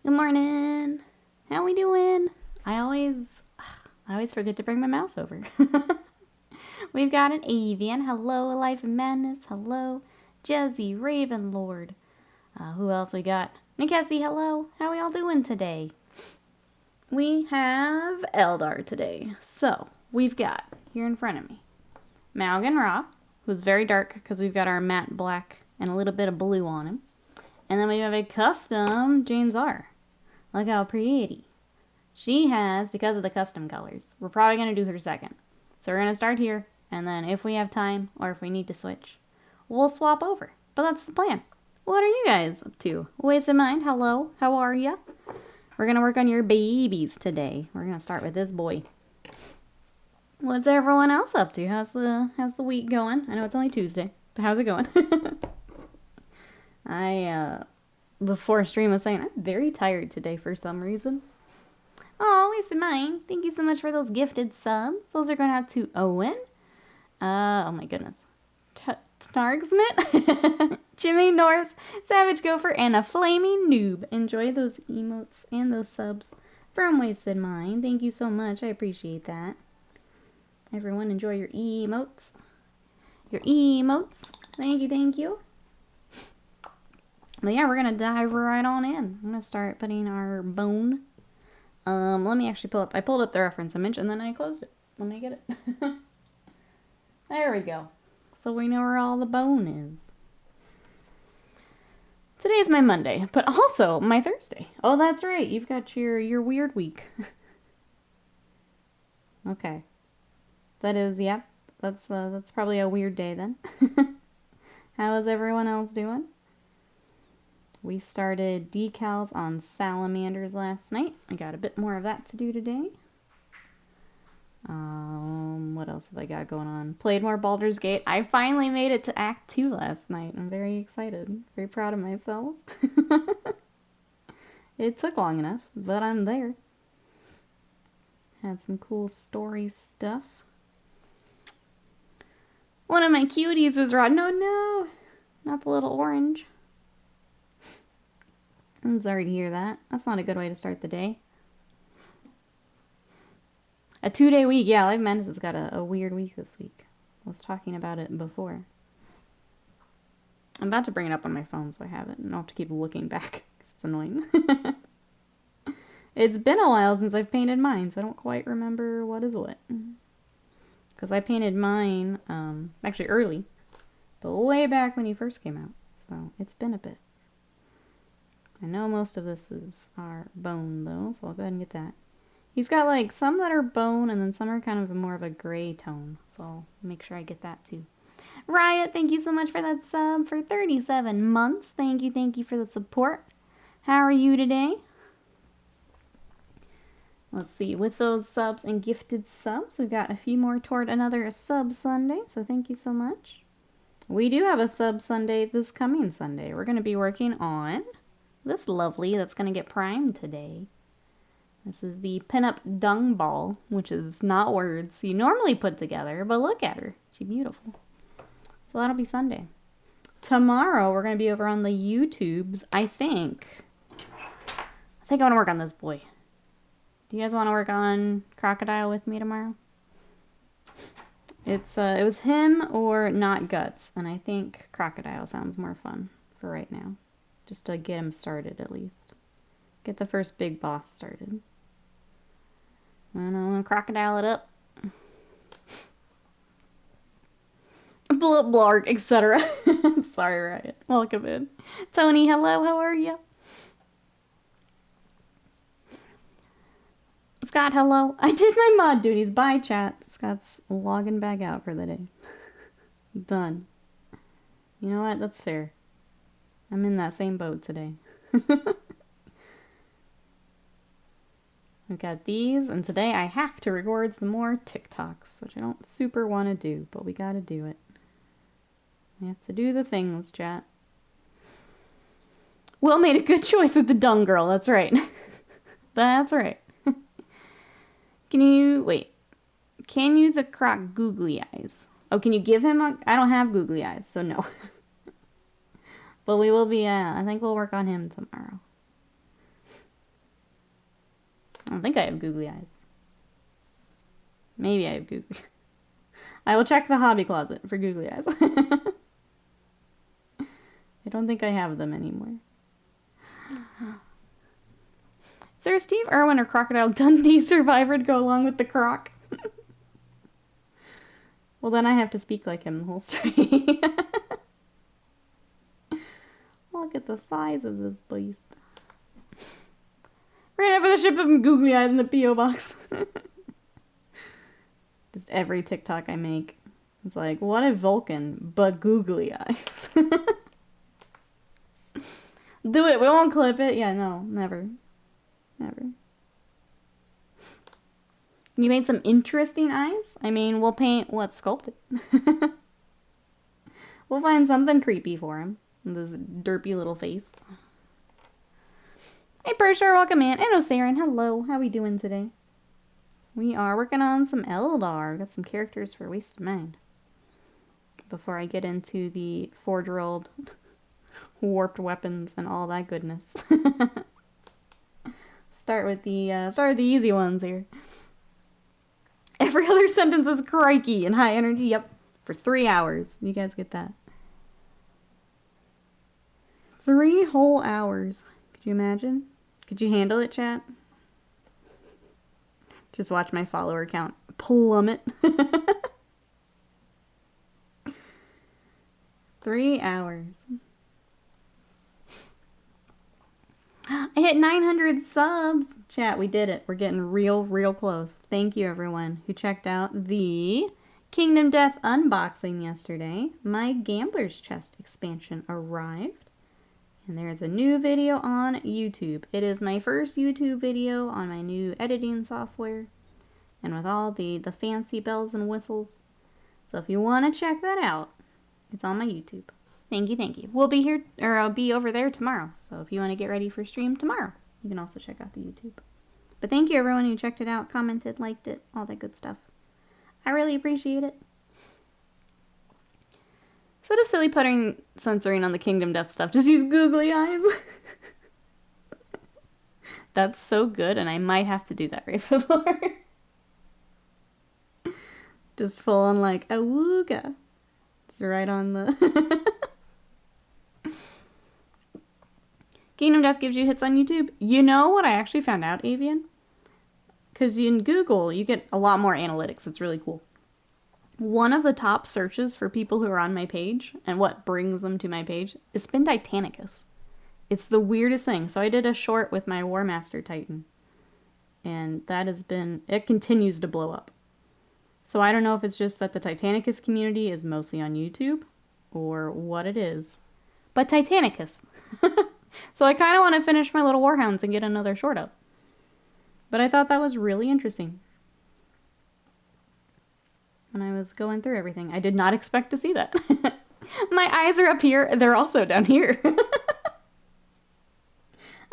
Good morning. How we doing? I always forget to bring my mouse over. We've got an Avian. Hello, Life and Madness. Hello, Jezzy, Ravenlord. Who else we got? Nikessi, hello. How we all doing today? We have Eldar today. So, we've got, here in front of me, Maugan Ra, who's very dark because we've got our matte black and a little bit of blue on him. And then we have a custom Jain Zar. Look how pretty. She has, because of the custom colors, we're probably going to do her second. So we're going to start here, and then if we have time, or if we need to switch, we'll swap over. But that's the plan. What are you guys up to? Ways in mind, hello, how are ya? We're going to work on your babies today. We're going to start with this boy. What's everyone else up to? How's the week going? I know it's only Tuesday, but how's it going? Before stream was saying, I'm very tired today for some reason. Oh, waste of mine. Thank you so much for those gifted subs. Those are going out to Owen. Oh my goodness. Snargsmith, Jimmy Norris, Savage Gopher, and a Flaming Noob. Enjoy those emotes and those subs from Wasted Mind. Thank you so much. I appreciate that. Everyone enjoy your emotes. Your emotes. Thank you, thank you. But yeah, we're going to dive right on in. I'm going to start putting our bone. Let me actually pull up. I pulled up the reference image and then I closed it. Let me get it. There we go. So we know where all the bone is. Today's my Monday, but also my Thursday. Oh, that's right. You've got your weird week. Okay. That is, yeah. That's probably a weird day then. How is everyone else doing? We started decals on salamanders last night. I got a bit more of that to do today. What else have I got going on? Played more Baldur's Gate. I finally made it to Act 2 last night. I'm very excited. Very proud of myself. It took long enough, but I'm there. Had some cool story stuff. One of my cuties was rotten. No, not the little orange. I'm sorry to hear that. That's not a good way to start the day. A 2-day week. Yeah, Life Madness has got a weird week this week. I was talking about it before. I'm about to bring it up on my phone so I have it. And I'll have to keep looking back because it's annoying. It's been a while since I've painted mine, so I don't quite remember what is what. Because I painted mine actually early. But way back when he first came out. So it's been a bit. I know most of this is our bone, though, so I'll go ahead and get that. He's got, like, some that are bone, and then some are kind of more of a gray tone, so I'll make sure I get that, too. Riot, thank you so much for that sub for 37 months. Thank you for the support. How are you today? Let's see, with those subs and gifted subs, we've got a few more toward another sub Sunday, so thank you so much. We do have a sub Sunday this coming Sunday. We're going to be working on this lovely that's going to get primed today. This is the pinup dung ball, which is not words you normally put together, but look at her. She's beautiful. So that'll be Sunday. Tomorrow, we're going to be over on the YouTubes, I think I want to work on this boy. Do you guys want to work on Crocodile with me tomorrow? It was him or Not Guts, and I think Crocodile sounds more fun for right now. Just to get him started, at least. Get the first big boss started. And I'm gonna crocodile it up. Blah, blarg, etc. I'm sorry, Riot. Welcome in. Tony, hello, how are you? Scott, hello. I did my mod duties. Bye, chat. Scott's logging back out for the day. Done. You know what? That's fair. I'm in that same boat today. We've got these, and today I have to record some more TikToks, which I don't super want to do, but we gotta do it. We have to do the things, chat. Will made a good choice with the dung girl, that's right. That's right. Can you the croc googly eyes? Oh, can you give him I don't have googly eyes, so no. But we will be, I think we'll work on him tomorrow. I don't think I have googly eyes. Maybe I have googly. I will check the hobby closet for googly eyes. I don't think I have them anymore. Is there a Steve Irwin or Crocodile Dundee survivor to go along with the croc? Well, then I have to speak like him the whole story. Look at the size of this beast. We're gonna have the ship of googly eyes in the P.O. box. Just every TikTok I make. It's like, what if Vulcan, but googly eyes? Do it. We won't clip it. Yeah, no, never. Never. You made some interesting eyes? I mean, we'll paint, let's sculpt it. We'll find something creepy for him. This derpy little face. Hey, Pershar, welcome in. And Osirin, hello. How we doing today? We are working on some Eldar. Got some characters for Wasted Mind. Before I get into the four-year-old warped weapons and all that goodness. Start with the easy ones here. Every other sentence is crikey and high energy. Yep, for 3 hours. You guys get that? 3 whole hours. Could you imagine? Could you handle it, chat? Just watch my follower count plummet. 3 hours. I hit 900 subs. Chat, we did it. We're getting real close. Thank you, everyone who checked out the Kingdom Death unboxing yesterday. My Gambler's Chest expansion arrived. And there's a new video on YouTube. It is my first YouTube video on my new editing software. And with all the fancy bells and whistles. So if you want to check that out, it's on my YouTube. Thank you, thank you. We'll be here, or I'll be over there tomorrow. So if you want to get ready for stream tomorrow, you can also check out the YouTube. But thank you everyone who checked it out, commented, liked it, all that good stuff. I really appreciate it. Instead of silly putting censoring on the Kingdom Death stuff, just use googly eyes. That's so good, and I might have to do that, Ravenlord. Just full on like, awooga. Just right on the... Kingdom Death gives you hits on YouTube. You know what I actually found out, Avian? Because in Google, you get a lot more analytics. It's really cool. One of the top searches for people who are on my page, and what brings them to my page, is Spin Titanicus. It's the weirdest thing. So I did a short with my War Master Titan. And that has been... It continues to blow up. So I don't know if it's just that the Titanicus community is mostly on YouTube, or what it is. But Titanicus. So I kind of want to finish my little Warhounds and get another short up. But I thought that was really interesting. When I was going through everything. I did not expect to see that. My eyes are up here. They're also down here.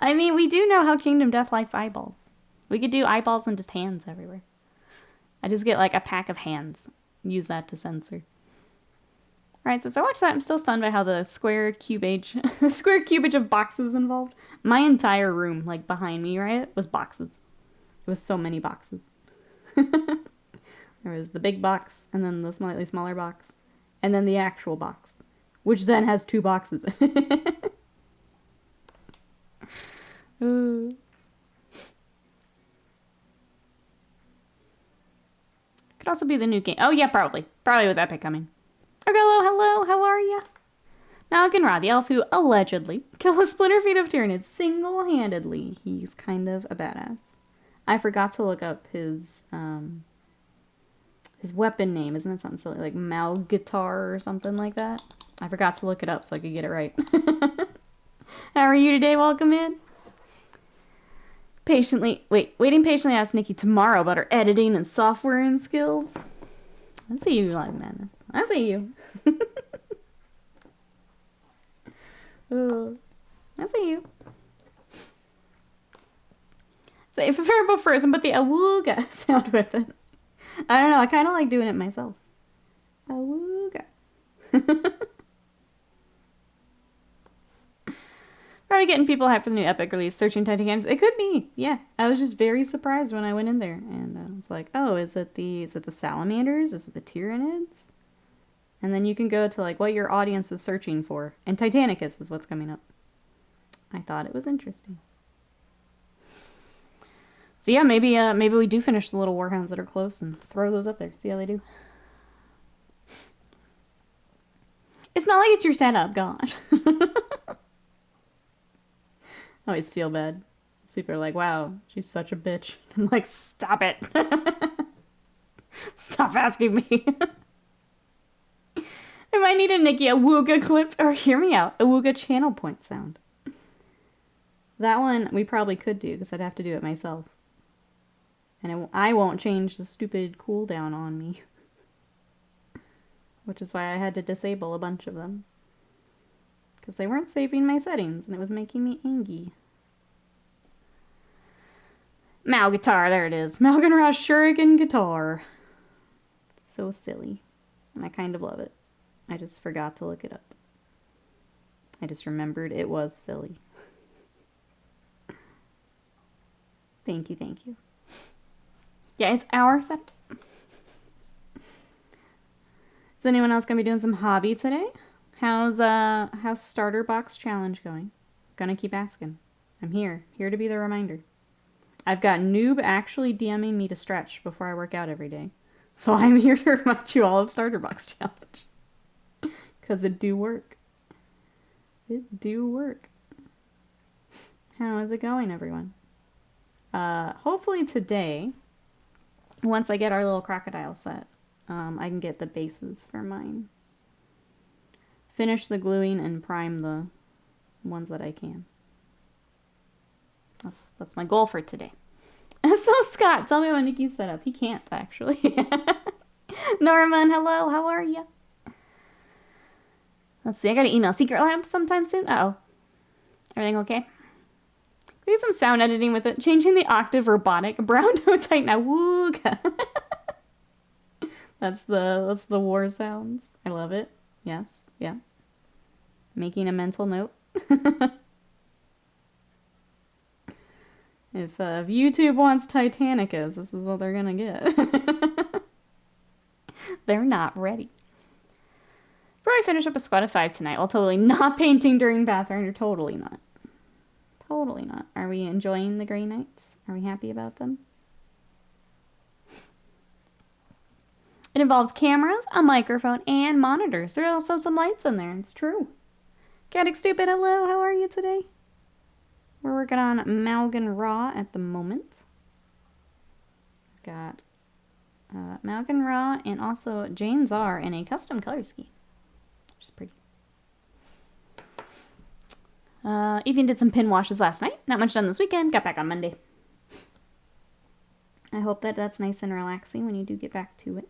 I mean, we do know how Kingdom Death likes eyeballs. We could do eyeballs and just hands everywhere. I just get like a pack of hands. Use that to censor. Alright, so I watched that. I'm still stunned by how the square cubage of boxes involved. My entire room, like behind me, right, was boxes. It was so many boxes. There was the big box, and then the slightly smaller box, and then the actual box, which then has 2 boxes in it. Could also be the new game. Oh yeah, probably. Probably with Epic coming. Hello, how are ya? Maugan Ra, the elf who allegedly killed a splinter feet of Tyranids single-handedly. He's kind of a badass. I forgot to look up his weapon name. Isn't it something silly like Malgitar or something like that? I forgot to look it up so I could get it right. How are you today? Welcome in. Waiting patiently ask Nikki tomorrow about her editing and software and skills. I see you, Live Madness. I see you. I see you. Say preferable first and put the awooga sound with it. I don't know. I kind of like doing it myself. Awooga. probably getting people hyped for the new Epic release, searching Titanic. It could be. Yeah. I was just very surprised when I went in there. And I was like, oh, is it the salamanders? Is it the Tyranids? And then you can go to like what your audience is searching for. And Titanicus is what's coming up. I thought it was interesting. So yeah, maybe we do finish the little warhounds that are close and throw those up there. See how they do. It's not like it's your setup, gosh. I always feel bad. People are like, wow, she's such a bitch. I'm like, stop it. Stop asking me. I might need a Nikki Awooga clip, or hear me out, Awooga channel point sound. That one we probably could do, because I'd have to do it myself. And I won't change the stupid cooldown on me. Which is why I had to disable a bunch of them. Because they weren't saving my settings, and it was making me angry. Mal guitar, there it is. Maugan Ra Shuriken guitar. So silly. And I kind of love it. I just forgot to look it up. I just remembered it was silly. Thank you, thank you. Yeah, it's our set. Is anyone else gonna be doing some hobby today? How's Starter Box Challenge going? Gonna keep asking. I'm here to be the reminder. I've got Noob actually DMing me to stretch before I work out every day. So I'm here to remind you all of Starter Box Challenge. Because it do work. It do work. How is it going, everyone? Hopefully today, once I get our little crocodile set, I can get the bases for mine. Finish the gluing and prime the ones that I can. That's my goal for today. So Scott, tell me what Nikki's set up. He can't, actually. Norman, hello, how are you? Let's see, I gotta email Secret Lab sometime soon. Uh-oh. Everything okay? We did some sound editing with it. Changing the octave robotic. Brown note tight now. Wooga. That's the war sounds. I love it. Yes, yes. Making a mental note. If YouTube wants Titanicus, this is what they're gonna get. They're not ready. Probably finish up a squad of 5 tonight while totally not painting during Pathfinder. Totally not. Totally not. Are we enjoying the Grey Knights? Are we happy about them? It involves cameras, a microphone, and monitors. There are also some lights in there. It's true. Caddick Stupid, hello. How are you today? We're working on Maugan Ra at the moment. Got Maugan Ra and also Jain Zar in a custom color scheme. Which is pretty. Even did some pin washes last night. Not much done this weekend. Got back on Monday. I hope that that's nice and relaxing when you do get back to it.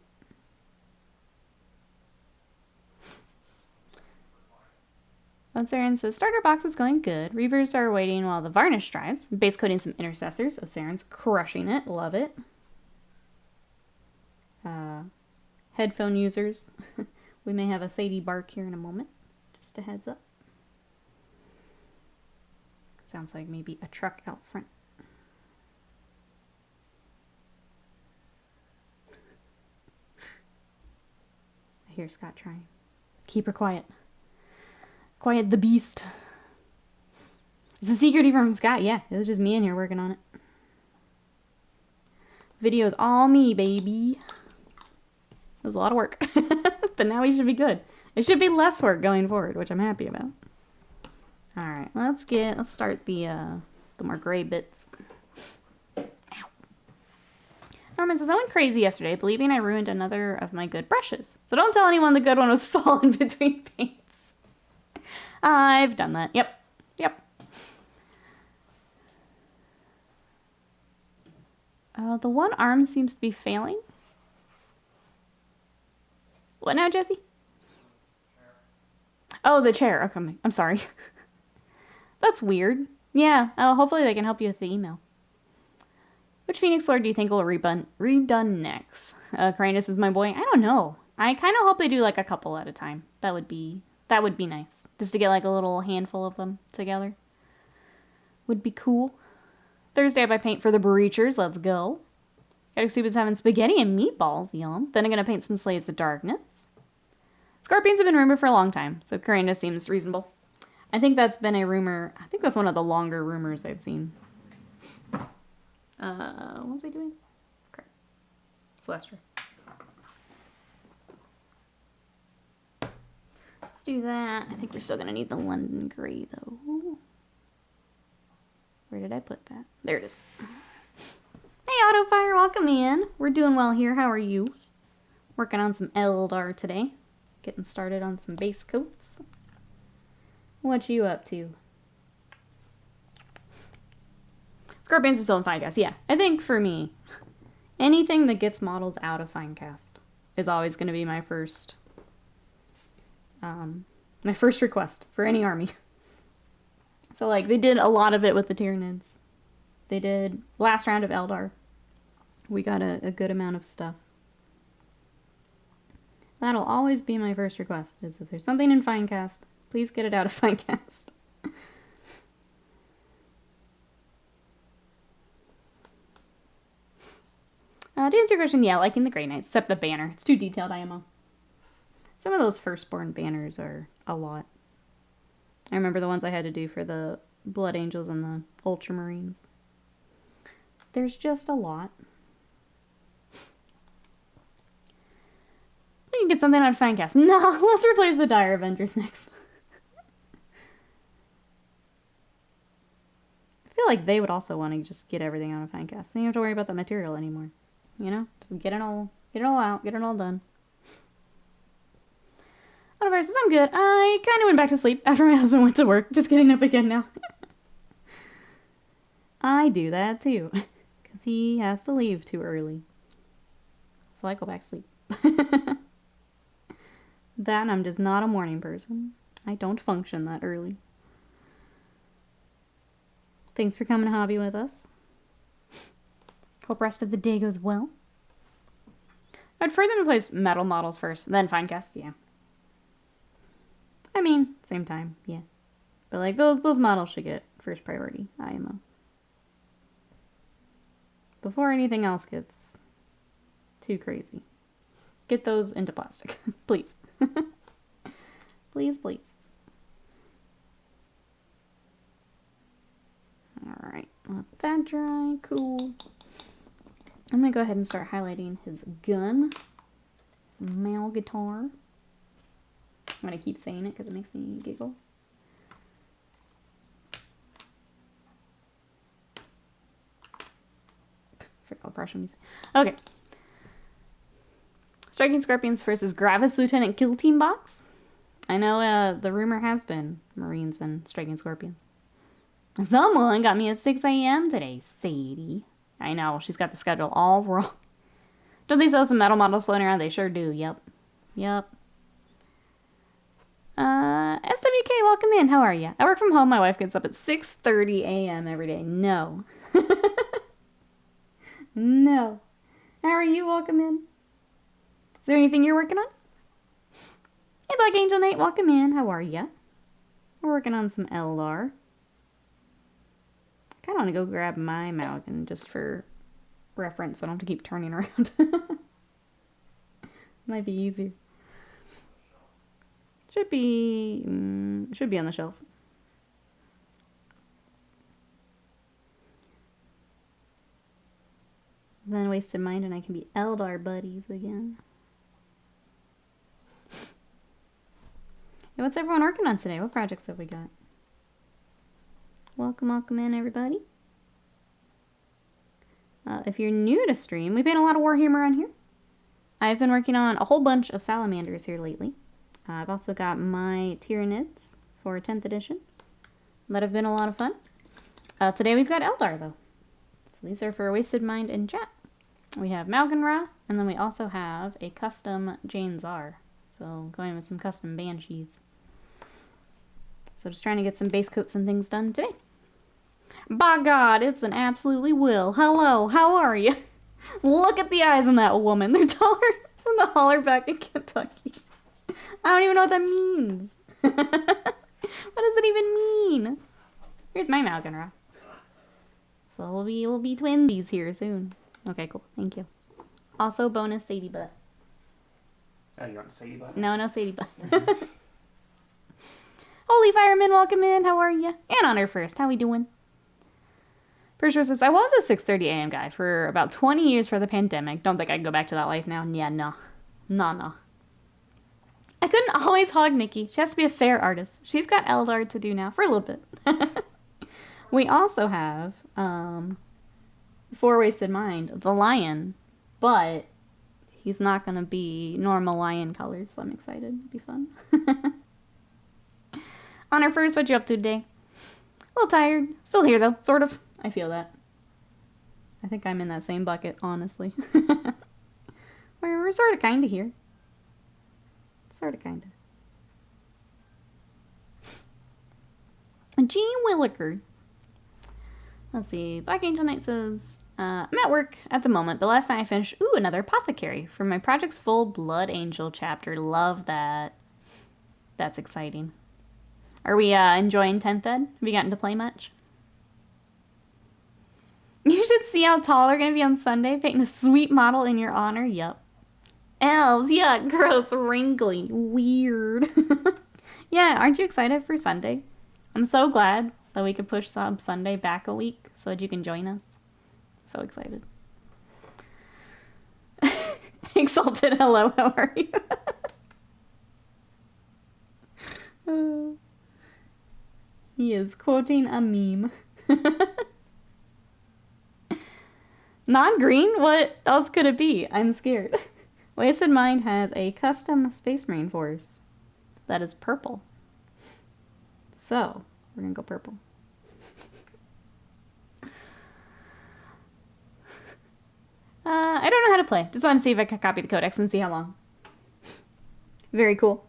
Saren says, starter box is going good. Reavers are waiting while the varnish dries. Base coating some intercessors. Saren's crushing it. Love it. Headphone users. We may have a Sadie bark here in a moment. Just a heads up. Sounds like maybe a truck out front. I hear Scott trying. Keep her quiet. Quiet the beast. It's a secret from Scott. Yeah, it was just me in here working on it. Video's all me, baby. It was a lot of work. But now we should be good. It should be less work going forward, which I'm happy about. Alright, let's start the more gray bits. Ow. Norman says, I went crazy yesterday, believing I ruined another of my good brushes. So don't tell anyone the good one was falling between paints. I've done that. Yep. The one arm seems to be failing. What now, Jesse? Oh, the chair. Okay, I'm sorry. That's weird. Yeah, hopefully they can help you with the email. Which Phoenix Lord do you think will redone next? Cranus is my boy. I don't know. I kind of hope they do like a couple at a time. That would be nice. Just to get like a little handful of them together. would be cool. Thursday I buy paint for the Breachers. Let's go. Kadosuba's having spaghetti and meatballs. Yum. Then I'm going to paint some Slaves of Darkness. Scorpions have been rumored for a long time, so Karina seems reasonable. I think that's been a rumor. I think that's one of the longer rumors I've seen. What was I doing? Okay. Celestia. Let's do that. I think we're still going to need the London Grey, though. Where did I put that? There it is. Hey, Autofire, welcome in. We're doing well here. How are you? Working on some Eldar today. Getting started on some base coats. What you up to? Scorpions are still in Finecast. Yeah, I think for me, anything that gets models out of Finecast is always going to be my first request for any army. So, like, they did a lot of it with the Tyranids. They did last round of Eldar. We got a good amount of stuff. That'll always be my first request, is if there's something in Finecast, please get it out of Finecast. To answer your question, yeah, liking the Grey Knights, except the banner. It's too detailed, IMO. Some of those Firstborn banners are a lot. I remember the ones I had to do for the Blood Angels and the Ultramarines. There's just a lot. We can get something out of Finecast. No, let's replace the Dire Avengers next. I feel like they would also want to just get everything out of Finecast. So you don't have to worry about the material anymore. You know? Just get it all out, get it all done. Autofire says, I'm good. I kind of went back to sleep after my husband went to work. Just getting up again now. I do that too. Because he has to leave too early. So I go back to sleep. That and I'm just not a morning person. I don't function that early. Thanks for coming to hobby with us. Hope rest of the day goes well. I'd prefer them to place metal models first, then Finecast, yeah. I mean, same time, yeah. But like those models should get first priority, IMO. Before anything else gets too crazy. Get those into plastic, please. Please, please. Alright, let that dry, cool. I'm gonna go ahead and start highlighting his gun. His Mal guitar. I'm gonna keep saying it because it makes me giggle. Forgot what brush I'm using. Okay. Striking Scorpions versus Gravis Lieutenant Kill Team box. I know the rumor has been Marines and Striking Scorpions. Someone got me at 6 a.m. today, Sadie. I know, she's got the schedule all wrong. Don't they still have some metal models floating around? They sure do, yep. Yep. SWK, welcome in. How are you? I work from home. My wife gets up at 6:30 a.m. every day. No. No. How are you? Welcome in. Is there anything you're working on? Hey, Black Angel Nate, welcome in. How are you? We're working on some Eldar. I kind of want to go grab my Maugan just for reference so I don't have to keep turning around. Might be easier. Should be on the shelf. Then Wasted Mind and I can be Eldar buddies again. Hey, what's everyone working on today? What projects have we got? Welcome in, everybody. If you're new to stream, we paint a lot of Warhammer on here. I've been working on a whole bunch of Salamanders here lately. I've also got my Tyranids for 10th edition. That have been a lot of fun. Today we've got Eldar, though. So these are for Wasted Mind and chat. We have Maugan Ra, and then we also have a custom Jain Zar. So going with some custom Banshees. So just trying to get some base coats and things done today. By God, it's an absolutely will. Hello, how are you? Look at the eyes on that woman. They're taller than the holler-back in Kentucky. I don't even know what that means. What does it even mean? Here's my Maugan Ra. So we'll be twinsies here soon. Okay, cool. Thank you. Also, bonus Sadie butt. Oh, you want Sadie butt? No Sadie butt. Holy Fireman, welcome in. How are you? And Honor First, how we doing? First says, I was a 6:30 a.m. guy for about 20 years for the pandemic. Don't think I can go back to that life now. Yeah, no. No. I couldn't always hog Nikki. She has to be a fair artist. She's got Eldar to do now for a little bit. We also have, For Wasted Mind, the lion, but he's not going to be normal lion colors, so I'm excited. It'll be fun. Honor First, what you up to today? A little tired. Still here, though. Sort of. I feel that. I think I'm in that same bucket, honestly. We're sort of kind of here. Sort of kind of. G. Willikers. Let's see. Black Angel Knight says, I'm at work at the moment, but last night I finished, another Apothecary for my Project's Full Blood Angel chapter. Love that. That's exciting. Are we enjoying 10th Ed? Have you gotten to play much? You should see how tall they're going to be on Sunday. Painting a sweet model in your honor. Yup. Elves. Yuck. Gross. Wrinkly. Weird. Yeah, aren't you excited for Sunday? I'm so glad that we could push Sunday back a week so that you can join us. So excited. Exalted. Hello. How are you? He is quoting a meme. Non-green? What else could it be? I'm scared. Wasted Mind has a custom Space Marine force that is purple. So, we're going to go purple. I don't know how to play. Just want to see if I can copy the codex and see how long. Very cool.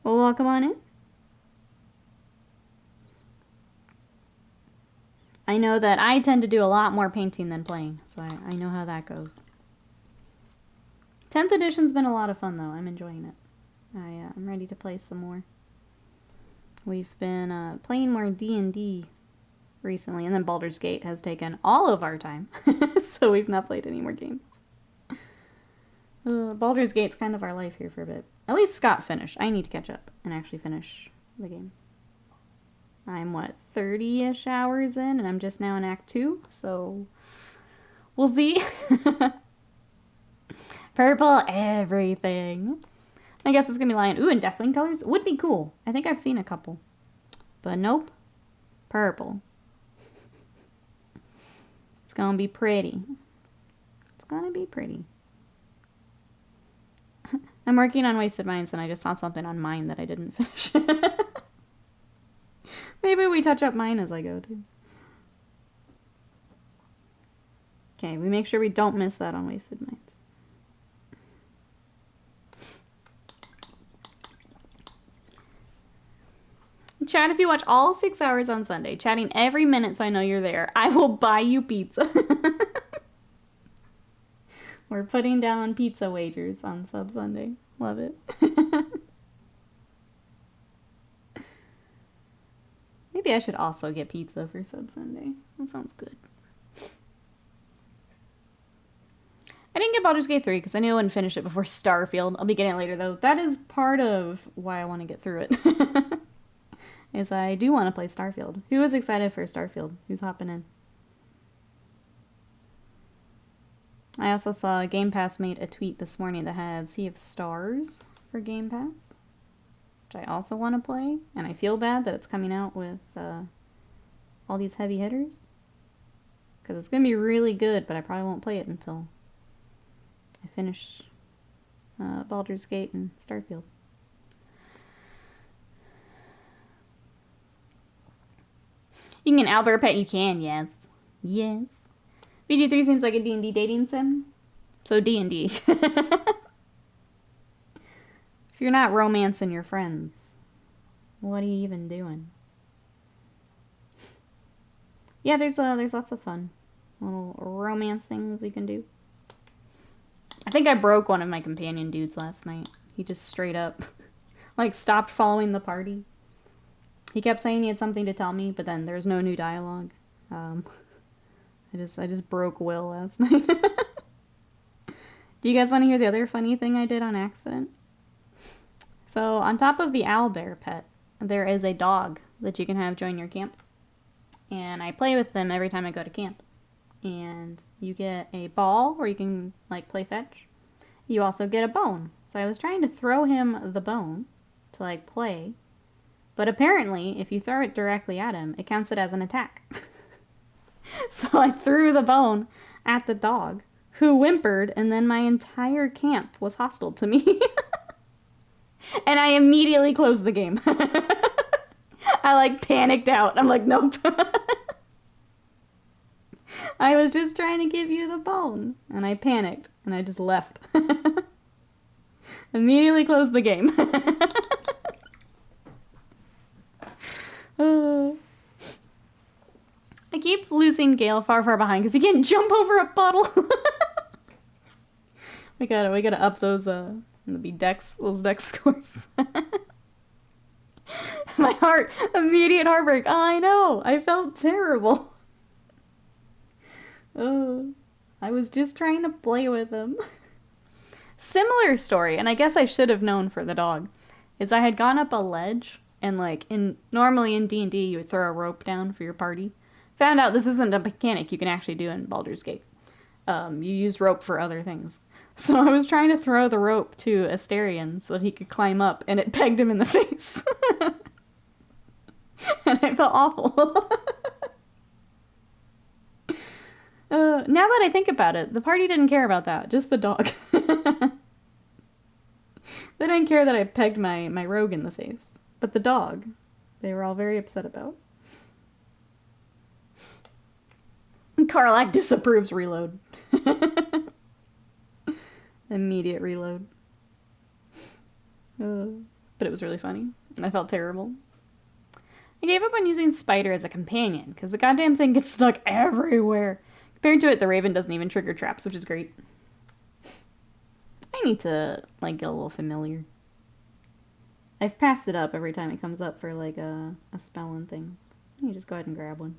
Well, welcome on in. I know that I tend to do a lot more painting than playing, so I know how that goes. 10th edition's been a lot of fun, though. I'm enjoying it. I'm ready to play some more. We've been playing more D&D recently, and then Baldur's Gate has taken all of our time, so we've not played any more games. Baldur's Gate's kind of our life here for a bit. At least Scott finished. I need to catch up and actually finish the game. I'm, 30-ish hours in, and I'm just now in Act 2, so we'll see. Purple everything. I guess it's going to be lion. And Deathwing colors would be cool. I think I've seen a couple. But nope. Purple. It's going to be pretty. It's going to be pretty. I'm working on Wasted Minds, and I just saw something on mine that I didn't finish. Maybe we touch up mine as I go, too. Okay, we make sure we don't miss that on Wasted Minds. Chat if you watch all 6 hours on Sunday. Chatting every minute so I know you're there. I will buy you pizza. We're putting down pizza wagers on Sub Sunday. Love it. Maybe I should also get pizza for Sub Sunday. That sounds good. I didn't get Baldur's Gate 3 because I knew I wouldn't finish it before Starfield. I'll be getting it later, though. That is part of why I want to get through it. Is I do want to play Starfield. Who is excited for Starfield? Who's hopping in? I also saw Game Pass made a tweet this morning that had Sea of Stars for Game Pass, which I also want to play. And I feel bad that it's coming out with all these heavy hitters, because it's going to be really good, but I probably won't play it until I finish Baldur's Gate and Starfield. You can get Albert Pet, you can, yes. Yes. VG3 seems like a D&D dating sim. So D&D. If you're not romancing your friends, what are you even doing? Yeah, there's lots of fun little romance things we can do. I think I broke one of my companion dudes last night. He just straight up, stopped following the party. He kept saying he had something to tell me, but then there's no new dialogue. I just broke Will last night. Do you guys want to hear the other funny thing I did on accident? So on top of the owlbear pet, there is a dog that you can have join your camp. And I play with them every time I go to camp. And you get a ball where you can like play fetch. You also get a bone. So I was trying to throw him the bone to like play. But apparently, if you throw it directly at him, it counts it as an attack. So I threw the bone at the dog, who whimpered, and then my entire camp was hostile to me. And I immediately closed the game. I like panicked out. I'm like, nope. I was just trying to give you the bone. And I panicked, and I just left. Immediately closed the game. I keep losing Gale far behind because he can't jump over a puddle. we gotta up those those dex scores. My heart, immediate heartbreak. Oh, I know. I felt terrible. I was just trying to play with him. Similar story, and I guess I should have known for the dog, is I had gone up a ledge, and like normally in D&D you would throw a rope down for your party. Found out this isn't a mechanic you can actually do in Baldur's Gate. You use rope for other things. So I was trying to throw the rope to Asterion so that he could climb up, and it pegged him in the face. And I felt awful. Now that I think about it, the party didn't care about that, just the dog. They didn't care that I pegged my rogue in the face. But the dog, they were all very upset about. Karlak disapproves reload. Immediate reload. But it was really funny. And I felt terrible. I gave up on using Spider as a companion, because the goddamn thing gets stuck everywhere. Compared to it, the Raven doesn't even trigger traps, which is great. I need to, like, get a little familiar. I've passed it up every time it comes up for, like, a spell and things. You just go ahead and grab one.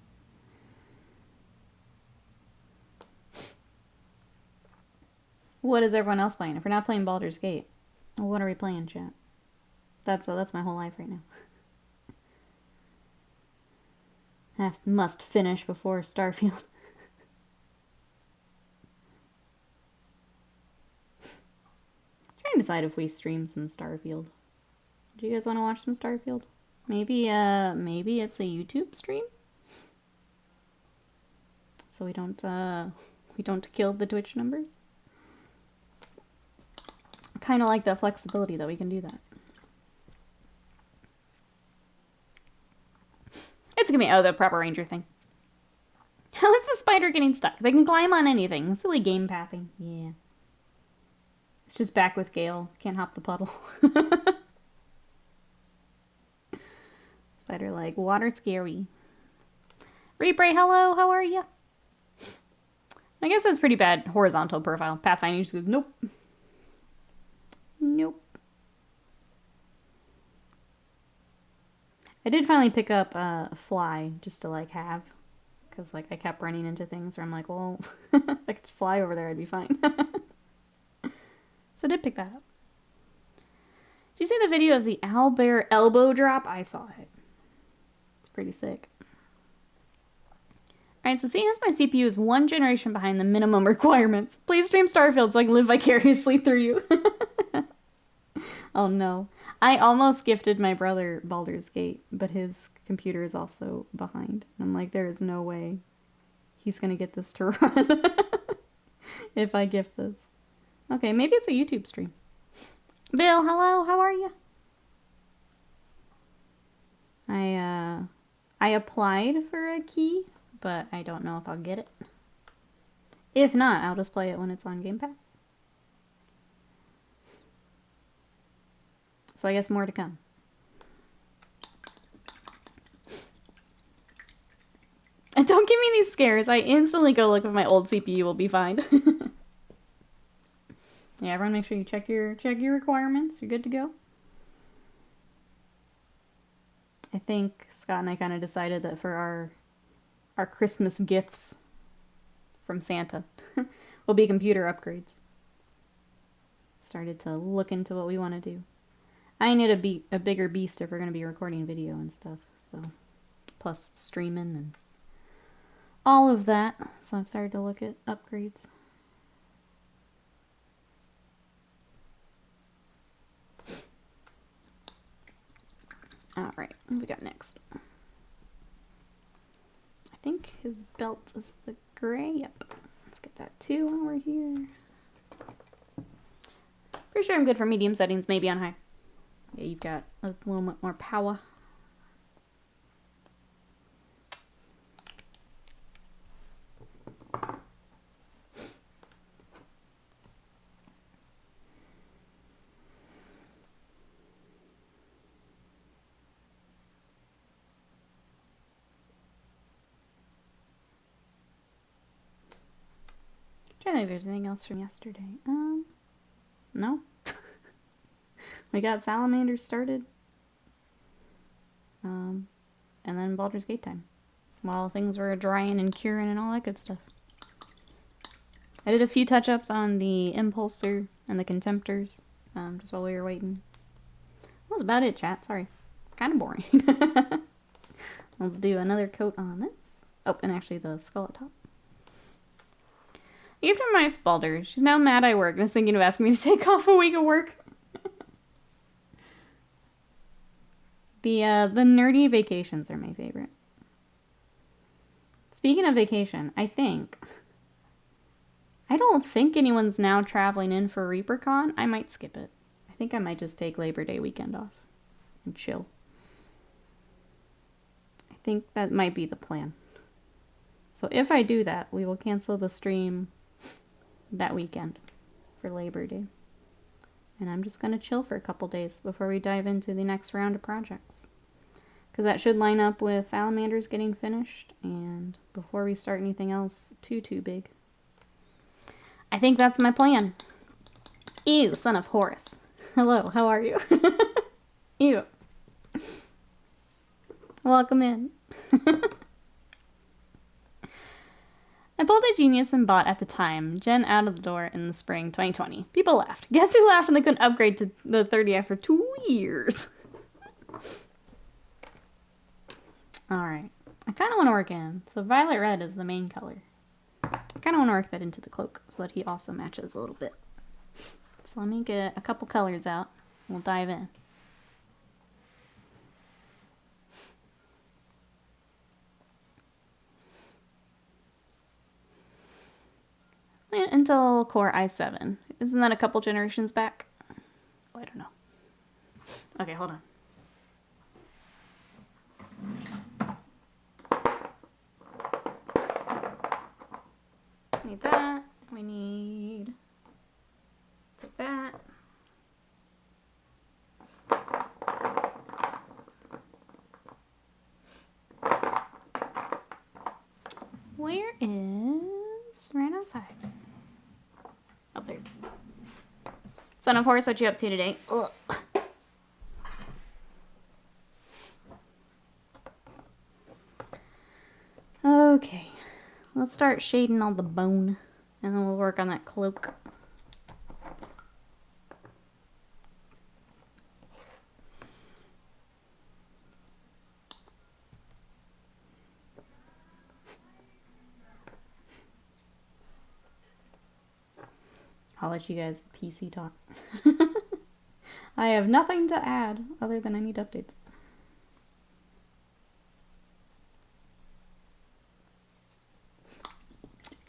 What is everyone else playing? If we're not playing Baldur's Gate, what are we playing, chat? That's my whole life right now. I must finish before Starfield. Trying to decide if we stream some Starfield. Do you guys want to watch some Starfield? Maybe it's a YouTube stream, so we don't kill the Twitch numbers. Kind of like the flexibility that we can do that. It's gonna be the proper ranger thing. How is the spider getting stuck? They can climb on anything. Silly game pathing. Yeah. It's just back with Gale. Can't hop the puddle. Spider like, water scary. Reapray, hello, how are ya? I guess that's pretty bad horizontal profile. Pathfinder just goes, nope. Nope. I did finally pick up a fly just to like have. Because like I kept running into things where I'm like, well, if I could just fly over there, I'd be fine. So I did pick that up. Did you see the video of the owlbear elbow drop? I saw it. It's pretty sick. Alright, so seeing as my CPU is one generation behind the minimum requirements, please stream Starfield so I can live vicariously through you. Oh no. I almost gifted my brother Baldur's Gate, but his computer is also behind. I'm like, there is no way he's gonna get this to run if I gift this. Okay, maybe it's a YouTube stream. Bill, hello, how are you? I applied for a key, but I don't know if I'll get it. If not, I'll just play it when it's on Game Pass. So I guess more to come. And don't give me these scares. I instantly go look if my old CPU will be fine. Yeah, everyone make sure you check your requirements. You're good to go. I think Scott and I kind of decided that for our Christmas gifts, from Santa will be computer upgrades. Started to look into what we want to do. I need a bigger beast if we're going to be recording video and stuff. So, plus streaming and all of that. So I've started to look at upgrades. Alright, what we got next? I think his belt is the gray. Yep. Let's get that too while we're here. Pretty sure I'm good for medium settings, maybe on high. Yeah, you've got a little bit more power. I don't think there's anything else from yesterday. No. We got Salamanders started. And then Baldur's Gate time. While things were drying and curing and all that good stuff. I did a few touch-ups on the Impulsor and the Contemptors, just while we were waiting. That was about it, chat. Sorry. Kind of boring. Let's do another coat on this. Oh, and actually the skull at top. I gave her my wife's Baldur. She's now mad I work and is thinking of asking me to take off a week of work. The nerdy vacations are my favorite. Speaking of vacation, I don't think anyone's now traveling in for ReaperCon. I might skip it. I think I might just take Labor Day weekend off and chill. I think that might be the plan. So if I do that, we will cancel the stream that weekend for Labor Day. And I'm just going to chill for a couple days before we dive into the next round of projects. Because that should line up with Salamanders getting finished and before we start anything else too big. I think that's my plan. Ew, son of Horus. Hello, how are you? Ew. Welcome in. I pulled a genius and bought at the time, Jen out of the door in the spring 2020. People laughed. Guess who laughed when they couldn't upgrade to the 30X for 2 years? Alright. I kind of want to work in. So violet red is the main color. I kind of want to work that into the cloak so that he also matches a little bit. So let me get a couple colors out. We'll dive in. Intel Core i7. Isn't that a couple generations back? Oh, I don't know. Okay, hold on. Need that. We need... Take that. Where is... Right outside. Oh, there's... Son of Horus, what you up to today? Ugh. Okay. Let's start shading all the bone. And then we'll work on that cloak. I'll let you guys PC talk. I have nothing to add other than I need updates.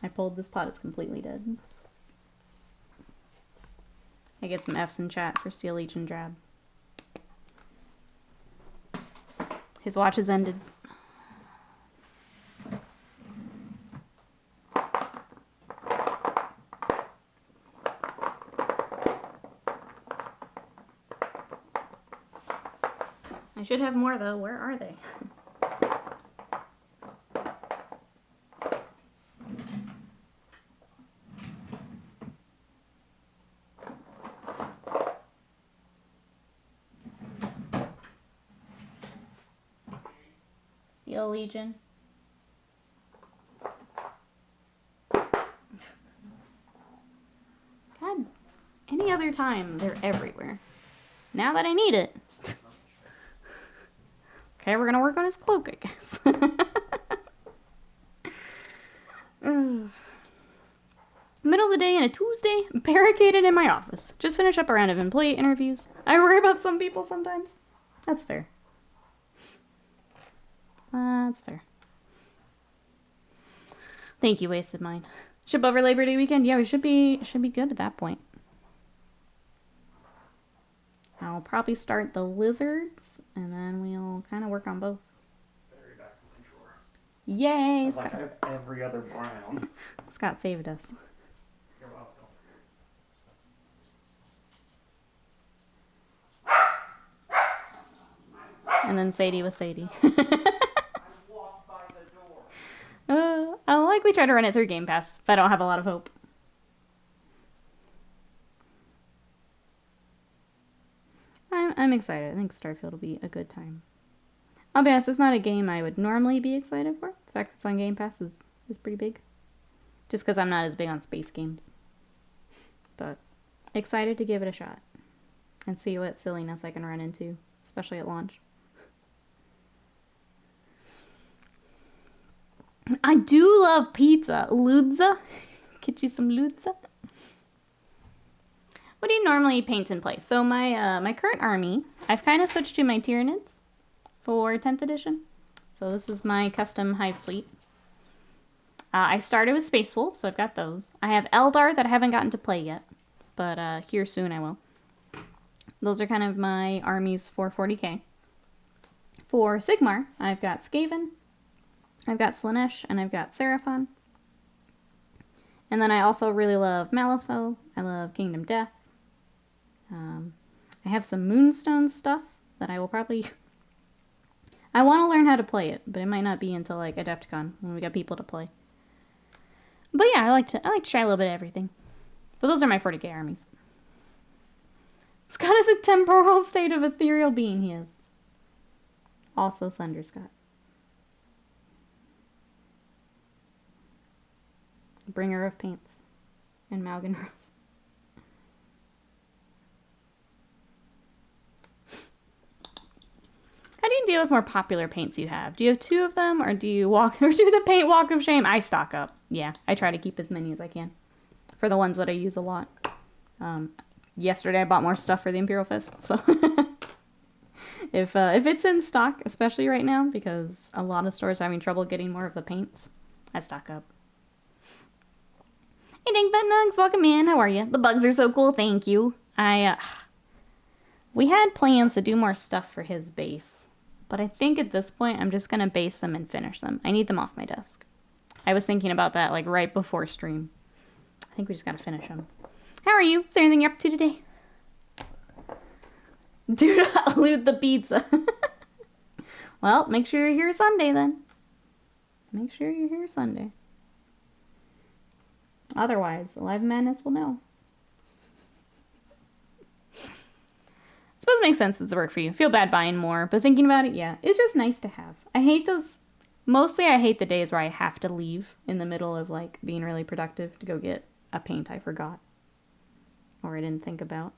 I pulled this pot, it's completely dead. I get some F's in chat for Steel Legion Drab. His watch has ended. I should have more though. Where are they? Steel Legion. Any other time, they're everywhere. Now that I need it. Okay, we're gonna work on his cloak, I guess. Middle of the day on a Tuesday, barricaded in my office. Just finished up a round of employee interviews. I worry about some people sometimes. That's fair. That's fair. Thank you, Wasted Mind. Ship over Labor Day weekend? Yeah, we should be good at that point. I'll probably start the lizards, and then we'll kind of work on both. Very back from shore. Yay! Like I have every other brown. Scott saved us. You're welcome. And then Sadie was Sadie. I walked by the door. I'll likely try to run it through Game Pass, but I don't have a lot of hope. I'm excited. I think Starfield will be a good time. I'll be honest, it's not a game I would normally be excited for. The fact that it's on Game Pass is pretty big. Just because I'm not as big on space games. But excited to give it a shot. And see what silliness I can run into, especially at launch. I do love pizza. Luzza? Get you some Luzza? What do you normally paint and play? So my current army, I've kind of switched to my Tyranids for 10th edition. So this is my custom hive fleet. I started with Space Wolves, so I've got those. I have Eldar that I haven't gotten to play yet, but here soon I will. Those are kind of my armies for 40k. For Sigmar, I've got Skaven, I've got Slanesh, and I've got Seraphon. And then I also really love Malifaux. I love Kingdom Death. I have some Moonstone stuff that I will probably... I want to learn how to play it, but it might not be until like Adepticon when we got people to play. But yeah, I like to try a little bit of everything. But those are my 40k armies. Scott is a temporal state of ethereal being, he is. Also Slender Scott. Bringer of paints. And Maugan Ra. How do you deal with more popular paints you have? Do you have 2 of them, or do you do the paint walk of shame? I stock up. Yeah, I try to keep as many as I can for the ones that I use a lot. Yesterday I bought more stuff for the Imperial Fist, so if it's in stock, especially right now, because a lot of stores are having trouble getting more of the paints, I stock up. Hey, Dink Bed Nugs, welcome in. How are you? The bugs are so cool. Thank you. We had plans to do more stuff for his base, but I think at this point I'm just gonna base them and finish them. I need them off my desk. I was thinking about that like right before stream. I think we just gotta finish them. How are you? Is there anything you're up to today? Do not loot the pizza. Well, make sure you're here Sunday then. Make sure you're here Sunday. Otherwise, Alive Madness will know. I suppose it makes sense it's work for you. Feel bad buying more, but thinking about it, yeah, it's just nice to have. I hate those. Mostly I hate the days where I have to leave in the middle of like being really productive to go get a paint I forgot or I didn't think about.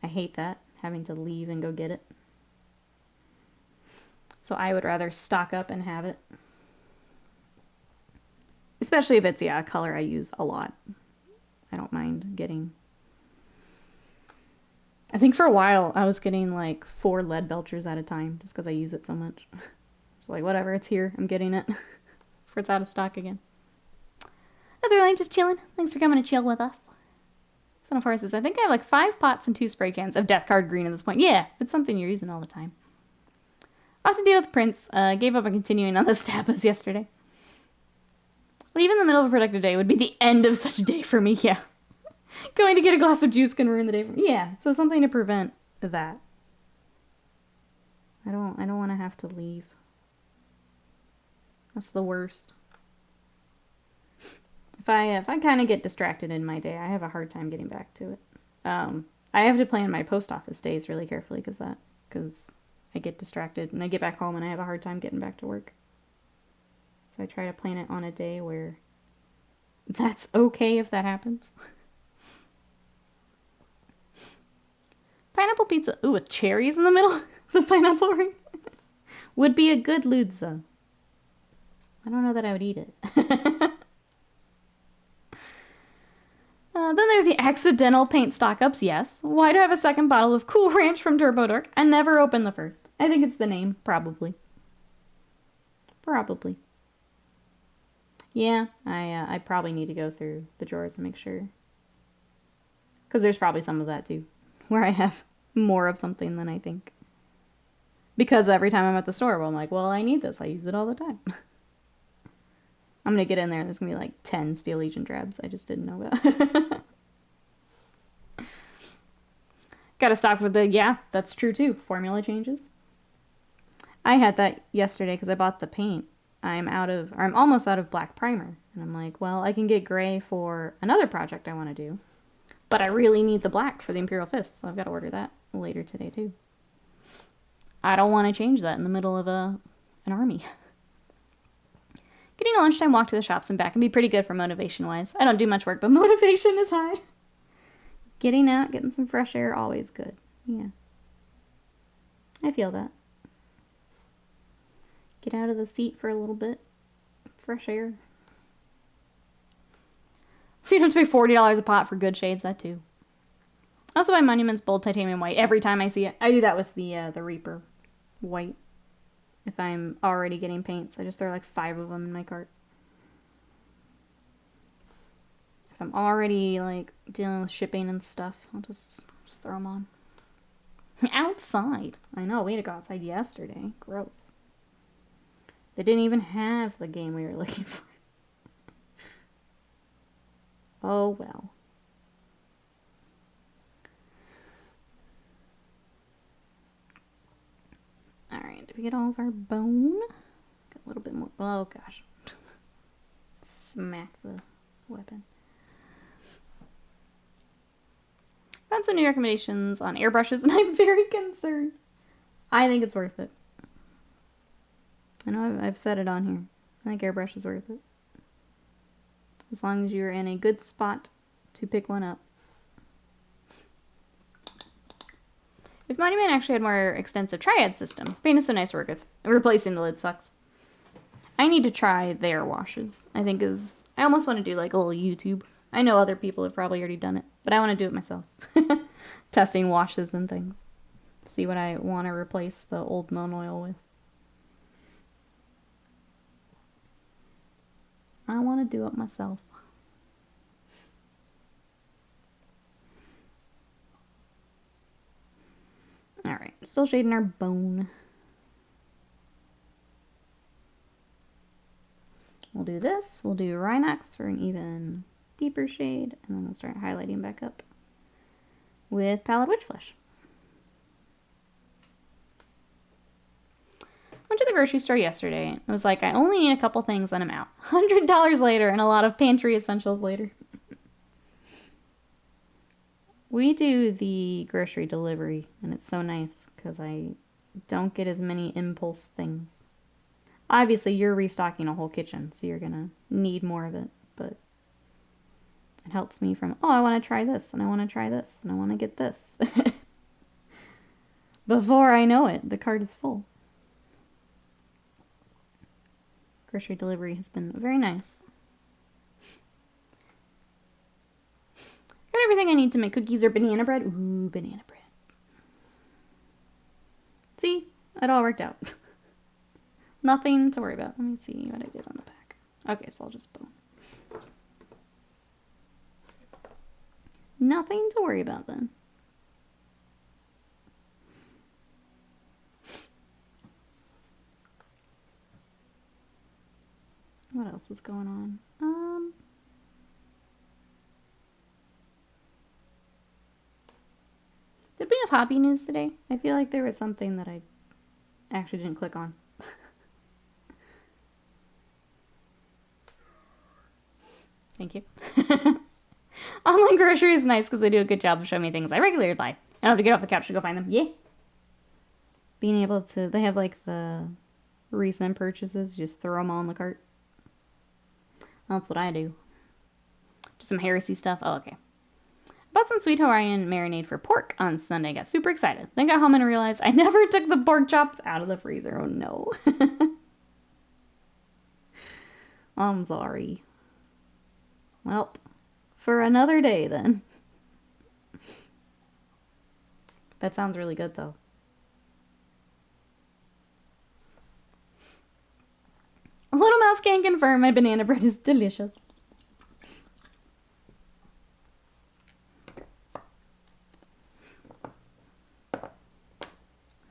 I hate that, having to leave and go get it. So I would rather stock up and have it. Especially if it's, yeah, a color I use a lot. I don't mind getting... I think for a while I was getting like 4 lead belchers at a time just because I use it so much. So like, whatever, it's here. I'm getting it. Before it's out of stock again. Otherwise, just chilling. Thanks for coming to chill with us. Son of Horses, I think I have like 5 pots and 2 spray cans of Death Card Green at this point. Yeah, it's something you're using all the time. Lots to deal with Prince. Gave up on continuing on the Stabas yesterday. Leaving in the middle of a productive day would be the end of such a day for me, yeah. Going to get a glass of juice can ruin the day for me. Yeah, so something to prevent that. I don't want to have to leave. That's the worst. If I kind of get distracted in my day, I have a hard time getting back to it. I have to plan my post office days really carefully because I get distracted and I get back home and I have a hard time getting back to work. So I try to plan it on a day where that's okay if that happens. Pineapple pizza. Ooh, with cherries in the middle? The pineapple ring? Would be a good Ludza. I don't know that I would eat it. Then there are the accidental paint stock-ups, yes. Why do I have a second bottle of Cool Ranch from Turbo Dork? I never opened the first. I think it's the name, probably. Probably. Yeah, I probably need to go through the drawers and make sure. Because there's probably some of that too, where I have more of something than I think. Because every time I'm at the store, well, I'm like, well, I need this. I use it all the time. I'm going to get in there and there's going to be like 10 Steel Legion drabs I just didn't know about. Got to stock with the, yeah, that's true too. Formula changes. I had that yesterday because I bought the paint. I'm almost out of black primer. And I'm like, well, I can get gray for another project I want to do. But I really need the black for the Imperial Fist, so I've got to order that later today too. I don't want to change that in the middle of an army. Getting a lunchtime walk to the shops and back can be pretty good for motivation-wise. I don't do much work, but motivation is high. Getting out, getting some fresh air, always good. Yeah. I feel that. Get out of the seat for a little bit. Fresh air. So you don't have to pay $40 a pot for good shades, that too. I also buy Monument's Bold Titanium White every time I see it. I do that with the Reaper White. If I'm already getting paints, I just throw like 5 of them in my cart. If I'm already like dealing with shipping and stuff, I'll just throw them on. Outside. I know, we had to go outside yesterday. Gross. They didn't even have the game we were looking for. Oh well. Alright, did we get all of our bone? Got a little bit more. Oh gosh. Smack the weapon. Found some new recommendations on airbrushes, and I'm very concerned. I think it's worth it. I know I've said it on here. I think airbrush is worth it. As long as you're in a good spot to pick one up. If Monument actually had more extensive triad system, paint is so nice to work with. Replacing the lid sucks. I need to try their washes. I almost want to do like a little YouTube. I know other people have probably already done it, but I want to do it myself. Testing washes and things. See what I want to replace the old non-oil with. I want to do it myself. Alright, still shading our bone. We'll do this. We'll do Rhinox for an even deeper shade, and then we'll start highlighting back up with Pallid Witch Flesh. Went to the grocery store yesterday. I was like, I only need a couple things and I'm out. $100 later and a lot of pantry essentials later. We do the grocery delivery and it's so nice because I don't get as many impulse things. Obviously, you're restocking a whole kitchen, so you're going to need more of it, but it helps me from, oh, I want to try this and I want to try this and I want to get this. Before I know it, the cart is full. Grocery delivery has been very nice. Got everything I need to make cookies or banana bread. Ooh, banana bread. See? It all worked out. Nothing to worry about. Let me see what I did on the back. Okay, so I'll just boom. Nothing to worry about then. What else is going on? Did we have hobby news today? I feel like there was something that I actually didn't click on. Thank you. Online grocery is nice because they do a good job of showing me things I regularly buy. I don't have to get off the couch to go find them. Yeah. Being able to, they have like the recent purchases, you just throw them all in the cart. That's what I do. Just some heresy stuff. Oh, okay. Bought some sweet Hawaiian marinade for pork on Sunday. Got super excited. Then got home and realized I never took the pork chops out of the freezer. Oh no. I'm sorry. Well, for another day then. That sounds really good though. Little Mouse can confirm my banana bread is delicious.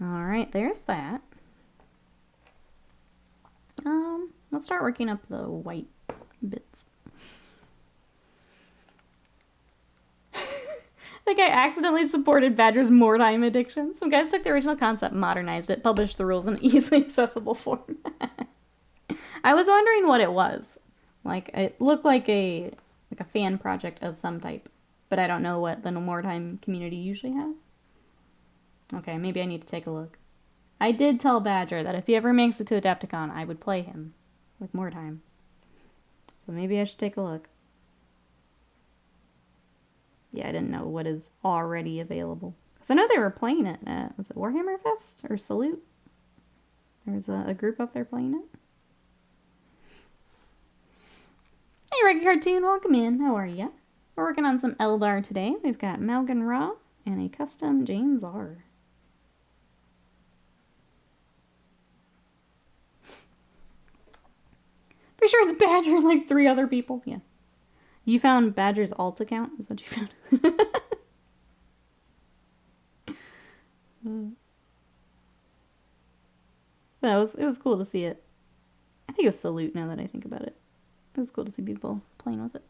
Alright, there's that. Let's start working up the white bits. I think I accidentally supported Badger's more time addiction. Some guys took the original concept, modernized it, published the rules in an easily accessible format. I was wondering what it was. Like, it looked like a fan project of some type, but I don't know what the more time community usually has. Okay, maybe I need to take a look. I did tell Badger that if he ever makes it to Adepticon, I would play him with more time. So maybe I should take a look. Yeah, I didn't know what is already available. Because I know they were playing it at, was it Warhammer Fest or Salute? There was a group up there playing it. Hey, Reggie Cartoon, welcome in. How are ya? We're working on some Eldar today. We've got Maugan Ra and a custom Jain Zar. Pretty sure it's Badger and like 3 other people. Yeah. You found Badger's alt account? Is what you found? It was cool to see it. I think it was Salute now that I think about it. It was cool to see people playing with it.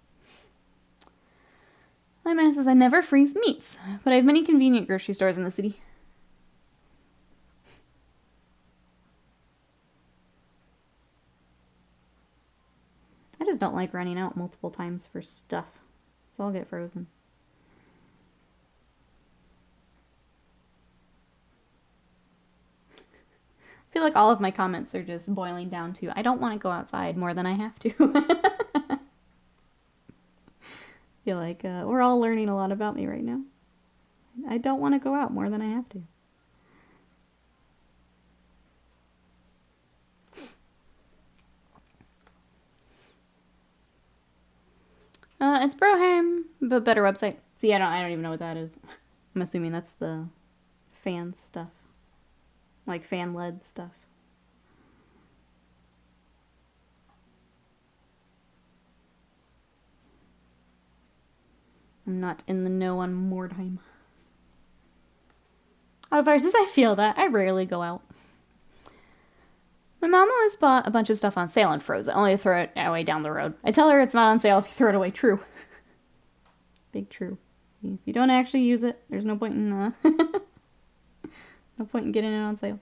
My man says, I never freeze meats, but I have many convenient grocery stores in the city. I just don't like running out multiple times for stuff. So I'll get frozen. I feel like all of my comments are just boiling down to, I don't want to go outside more than I have to. I feel like we're all learning a lot about me right now. I don't want to go out more than I have to. It's Broheim, but better website. See, I don't even know what that is. I'm assuming that's the fan stuff. Like fan-led stuff. I'm not in the know on Mordheim. Out of viruses, I feel that. I rarely go out. My mom always bought a bunch of stuff on sale and froze it, only to throw it away down the road. I tell her it's not on sale if you throw it away. True. Big true. If you don't actually use it, there's no point in no point in getting it on sale.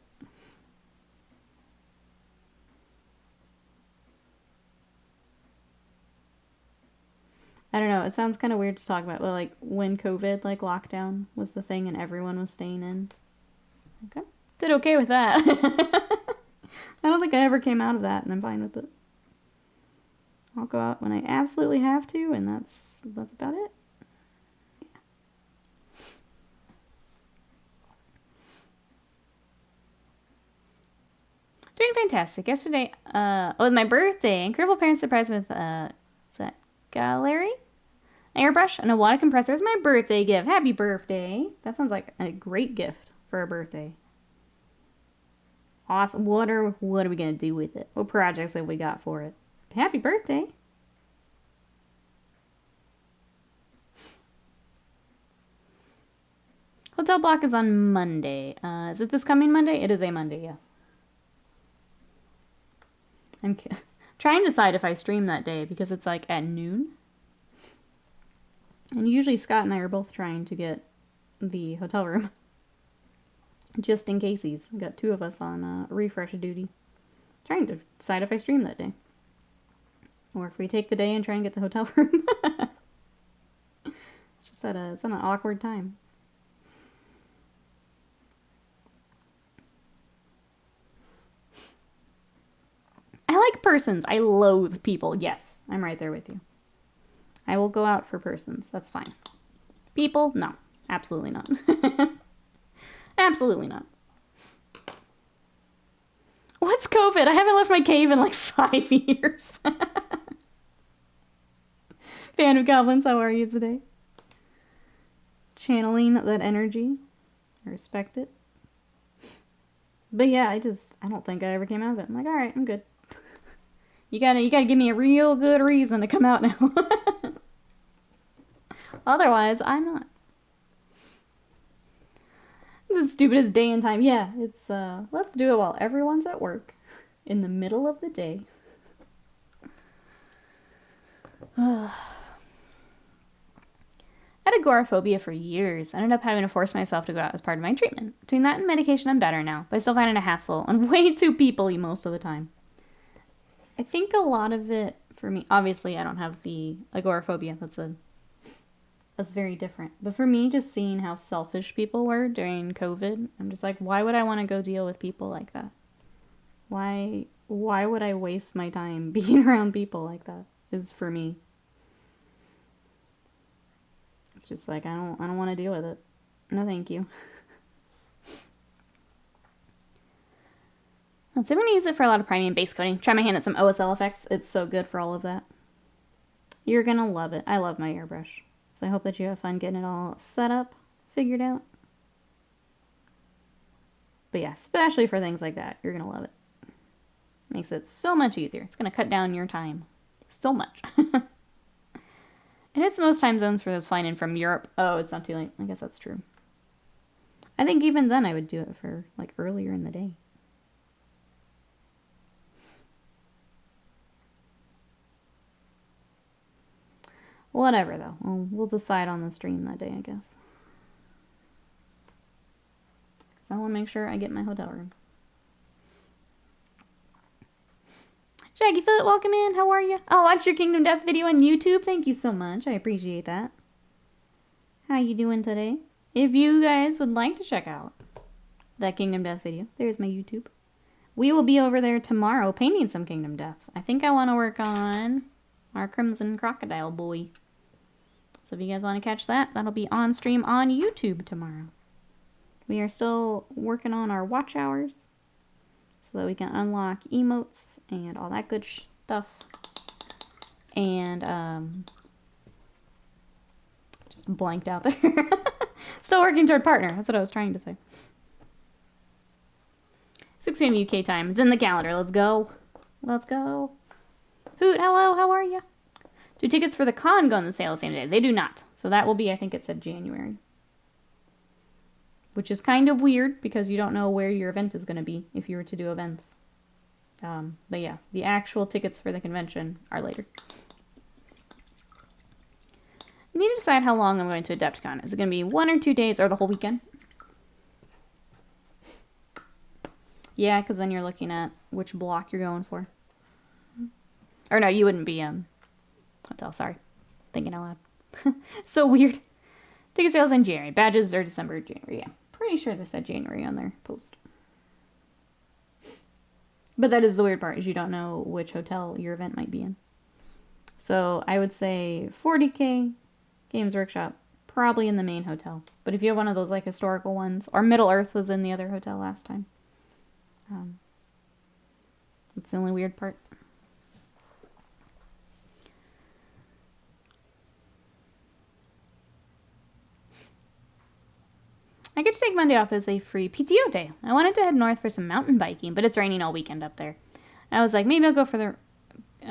I don't know, it sounds kind of weird to talk about, but like when COVID, like lockdown was the thing and everyone was staying in. Okay. Did okay with that. I don't think I ever came out of that, and I'm fine with it. I'll go out when I absolutely have to, and that's about it. Yeah. Doing fantastic. Yesterday, was my birthday. Incredible parents surprised me with, what's that? Gallery? An airbrush and a water compressor is my birthday gift. Happy birthday. That sounds like a great gift for a birthday. Awesome. What are we going to do with it? What projects have we got for it? Happy birthday. Hotel block is on Monday. Is it this coming Monday? It is a Monday, yes. I'm trying to decide if I stream that day because it's like at noon. And usually Scott and I are both trying to get the hotel room. Just in case I've got 2 of us on refresh duty. Trying to decide if I stream that day. Or if we take the day and try and get the hotel room. It's just it's at an awkward time. I like persons. I loathe people. Yes, I'm right there with you. I will go out for persons. That's fine. People? No. Absolutely not. Absolutely not. What's COVID? I haven't left my cave in like 5 years. Fan of goblins, how are you today? Channeling that energy. I respect it. But yeah, I don't think I ever came out of it. I'm like, alright, I'm good. You gotta give me a real good reason to come out now. Otherwise, I'm not. The stupidest day and time. Yeah, it's, let's do it while everyone's at work. In the middle of the day. I had agoraphobia for years. I ended up having to force myself to go out as part of my treatment. Between that and medication, I'm better now, but I still find it a hassle and way too people-y most of the time. I think a lot of it, for me, obviously I don't have the agoraphobia. That's very different. But for me, just seeing how selfish people were during COVID, I'm just like, why would I want to go deal with people like that? Why would I waste my time being around people like that? Is for me. It's just like, I don't want to deal with it. No, thank you. Let's see, we're going to use it for a lot of priming and base coating. Try my hand at some OSL effects. It's so good for all of that. You're going to love it. I love my airbrush. So I hope that you have fun getting it all set up, figured out. But yeah, especially for things like that, you're going to love it. Makes it so much easier. It's going to cut down your time. So much. And it's most time zones for those flying in from Europe. Oh, it's not too late. I guess that's true. I think even then I would do it for, like, earlier in the day. Whatever, though. We'll decide on the stream that day, I guess. So I want to make sure I get my hotel room. Shaggyfoot, welcome in. How are you? Oh, watch your Kingdom Death video on YouTube. Thank you so much. I appreciate that. How you doing today? If you guys would like to check out that Kingdom Death video, there's my YouTube. We will be over there tomorrow painting some Kingdom Death. I think I want to work on our Crimson Crocodile boy. So if you guys want to catch that, that'll be on stream on YouTube tomorrow. We are still working on our watch hours so that we can unlock emotes and all that good stuff. And, just blanked out there. Still working toward partner. That's what I was trying to say. 6 p.m. UK time. It's in the calendar. Let's go. Let's go. Hoot, hello, how are you? Do tickets for the con go on the sale the same day? They do not. So that will be, I think it said January. Which is kind of weird because you don't know where your event is going to be if you were to do events. But yeah, the actual tickets for the convention are later. I need to decide how long I'm going to Adepticon. Is it going to be 1 or 2 days or the whole weekend? Yeah, because then you're looking at which block you're going for. Or no, you wouldn't be, hotel, sorry. Thinking out loud. So weird. Ticket sales in January. Badges are December, January, yeah. Pretty sure they said January on their post. But that is the weird part, is you don't know which hotel your event might be in. So I would say 40K, Games Workshop, probably in the main hotel. But if you have one of those like historical ones, or Middle Earth was in the other hotel last time. That's the only weird part. I could take Monday off as a free PTO day. I wanted to head north for some mountain biking, but it's raining all weekend up there. I was like, maybe I'll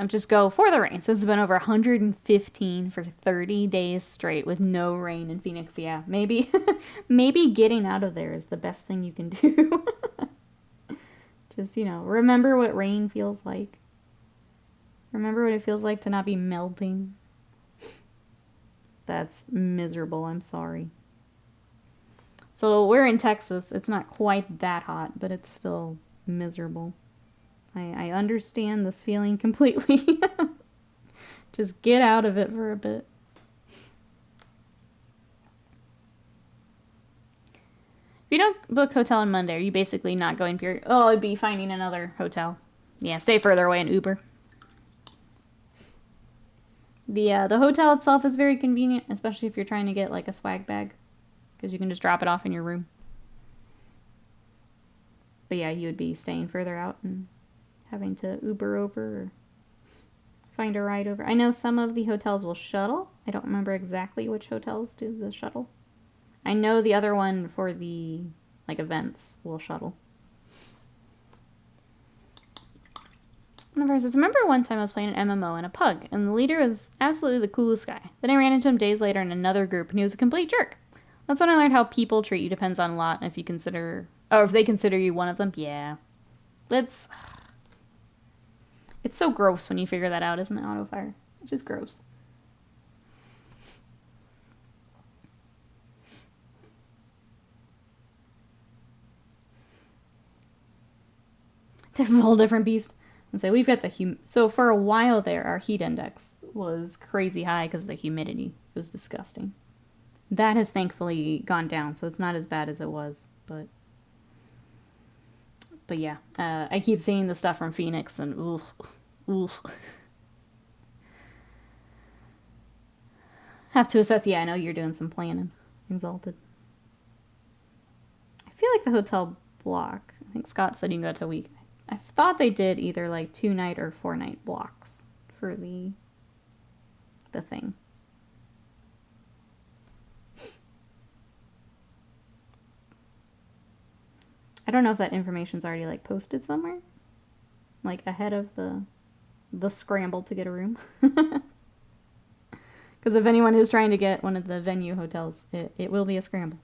just go for the rain. So it's been over 115 for 30 days straight with no rain in Phoenix. Yeah, maybe, maybe getting out of there is the best thing you can do. Just, remember what rain feels like. Remember what it feels like to not be melting. That's miserable. I'm sorry. So we're in Texas. It's not quite that hot, but it's still miserable. I understand this feeling completely. Just get out of it for a bit. If you don't book hotel on Monday, are you basically not going period? Oh, I'd be finding another hotel. Yeah, stay further away in Uber. The hotel itself is very convenient, especially if you're trying to get like a swag bag, because you can just drop it off in your room. But yeah, you would be staying further out and having to Uber over or find a ride over. I know some of the hotels will shuttle. I don't remember exactly which hotels do the shuttle. I know the other one for the like events will shuttle. Remember one time I was playing an MMO in a pug, and the leader was absolutely the coolest guy. Then I ran into him days later in another group, and he was a complete jerk. That's when I learned how people treat you depends on a lot, and if they consider you one of them. Yeah, it's so gross when you figure that out, isn't it? Autofire, it's just gross. This is a whole different beast. And so we've got so for a while there, our heat index was crazy high because of the humidity. It was disgusting. That has thankfully gone down, so it's not as bad as it was. But yeah, I keep seeing the stuff from Phoenix, and oof. Have to assess. Yeah, I know you're doing some planning. Exalted. I feel like the hotel block. I think Scott said you can go to a week. I thought they did either like 2-night or 4-night blocks for the thing. I don't know if that information's already like posted somewhere, like ahead of the scramble to get a room. Because if anyone is trying to get one of the venue hotels, it will be a scramble.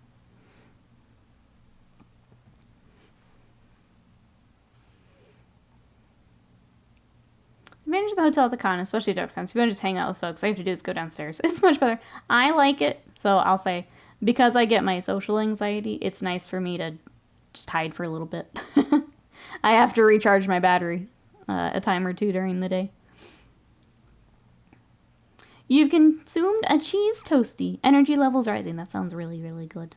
Manage the hotel at the con, especially at DevCons. If you want to just hang out with folks, all you have to do is go downstairs. It's much better. I like it, so I'll say, because I get my social anxiety, it's nice for me to just hide for a little bit. I have to recharge my battery a time or two during the day. You've consumed a cheese toasty. Energy levels rising. That sounds really, really good.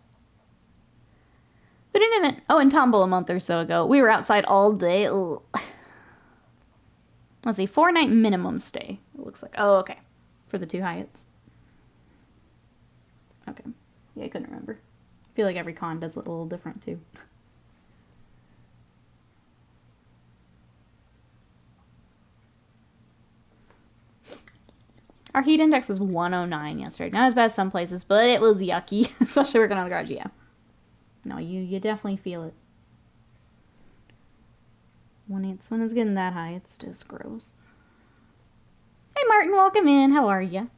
We didn't even... Oh, in Tomball a month or so ago, we were outside all day. Ugh. Let's see, 4-night minimum stay. It looks like. Oh, okay. For the 2 Hyatts. Okay. Yeah, I couldn't remember. I feel like every con does it a little different, too. Our heat index was 109 yesterday. Not as bad as some places, but it was yucky. Especially working on the garage, yeah. No, you definitely feel it. When it's getting that high, it's just gross. Hey Martin, welcome in. How are you?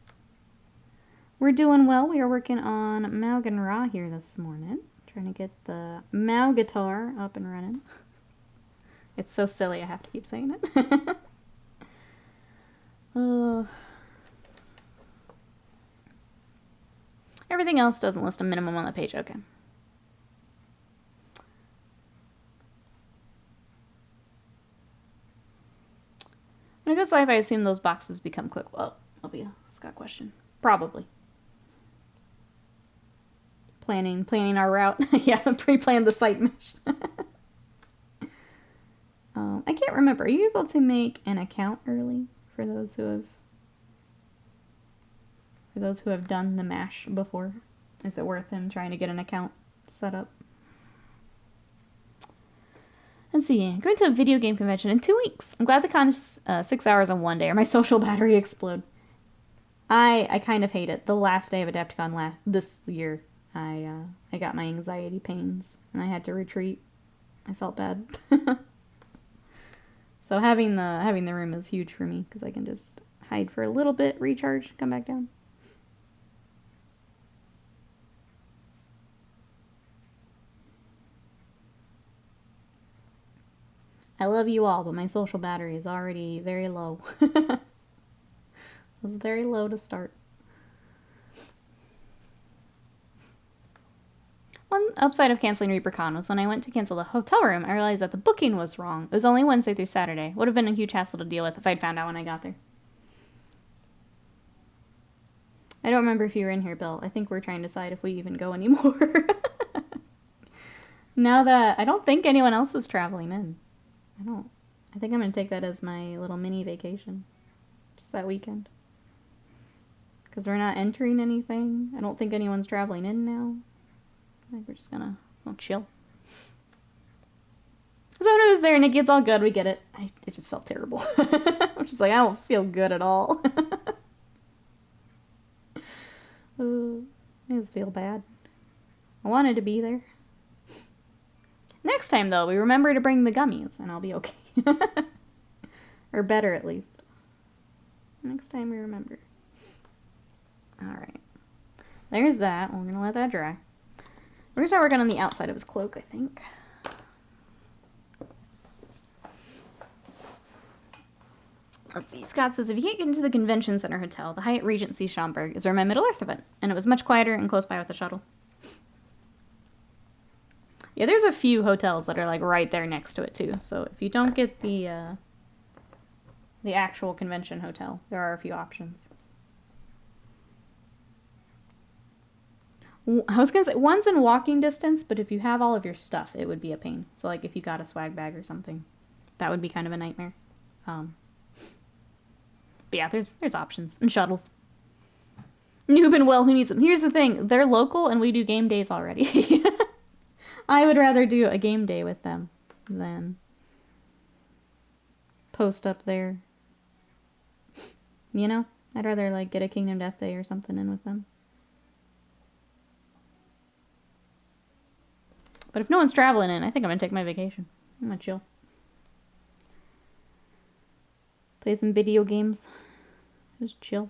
We're doing well. We are working on Maugan Ra here this morning. Trying to get the Mau guitar up and running. It's so silly I have to keep saying it. Everything else doesn't list a minimum on the page. Okay. When it goes live, I assume those boxes become quick. Well, that'll be a Scott question. Probably. Planning our route. Yeah, pre-planned the site mesh. I can't remember. Are you able to make an account early for those who have done the mash before? Is it worth him trying to get an account set up? Let's see. Going to a video game convention in 2 weeks. I'm glad the con is 6 hours on one day, or my social battery explode. I kind of hate it. The last day of Adepticon this year, I got my anxiety pains, and I had to retreat. I felt bad. So having the room is huge for me, because I can just hide for a little bit, recharge, come back down. I love you all, but my social battery is already very low. It was very low to start. One upside of canceling ReaperCon was when I went to cancel the hotel room, I realized that the booking was wrong. It was only Wednesday through Saturday. Would have been a huge hassle to deal with if I'd found out when I got there. I don't remember if you were in here, Bill. I think we're trying to decide if we even go anymore. Now that I don't think anyone else is traveling in. I think I'm going to take that as my little mini vacation. Just that weekend. Because we're not entering anything. I don't think anyone's traveling in now. I think we're just gonna chill. So who's there, Nikki? It's all good. We get it. It just felt terrible. I'm just like, I don't feel good at all. I just feel bad. I wanted to be there. Next time, though, we remember to bring the gummies, and I'll be okay. Or better, at least. Next time we remember. Alright. There's that. We're gonna let that dry. We're gonna start working on the outside of his cloak, I think. Let's see. Scott says, if you can't get into the Convention Center Hotel, the Hyatt Regency Schaumburg is where my Middle-earth event, and it was much quieter and close by with the shuttle. Yeah, there's a few hotels that are, like, right there next to it, too. So if you don't get the actual convention hotel, there are a few options. I was going to say, one's in walking distance, but if you have all of your stuff, it would be a pain. So, like, if you got a swag bag or something, that would be kind of a nightmare. But yeah, there's options. And shuttles. Noob and Will, who needs them? Here's the thing. They're local, and we do game days already. I would rather do a game day with them than post up there. You know? I'd rather, like, get a Kingdom Death Day or something in with them. But if no one's traveling in, I think I'm gonna take my vacation. I'm gonna chill. Play some video games. Just chill.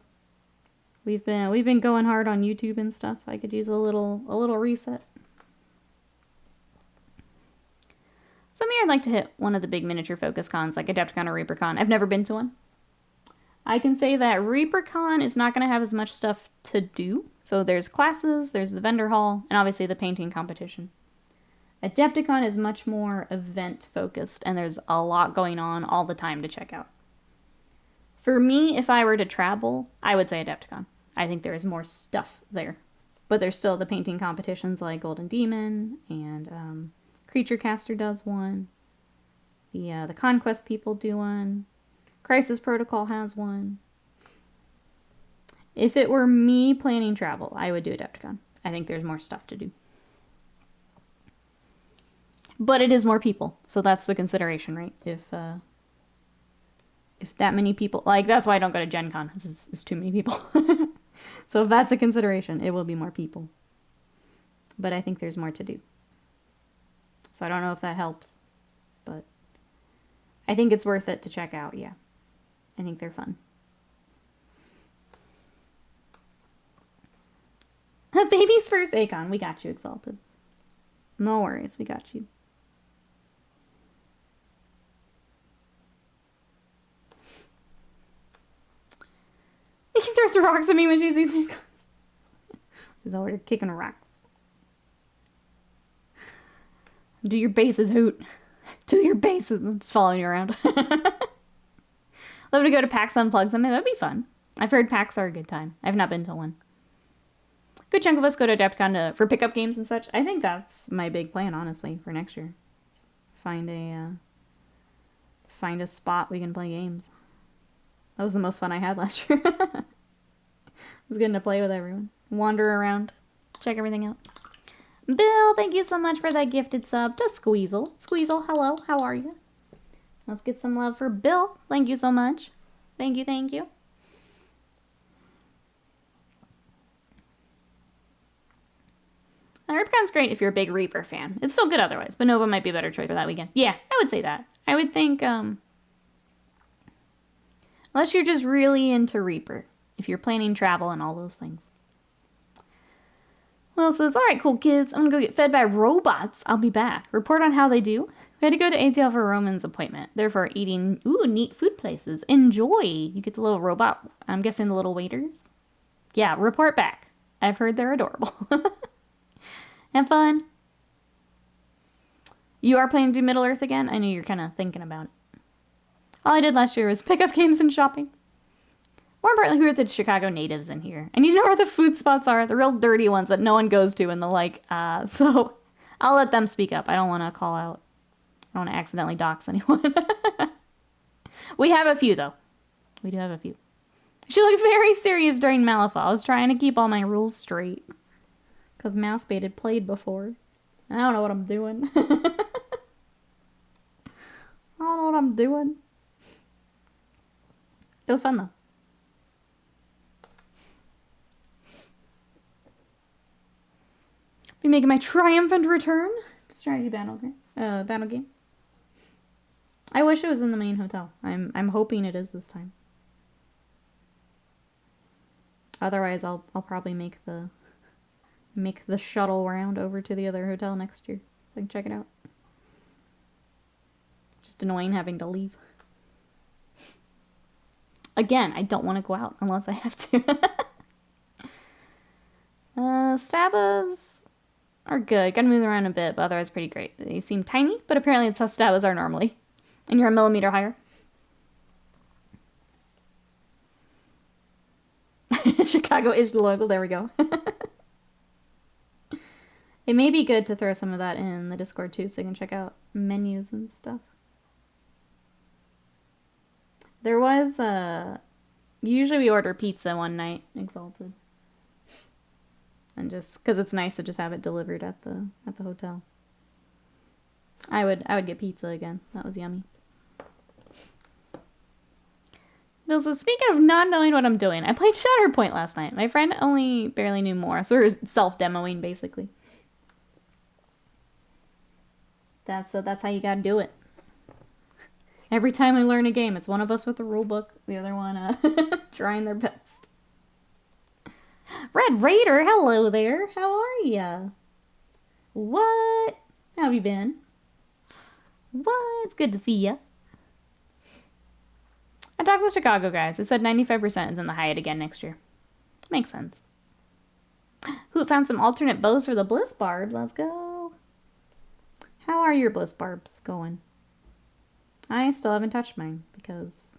We've been going hard on YouTube and stuff. I could use a little reset. Some year I'd like to hit one of the big miniature focus cons like Adepticon or ReaperCon. I've never been to one. I can say that ReaperCon is not going to have as much stuff to do. So there's classes, there's the vendor hall, and obviously the painting competition. Adepticon is much more event focused, and there's a lot going on all the time to check out. For me, if I were to travel, I would say Adepticon. I think there is more stuff there. But there's still the painting competitions like Golden Demon, and Creature Caster does one. The Conquest people do one. Crisis Protocol has one. If it were me planning travel, I would do Adepticon. I think there's more stuff to do. But it is more people, so that's the consideration, right? If that many people... Like, that's why I don't go to Gen Con. It's too many people. So if that's a consideration, it will be more people. But I think there's more to do. So I don't know if that helps. But I think it's worth it to check out, yeah. I think they're fun. Baby's first Acon. We got you, Exalted. No worries, we got you. He throws rocks at me when she sees me. He's over there kicking rocks. Do your bases, Hoot. Do your bases. I'm just following you around. Love to go to PAX Unplugged someday. That'd be fun. I've heard PAX are a good time. I've not been to one. Good chunk of us go to Adepticon for pickup games and such. I think that's my big plan, honestly, for next year. Find a spot we can play games. That was the most fun I had last year. It was getting to play with everyone. Wander around. Check everything out. Bill, thank you so much for that gifted sub to Squeezle. Squeezle, hello. How are you? Let's get some love for Bill. Thank you so much. Thank you, thank you. ReaperCon's great if you're a big Reaper fan. It's still good otherwise, but Nova might be a better choice for that weekend. Yeah, I would say that. I would think, unless you're just really into Reaper, if you're planning travel and all those things. Well, says, alright, cool kids, I'm gonna go get fed by robots. I'll be back. Report on how they do. We had to go to ATL for Roman's appointment. Therefore, eating, neat food places. Enjoy. You get the little robot, I'm guessing the little waiters. Yeah, report back. I've heard they're adorable. Have fun. You are planning to do Middle-earth again? I know you're kind of thinking about it. All I did last year was pick up games and shopping. More importantly, who are the Chicago natives in here? I need to know where the food spots are, the real dirty ones that no one goes to and the like. So I'll let them speak up. I don't want to call out. I don't want to accidentally dox anyone. We have a few, though. We do have a few. She looked very serious during Malifaux. I was trying to keep all my rules straight. Because Mousebait had played before. I don't know what I'm doing. I don't know what I'm doing. It was fun, though. Be making my triumphant return to strategy battle game. I wish it was in the main hotel. I'm hoping it is this time. Otherwise, I'll probably make the shuttle round over to the other hotel next year so I can check it out. Just annoying having to leave. Again, I don't want to go out unless I have to. Stabas are good. Gotta move around a bit, but otherwise pretty great. They seem tiny, but apparently it's how stabas are normally. And you're a millimeter higher. Chicago is local. There we go. It may be good to throw some of that in the Discord too, so you can check out menus and stuff. There was usually we order pizza one night, Exalted, and just because it's nice to just have it delivered at the hotel. I would get pizza again. That was yummy. Bill says, speaking of not knowing what I'm doing, I played Shatterpoint last night. My friend only barely knew more, so we were self-demoing, basically. That's how you gotta do it. Every time I learn a game, it's one of us with the rule book, the other one trying their best. Red Raider, hello there. How are ya? What? How have you been? What? It's good to see ya. I talked to the Chicago guys. They said 95% is in the Hyatt again next year. Makes sense. Who found some alternate bows for the Bliss Barbs? Let's go. How are your Bliss Barbs going? I still haven't touched mine because,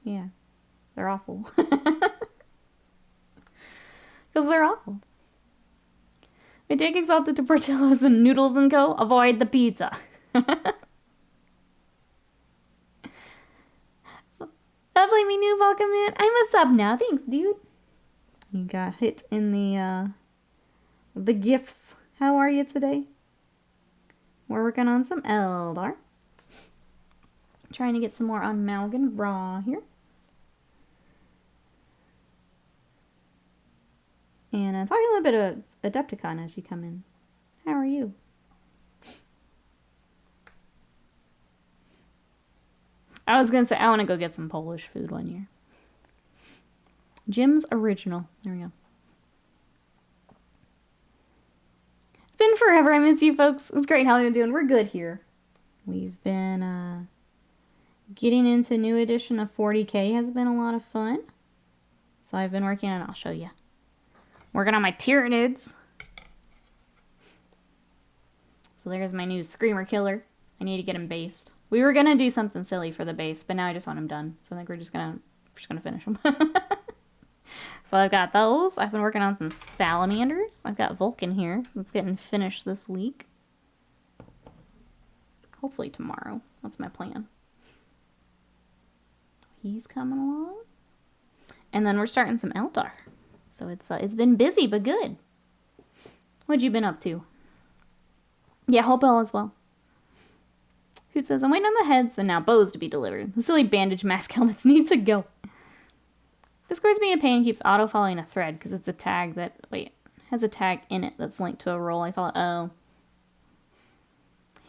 yeah, they're awful. Because they're awful. We take Exalted to Portillo's and Noodles & Co. Avoid the pizza. Lovely me new, welcome in. I'm a sub now. Thanks, dude. You got hit in the gifts. How are you today? We're working on some Eldar. Trying to get some more on Maugan Ra here. And talking a little bit of Adepticon as you come in. How are you? I was going to say, I want to go get some Polish food one year. Jim's Original. There we go. It's been forever. I miss you folks. It's great. How are you doing? We're good here. We've been getting into a new edition of 40K has been a lot of fun. So I've been working on, I'll show you. Working on my Tyranids. So there's my new Screamer Killer. I need to get him based. We were going to do something silly for the base, but now I just want him done. So I think we're just gonna finish him. So I've got those. I've been working on some Salamanders. I've got Vulcan here. That's getting finished this week. Hopefully tomorrow. That's my plan. He's coming along. And then we're starting some Eldar. So it's been busy, but good. What you been up to? Yeah, hope all as well. Hoot says, I'm waiting on the heads and now bows to be delivered. The silly bandage mask helmets need to go. Discord's being a pain and keeps auto-following a thread because it's a tag that, has a tag in it that's linked to a role I follow. Oh.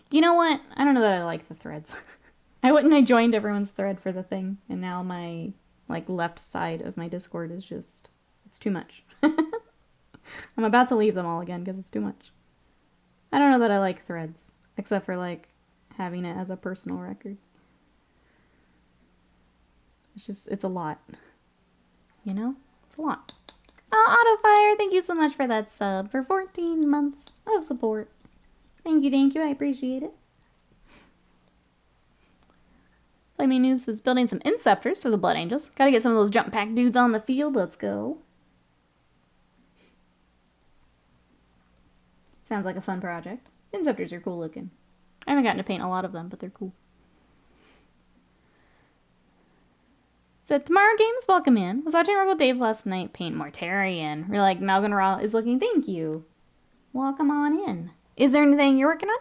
You know what? I don't know that I like the threads. I joined everyone's thread for the thing, and now my, left side of my Discord is just, it's too much. I'm about to leave them all again because it's too much. I don't know that I like threads, except for, having it as a personal record. It's a lot. You know? It's a lot. Oh, Autofire, thank you so much for that sub. For 14 months of support. Thank you, I appreciate it. Flaming Noobs is building some Inceptors for the Blood Angels. Gotta get some of those jump pack dudes on the field. Let's go. Sounds like a fun project. Inceptors are cool looking. I haven't gotten to paint a lot of them, but they're cool. So Tomorrow Games, welcome in. Was watching Uncle Dave last night paint Mortarion. We're like, Maugan Ra is looking, thank you. Welcome on in. Is there anything you're working on?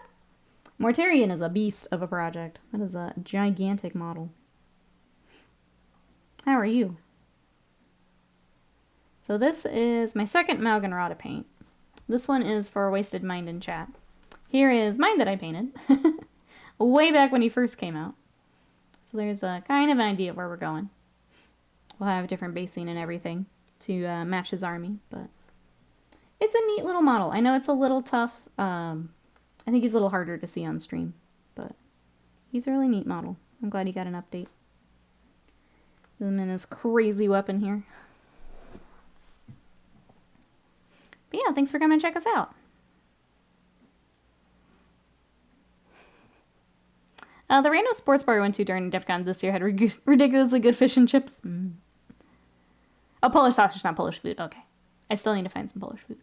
Mortarion is a beast of a project. That is a gigantic model. How are you? So this is my second Maugan Ra to paint. This one is for Wasted Mind in chat. Here is mine that I painted. Way back when he first came out. So there's a kind of an idea of where we're going. We'll have different basing and everything to match his army, but it's a neat little model. I know it's a little tough. I think he's a little harder to see on stream, but he's a really neat model. I'm glad he got an update. And then his crazy weapon here. But yeah, thanks for coming and check us out. The random sports bar we went to during DEFCON this year had ridiculously good fish and chips. Oh, Polish sausage, not Polish food. Okay. I still need to find some Polish food.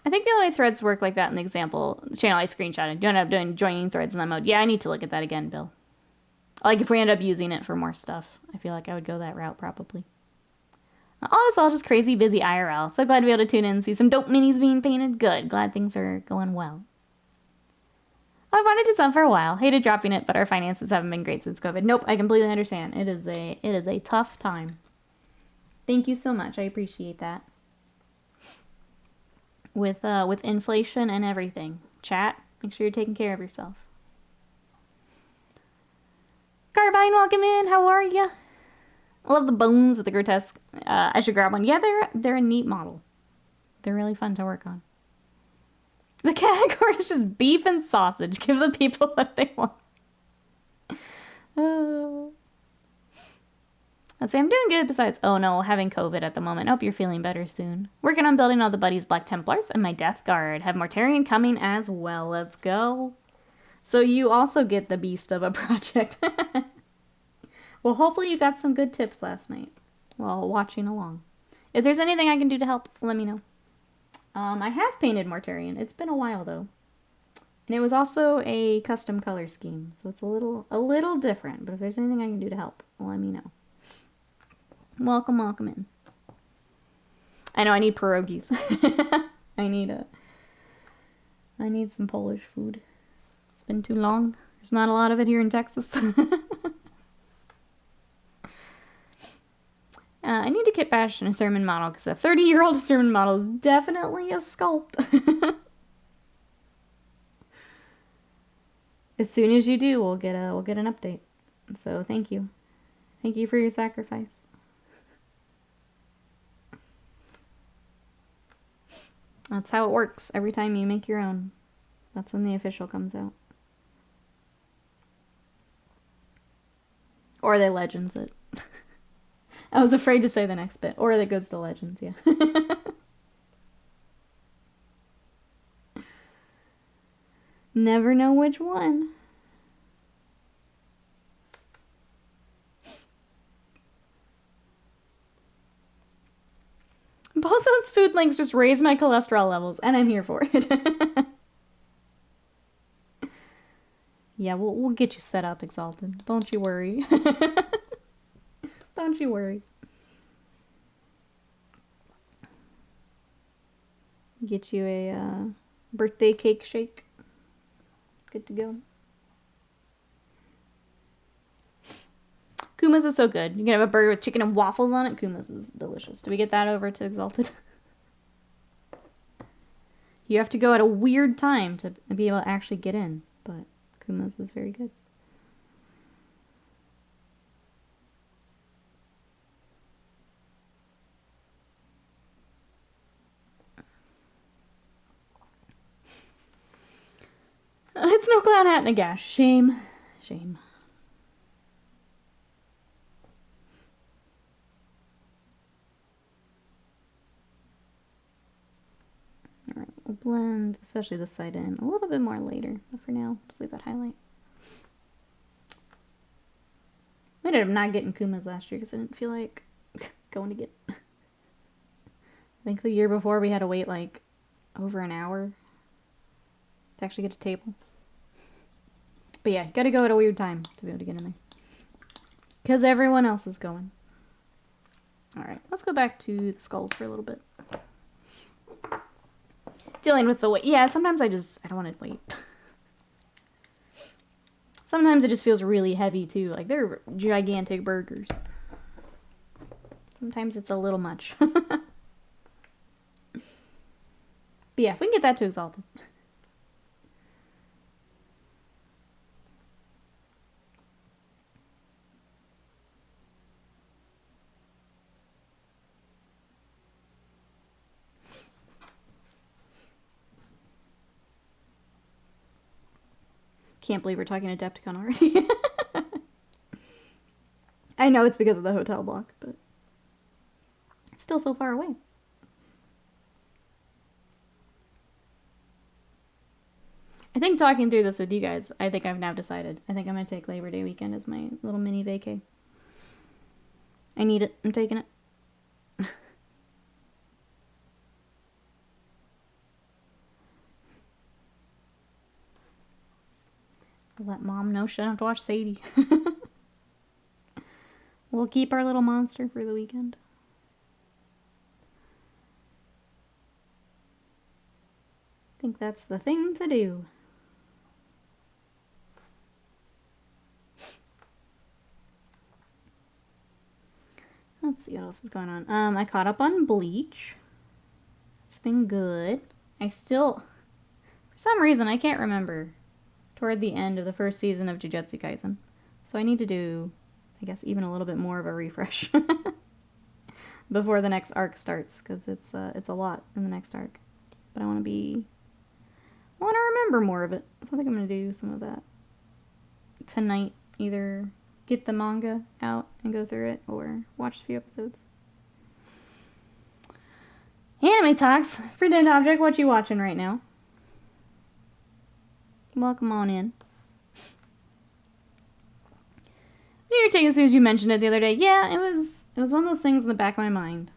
I think the only way threads work like that in the example channel I screenshotted. You end up doing joining threads in that mode. Yeah, I need to look at that again, Bill. Like if we end up using it for more stuff, I feel like I would go that route probably. All is all just crazy busy IRL. So glad to be able to tune in and see some dope minis being painted. Good. Glad things are going well. I've wanted to sub for a while. Hated dropping it, but our finances haven't been great since COVID. Nope, I completely understand. It is a tough time. Thank you so much. I appreciate that. With inflation and everything. Chat, make sure you're taking care of yourself. Carbine, welcome in. How are you? I love the bones with the grotesque. I should grab one. Yeah, they're a neat model. They're really fun to work on. The category is just beef and sausage. Give the people what they want. Let's say I'm doing good besides, oh no, having COVID at the moment. Hope you're feeling better soon. Working on building all the buddies, Black Templars, and my Death Guard. Have Mortarion coming as well. Let's go. So you also get the beast of a project. Well, hopefully you got some good tips last night while watching along. If there's anything I can do to help, let me know. I have painted Mortarion. It's been a while though. And it was also a custom color scheme, so it's a little different. But if there's anything I can do to help, let me know. Welcome, welcome in. I know I need pierogies. I need some Polish food. It's been too long. There's not a lot of it here in Texas. I need to kit bash in a sermon model because a 30-year-old sermon model is definitely a sculpt. As soon as you do, we'll get an update. So thank you for your sacrifice. That's how it works. Every time you make your own, that's when the official comes out. Or they legends it. I was afraid to say the next bit. Or that goes to legends, yeah. Never know which one. Both those food links just raise my cholesterol levels, and I'm here for it. Yeah, we'll get you set up, Exalted. Don't you worry. Don't you worry. Get you a birthday cake shake. Good to go. Kuma's is so good. You can have a burger with chicken and waffles on it. Kuma's is delicious. Do we get that over to Exalted? You have to go at a weird time to be able to actually get in, but Kuma's is very good. It's no clown hat and a gash. Shame. Shame. Alright, we'll blend, especially this side in, a little bit more later. But for now, just leave that highlight. I ended up not getting Kuma's last year because I didn't feel like going to get... I think the year before we had to wait like over an hour to actually get a table. But yeah, gotta go at a weird time to be able to get in there. Because everyone else is going. Alright, let's go back to the skulls for a little bit. Dealing with the weight. Yeah, sometimes I don't want to wait. Sometimes it just feels really heavy too. Like they're gigantic burgers. Sometimes it's a little much. But yeah, if we can get that to exalted. Can't believe we're talking Adepticon already. I know it's because of the hotel block, but it's still so far away. I think talking through this with you guys, I think I've now decided. I think I'm going to take Labor Day weekend as my little mini vacay. I need it. I'm taking it. Let Mom know she doesn't have to watch Sadie. We'll keep our little monster for the weekend. I think that's the thing to do. Let's see what else is going on. I caught up on Bleach. It's been good. I still, for some reason, I can't remember toward the end of the first season of Jujutsu Kaisen. So I need to do, I guess, even a little bit more of a refresh before the next arc starts, because it's a lot in the next arc. But I want to remember more of it. So I think I'm going to do some of that tonight. Either get the manga out and go through it, or watch a few episodes. Anime Talks. Pretend Object, what you watching right now? Welcome on in. What are you taking as soon as you mentioned it the other day? Yeah, it was one of those things in the back of my mind.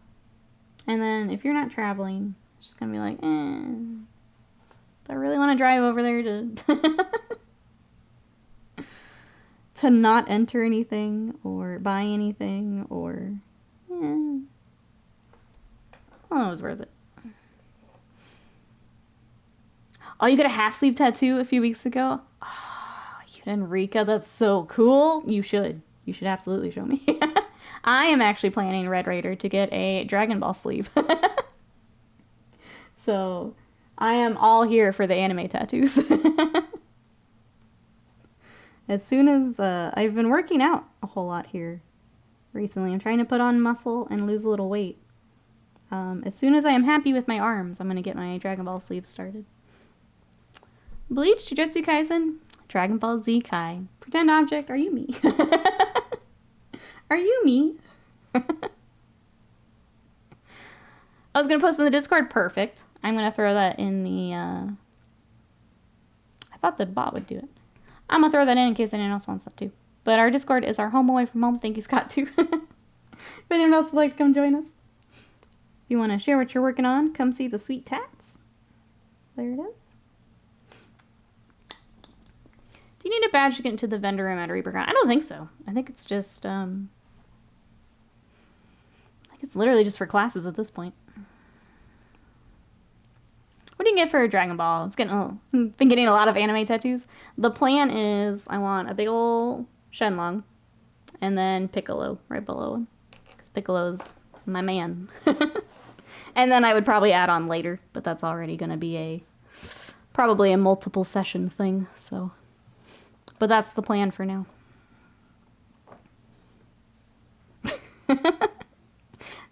And then if you're not traveling, it's just gonna be like, do I really want to drive over there to to not enter anything or buy anything, or well, it was worth it. Oh, you got a half sleeve tattoo a few weeks ago? Oh, you and Rika, that's so cool. You should absolutely show me. I am actually planning, Red Raider, to get a Dragon Ball sleeve. So I am all here for the anime tattoos. As soon as I've been working out a whole lot here recently. I'm trying to put on muscle and lose a little weight. As soon as I am happy with my arms, I'm going to get my Dragon Ball sleeves started. Bleach, Jujutsu Kaisen, Dragon Ball Z Kai. Pretend Object, are you me? Are you me? I was going to post in the Discord. Perfect. I'm going to throw that in the... I thought the bot would do it. I'm going to throw that in case anyone else wants that too. But our Discord is our home away from home. Thank you, Scott, too. If anyone else would like to come join us. If you want to share what you're working on, come see the sweet tats. There it is. Do you need a badge to get into the vendor room at ReaperCon? I don't think so. I think it's just, I think it's literally just for classes at this point. What do you get for a Dragon Ball? Been getting a lot of anime tattoos. The plan is I want a big ol' Shenlong and then Piccolo right below him. Because Piccolo's my man. And then I would probably add on later, but that's already going to be probably a multiple session thing, so. But that's the plan for now.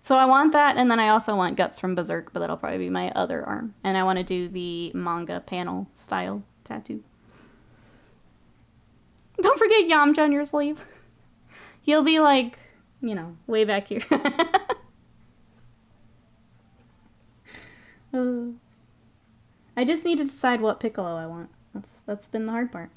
So I want that, and then I also want Guts from Berserk, but that'll probably be my other arm. And I want to do the manga panel style tattoo. Don't forget Yamcha on your sleeve. He'll be like, you know, way back here. I just need to decide what Piccolo I want. That's been the hard part.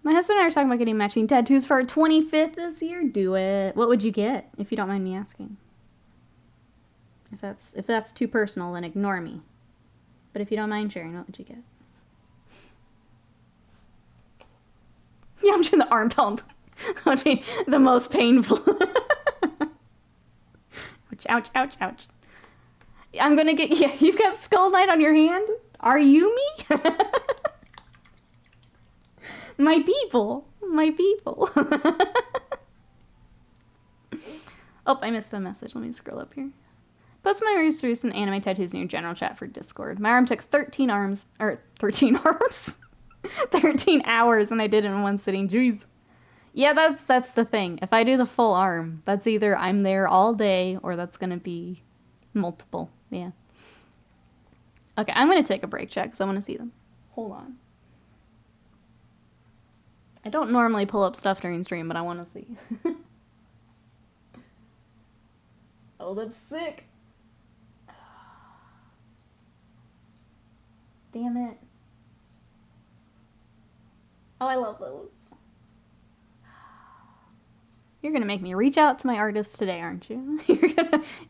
My husband and I are talking about getting matching tattoos for our 25th this year. Do it. What would you get, if you don't mind me asking? If that's too personal, then ignore me. But if you don't mind sharing, what would you get? Yeah, I'm sure the arm pelt would be the most painful. Ouch, ouch, ouch, ouch. I'm gonna get, yeah, you've got Skull Knight on your hand? Are you me? My people. My people. Oh, I missed a message. Let me scroll up here. Post my most recent anime tattoos in your general chat for Discord. My arm took 13 arms, or 13 arms? 13 hours, and I did it in one sitting. Jeez. Yeah, that's the thing. If I do the full arm, that's either I'm there all day, or that's gonna be multiple. Yeah. Okay, I'm gonna take a break check, because I want to see them. Hold on. I don't normally pull up stuff during stream, but I want to see. Oh, that's sick. Damn it. Oh, I love those. You're gonna make me reach out to my artist today, aren't you? You're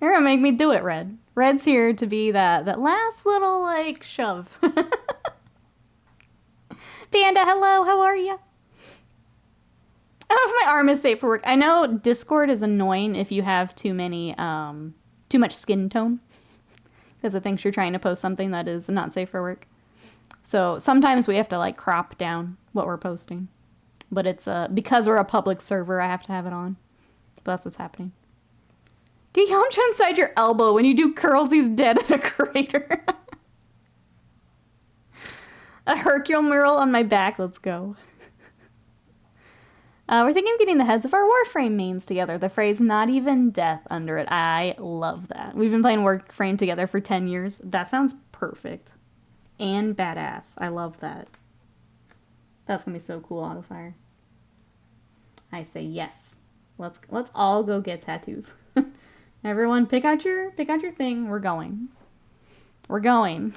gonna make me do it, Red. Red's here to be that last little, like, shove. Panda, hello, how are you? I don't know if my arm is safe for work. I know Discord is annoying if you have too much skin tone. Because it thinks you're trying to post something that is not safe for work. So sometimes we have to, like, crop down what we're posting. But it's, because we're a public server, I have to have it on. But that's what's happening. Get Yamcha inside your elbow. When you do curls, he's dead in a crater. A Hercule mural on my back. Let's go. We're thinking of getting the heads of our Warframe mains together. The phrase, not even death, under it. I love that. We've been playing Warframe together for 10 years. That sounds perfect. And badass. I love that. That's gonna be so cool, Autofire. I say yes. Let's all go get tattoos. Everyone, pick out your thing. We're going. We're going.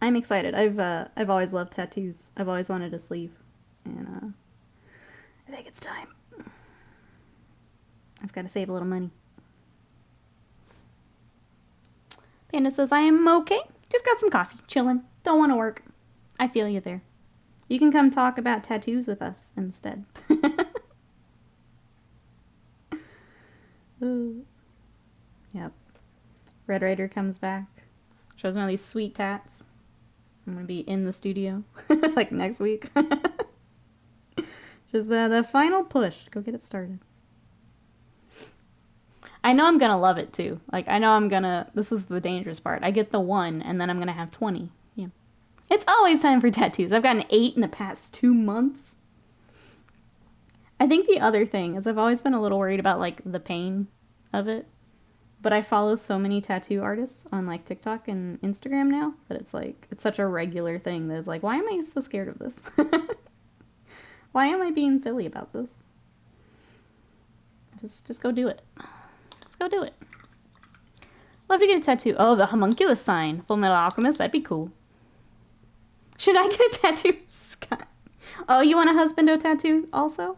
I'm excited. I've always loved tattoos. I've always wanted a sleeve, and I think it's time. I just gotta save a little money. Panda says I am okay. Just got some coffee, chilling. Don't want to work. I feel you there. You can come talk about tattoos with us instead. Ooh. Yep. Red Raider comes back. Shows me all these sweet tats. I'm gonna be in the studio like next week. Just the final push. Go get it started. I know I'm gonna love it too. Like, I know I'm gonna. This is the dangerous part. I get the 1, and then I'm gonna have 20. Yeah. It's always time for tattoos. I've gotten 8 in the past 2 months. I think the other thing is I've always been a little worried about, like, the pain of it. But I follow so many tattoo artists on, like, TikTok and Instagram now that it's, like, it's such a regular thing that is like, why am I so scared of this? Why am I being silly about this? Just go do it. Just go do it. Love to get a tattoo. Oh, the homunculus sign. Full Metal Alchemist. That'd be cool. Should I get a tattoo? Scott. Oh, you want a husbando tattoo also?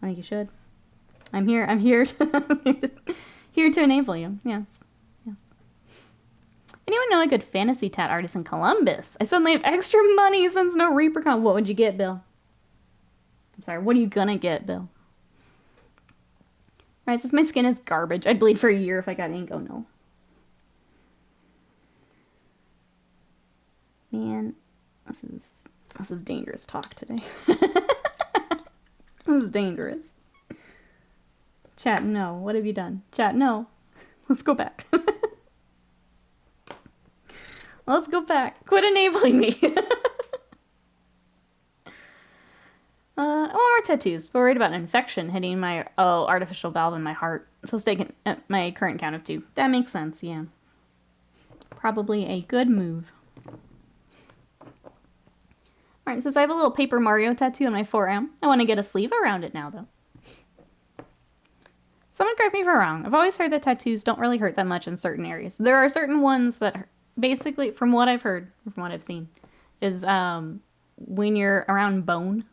I think you should. I'm here to, here to enable you. Yes. Yes. Anyone know a good fantasy tat artist in Columbus? I suddenly have extra money since no ReaperCon. What would you get, Bill? I'm sorry, what are you gonna get, Bill? Right, since my skin is garbage, I'd bleed for a year if I got ink. Oh no. Man, this is dangerous talk today. This is dangerous. Chat, no. What have you done? Chat, no. Let's go back. Let's go back. Quit enabling me. I want more tattoos. But worried about an infection hitting my artificial valve in my heart. So stay at my current count of 2. That makes sense, yeah. Probably a good move. Alright, says I have a little Paper Mario tattoo on my forearm. I want to get a sleeve around it now, though. Someone correct me if I'm wrong. I've always heard that tattoos don't really hurt that much in certain areas. There are certain ones that, basically, from what I've heard, from what I've seen, is when you're around bone,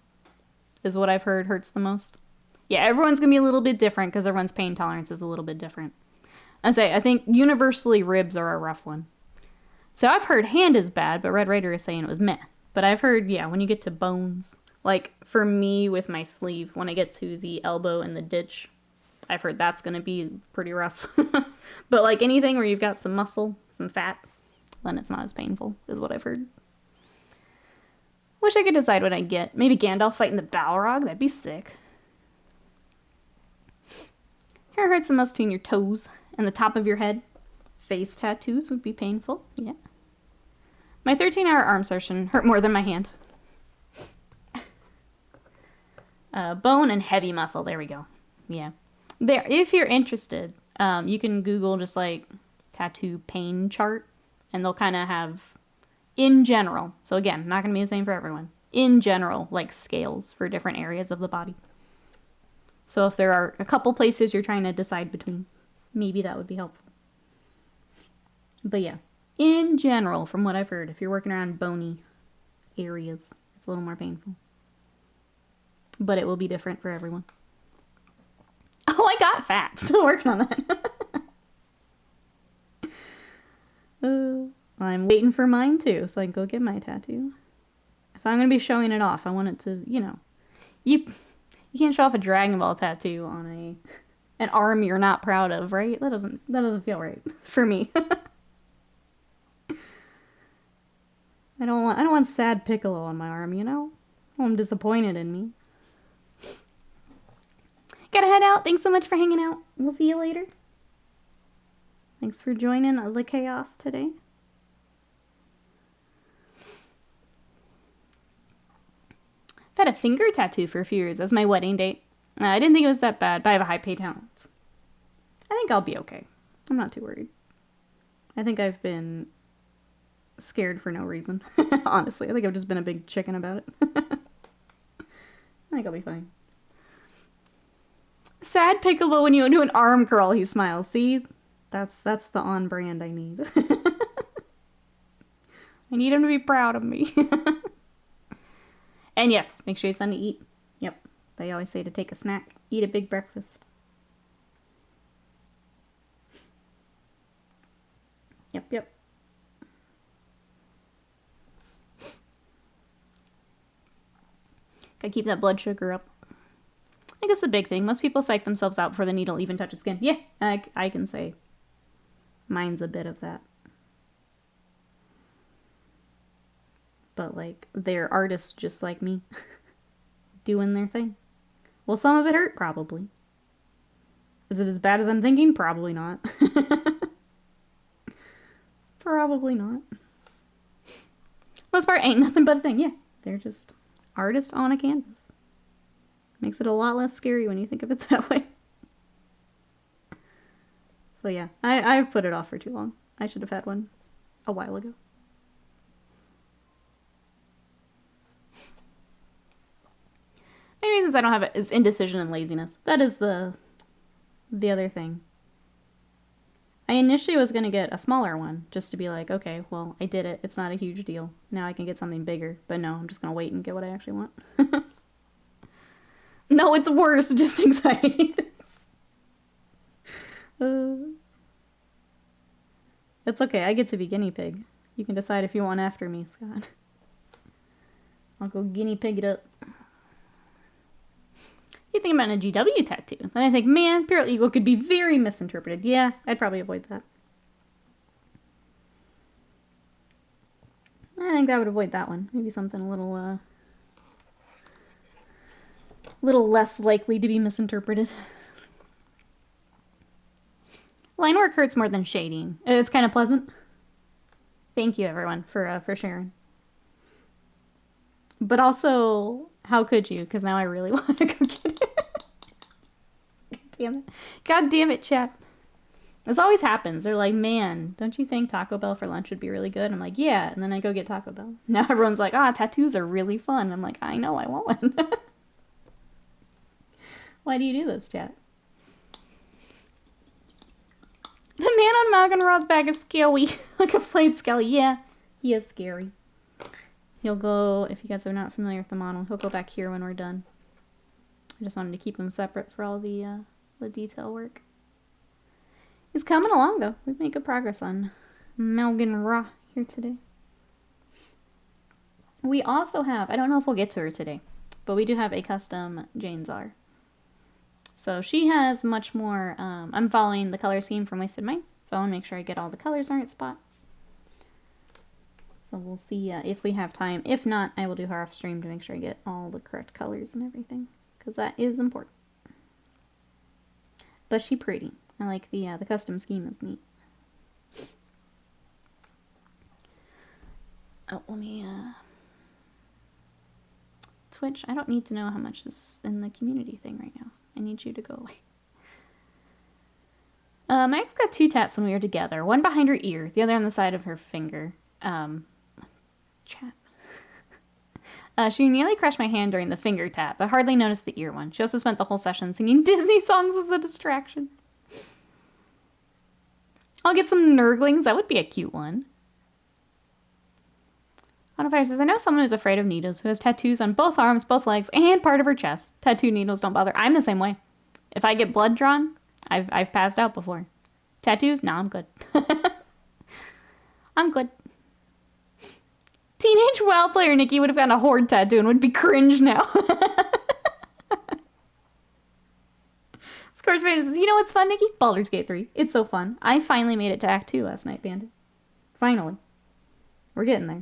is what I've heard hurts the most. Yeah, everyone's going to be a little bit different because everyone's pain tolerance is a little bit different. I think universally ribs are a rough one. So I've heard hand is bad, but Red Raider is saying it was meh. But I've heard, yeah, when you get to bones, like for me with my sleeve, when I get to the elbow and the ditch, I've heard that's going to be pretty rough. But like anything where you've got some muscle, some fat, then it's not as painful, is what I've heard. Wish I could decide what I get. Maybe Gandalf fighting the Balrog, that'd be sick. Hair hurts the most between your toes and the top of your head. Face tattoos would be painful, yeah. My 13-hour arm session hurt more than my hand. Bone and heavy muscle, there we go. Yeah. There, if you're interested, you can Google just like tattoo pain chart, and they'll kind of have, in general, so again, not going to be the same for everyone, in general, like scales for different areas of the body. So if there are a couple places you're trying to decide between, maybe that would be helpful. But yeah, in general, from what I've heard, if you're working around bony areas, it's a little more painful. But it will be different for everyone. Oh, I got fat. Still working on that. I'm waiting for mine too, so I can go get my tattoo. If I'm going to be showing it off, I want it to, you know, you can't show off a Dragon Ball tattoo on an arm you're not proud of, right? That doesn't feel right for me. I don't want sad Piccolo on my arm, you know? I'm disappointed in me. Gotta head out. Thanks so much for hanging out. We'll see you later. Thanks for joining the chaos today. I've had a finger tattoo for a few years as my wedding date. I didn't think it was that bad, but I have a high pay talent. I think I'll be okay. I'm not too worried. I think I've been scared for no reason. Honestly, I think I've just been a big chicken about it. I think I'll be fine. Sad Piccolo when you do an arm curl, he smiles. See? That's the on brand I need. I need him to be proud of me. And yes, make sure you have something to eat. Yep. They always say to take a snack. Eat a big breakfast. Yep. Gotta keep that blood sugar up. I think that's the big thing. Most people psych themselves out before the needle even touches skin. Yeah, I can say mine's a bit of that. But, like, they're artists just like me. Doing their thing. Will some of it hurt? Probably. Is it as bad as I'm thinking? Probably not. Probably not. Most part ain't nothing but a thing. Yeah, they're just artists on a canvas. Makes it a lot less scary when you think of it that way. So yeah, I've put it off for too long. I should have had one a while ago. Main reasons I don't have it is indecision and laziness. That is the other thing. I initially was going to get a smaller one, just to be like, okay, well, I did it. It's not a huge deal. Now I can get something bigger. But no, I'm just going to wait and get what I actually want. No, it's worse, just anxiety. It's okay, I get to be guinea pig. You can decide if you want after me, Scott. I'll go guinea pig it up. You think about a GW tattoo. Then I think, man, Imperial Eagle could be very misinterpreted. Yeah, I'd probably avoid that. I think I would avoid that one. Maybe something a little less likely to be misinterpreted. Line work hurts more than shading. It's kind of pleasant. Thank you, everyone, for sharing. But also, how could you? Because now I really want to go get it. God damn it, chat. This always happens. They're like, man, don't you think Taco Bell for lunch would be really good? I'm like, yeah. And then I go get Taco Bell. Now everyone's like, tattoos are really fun. I'm like, I know, I want one. Why do you do this, chat? The man on Maugan Ra's back is scary. Like a flayed skelly. Yeah, he is scary. He'll go, if you guys are not familiar with the model, he'll go back here when we're done. I just wanted to keep him separate for all the detail work. He's coming along, though. We've made good progress on Maugan Ra here today. We also have, I don't know if we'll get to her today, but we do have a custom Jain Zar. So she has much more, I'm following the color scheme from Wasted Mind, so I want to make sure I get all the colors in the right spot. So we'll see if we have time. If not, I will do her off stream to make sure I get all the correct colors and everything, because that is important. But she pretty. I like the custom scheme is neat. Oh, let me, Twitch, I don't need to know how much is in the community thing right now. I need you to go away. My ex got 2 tats when we were together. One behind her ear, the other on the side of her finger. Chat. She nearly crushed my hand during the finger tap, but hardly noticed the ear one. She also spent the whole session singing Disney songs as a distraction. I'll get some nurglings. That would be a cute one. Fire says, I know someone who's afraid of needles who has tattoos on both arms, both legs, and part of her chest. Tattoo needles don't bother. I'm the same way. If I get blood drawn, I've passed out before. Tattoos? No, I'm good. I'm good. Teenage WoW player Nikki would have gotten a horde tattoo and would be cringe now. Scorch Bandit says, you know what's fun, Nikki? Baldur's Gate 3. It's so fun. I finally made it to Act 2 last night, Bandit. Finally. We're getting there.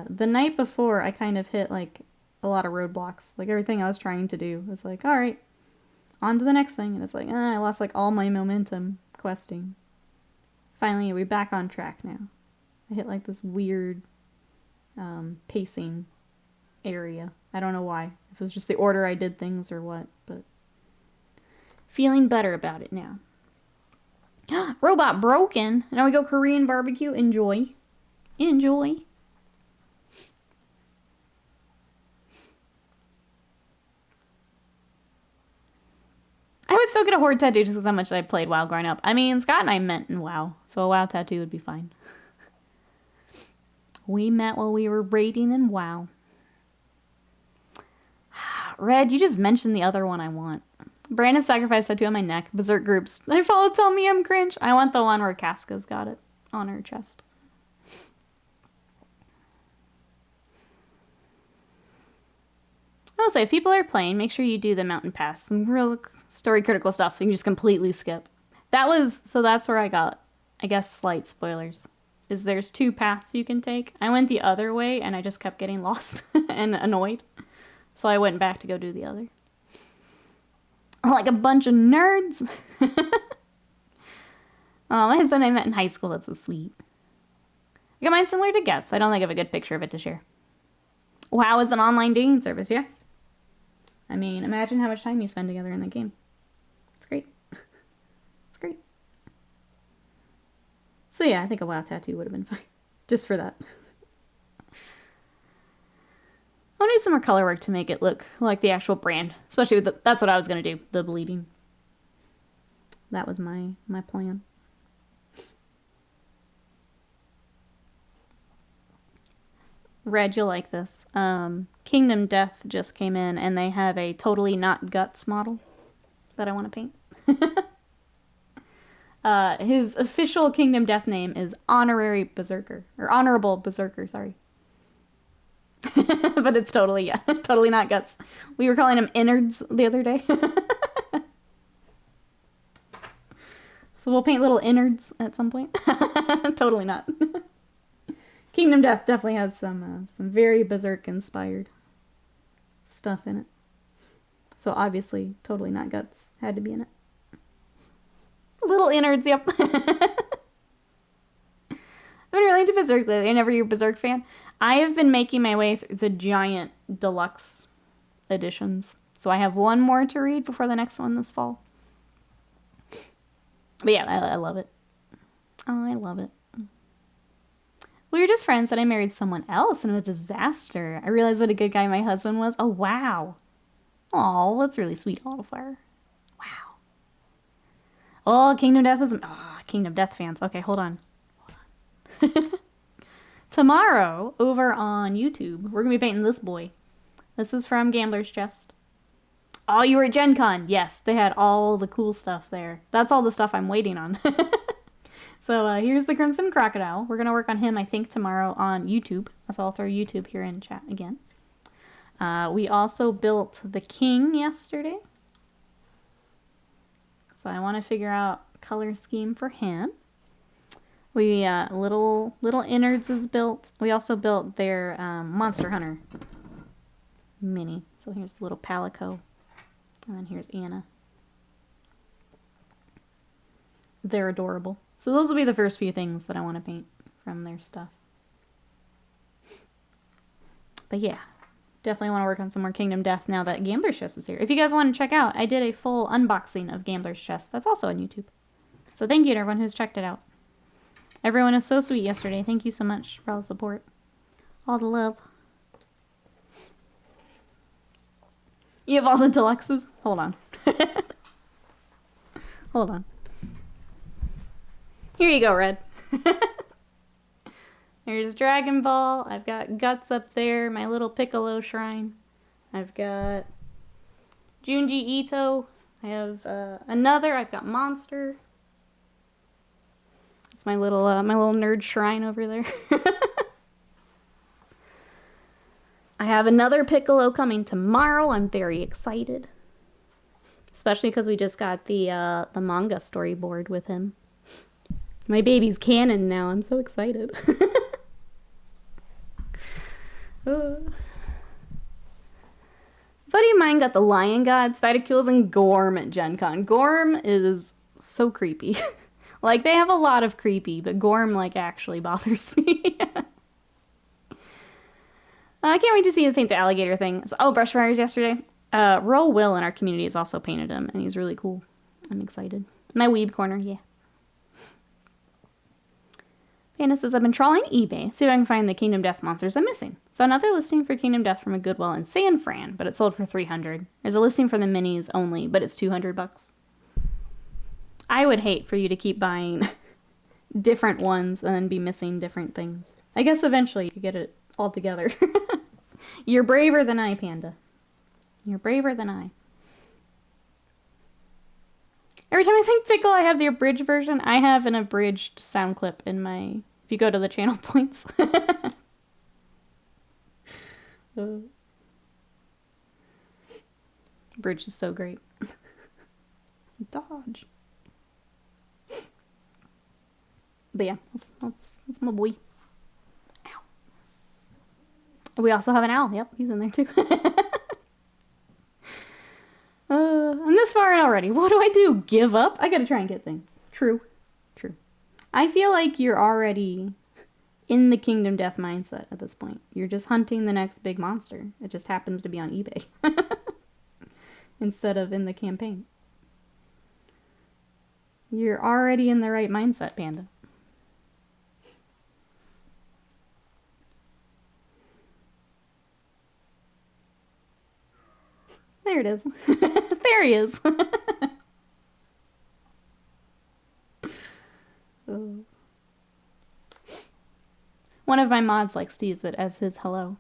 The night before, I kind of hit, like, a lot of roadblocks. Like, everything I was trying to do was like, alright, on to the next thing. And it's like, I lost, like, all my momentum questing. Finally, we're back on track now. I hit, like, this weird, pacing area. I don't know why. If it was just the order I did things or what, but feeling better about it now. Robot broken. Now we go Korean barbecue. Enjoy. Enjoy. I would still get a horde tattoo just because how much I played WoW growing up. I mean, Scott and I met in WoW, so a WoW tattoo would be fine. We met while we were raiding in WoW. Red, you just mentioned the other one I want. Brand of Sacrifice tattoo on my neck. Berserk groups. I follow Tell Me I'm cringe. I want the one where Casca's got it on her chest. I will say, if people are playing, make sure you do the mountain pass. Some real story critical stuff you can just completely skip. So that's where I got, I guess, slight spoilers. Is there's 2 paths you can take. I went the other way and I just kept getting lost and annoyed. So I went back to go do the other. Like a bunch of nerds. Oh, my husband I met in high school. That's so sweet. I got mine similar to Getz. I don't think I have a good picture of it to share. WoW is an online dating service, yeah? I mean, imagine how much time you spend together in that game. It's great. It's great. So yeah, I think a WoW tattoo would have been fine. Just for that. I want to do some more color work to make it look like the actual brand. Especially with that's what I was going to do. The bleeding. That was my plan. Red, you'll like this. Kingdom Death just came in, and they have a totally not guts model that I want to paint. His official Kingdom Death name is Honorary Berserker. Or Honorable Berserker, sorry. But it's totally, yeah, totally not guts. We were calling him innards the other day. So we'll paint little innards at some point. Totally not. Kingdom Death definitely has some very Berserk inspired stuff in it. So obviously, totally not guts had to be in it. Little innards, yep. I've been really into Berserk lately. I never you're a Berserk fan. I have been making my way through the giant deluxe editions. So I have one more to read before the next one this fall. But yeah, I love it. Oh, I love it. We were just friends and I married someone else and it was a disaster. I realized what a good guy my husband was. Oh, wow. Oh, that's really sweet, Autofire. Wow. Oh, Kingdom Death is... Oh, Kingdom Death fans. Okay, hold on. Tomorrow, over on YouTube, we're going to be painting this boy. This is from Gambler's Chest. Oh, you were at Gen Con. Yes, they had all the cool stuff there. That's all the stuff I'm waiting on. So here's the Crimson Crocodile. We're going to work on him, I think, tomorrow on YouTube. So I'll throw YouTube here in chat again. We also built the King yesterday. So I want to figure out color scheme for him. We, little innards is built. We also built their Monster Hunter mini. So here's the little Palico. And then here's Anna. They're adorable. So those will be the first few things that I want to paint from their stuff. But yeah, definitely want to work on some more Kingdom Death now that Gambler's Chest is here. If you guys want to check out, I did a full unboxing of Gambler's Chest. That's also on YouTube. So thank you to everyone who's checked it out. Everyone was so sweet yesterday. Thank you so much for all the support. All the love. You have all the deluxes? Hold on. Hold on. Here you go, Red. There's Dragon Ball. I've got Guts up there. My little Piccolo shrine. I've got Junji Ito. I have another. I've got Monster. It's my little nerd shrine over there. I have another Piccolo coming tomorrow. I'm very excited. Especially because we just got the manga storyboard with him. My baby's canon now. I'm so excited. Buddy of mine got the Lion God, Spider-Kills, and Gorm at Gen Con. Gorm is so creepy. Like, they have a lot of creepy, but Gorm, like, actually bothers me. I can't wait to see him paint the alligator thing. Oh, brush fires yesterday. Ro Will in our community has also painted him, and he's really cool. I'm excited. My weeb corner, yeah. Panda says, I've been trawling eBay, see if I can find the Kingdom Death monsters I'm missing. Saw another listing for Kingdom Death from a Goodwill in San Fran, but it sold for $300. There's a listing for the minis only, but it's $200. I would hate for you to keep buying different ones and then be missing different things. I guess eventually you could get it all together. You're braver than I, Panda. You're braver than I. Every time I think Pickle, I have the abridged version. I have an abridged sound clip in my... If you go to the channel points. Bridge is so great. Dodge. But yeah, that's my boy. Ow. We also have an owl. Yep, he's in there too. I'm this far in already. What do I do? Give up? I gotta try and get things. True. True. I feel like you're already in the Kingdom Death mindset at this point. You're just hunting the next big monster. It just happens to be on eBay. Instead of in the campaign. You're already in the right mindset, Panda. There it is. There he is. Oh. One of my mods likes to use it as his hello.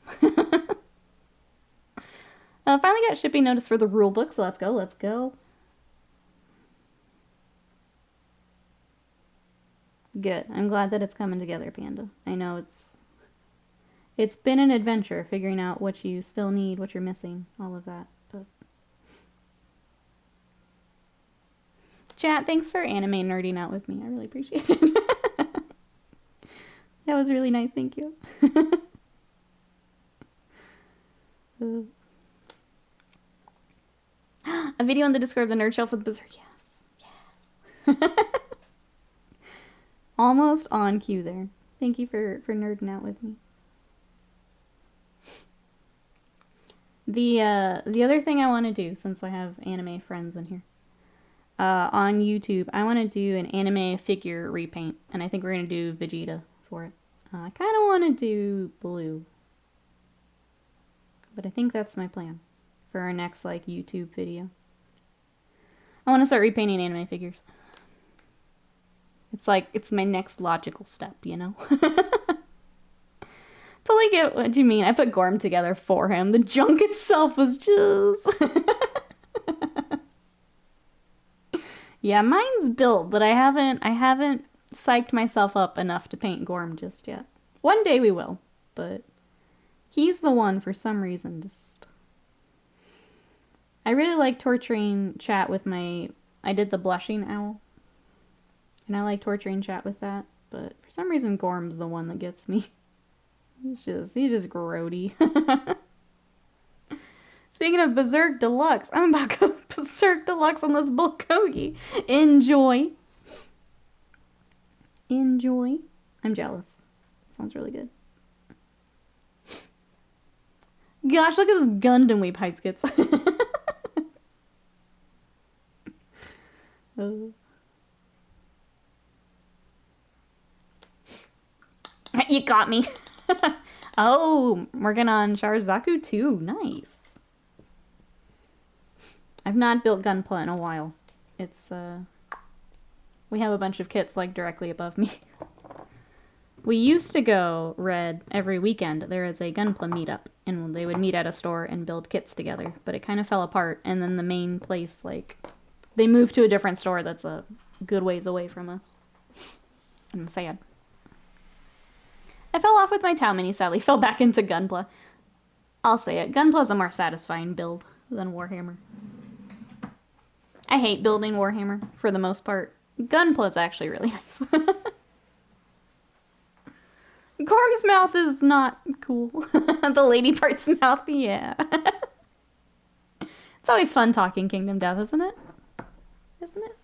Finally got shipping notice for the rule book, so let's go, let's go. Good. I'm glad that it's coming together, Panda. I know it's been an adventure figuring out what you still need, what you're missing, all of that. But chat, thanks for anime nerding out with me. I really appreciate it. That was really nice, thank you. A video on the Discord of the Nerd Shelf with Berserk. Yes. Yes. Almost on cue there. Thank you for nerding out with me. The other thing I want to do, since I have anime friends in here, on YouTube, I want to do an anime figure repaint, and I think we're going to do Vegeta for it. I kind of want to do Blue, but I think that's my plan for our next, like, YouTube video. I want to start repainting anime figures. It's like, it's my next logical step, you know? Totally get what you mean. I put Gorm together for him. The junk itself was just... Yeah, mine's built, but I haven't psyched myself up enough to paint Gorm just yet. One day we will, but he's the one for some reason. Just I really like torturing chat with my. I did the blushing owl, and I like torturing chat with that. But for some reason, Gorm's the one that gets me. He's just grody. Speaking of Berserk Deluxe, I'm about to go Berserk Deluxe on this bulgogi. Enjoy. Enjoy. I'm jealous. Sounds really good. Gosh, look at this Gundam Weep Heights gets. You got me. Oh, working on Sharazaku too. Nice. I've not built Gunpla in a while. It's, we have a bunch of kits, like, directly above me. We used to go, Red, every weekend. There is a Gunpla meetup, and they would meet at a store and build kits together. But it kind of fell apart, and then the main place, like, they moved to a different store that's a good ways away from us. I'm sad. I fell off with my Tau Mini, sadly. Fell back into Gunpla. I'll say it. Gunpla's a more satisfying build than Warhammer. I hate building Warhammer, for the most part. Gunpla's actually really nice. Gorm's mouth is not cool. The lady part's mouth, yeah. It's always fun talking Kingdom Death, isn't it? Isn't it?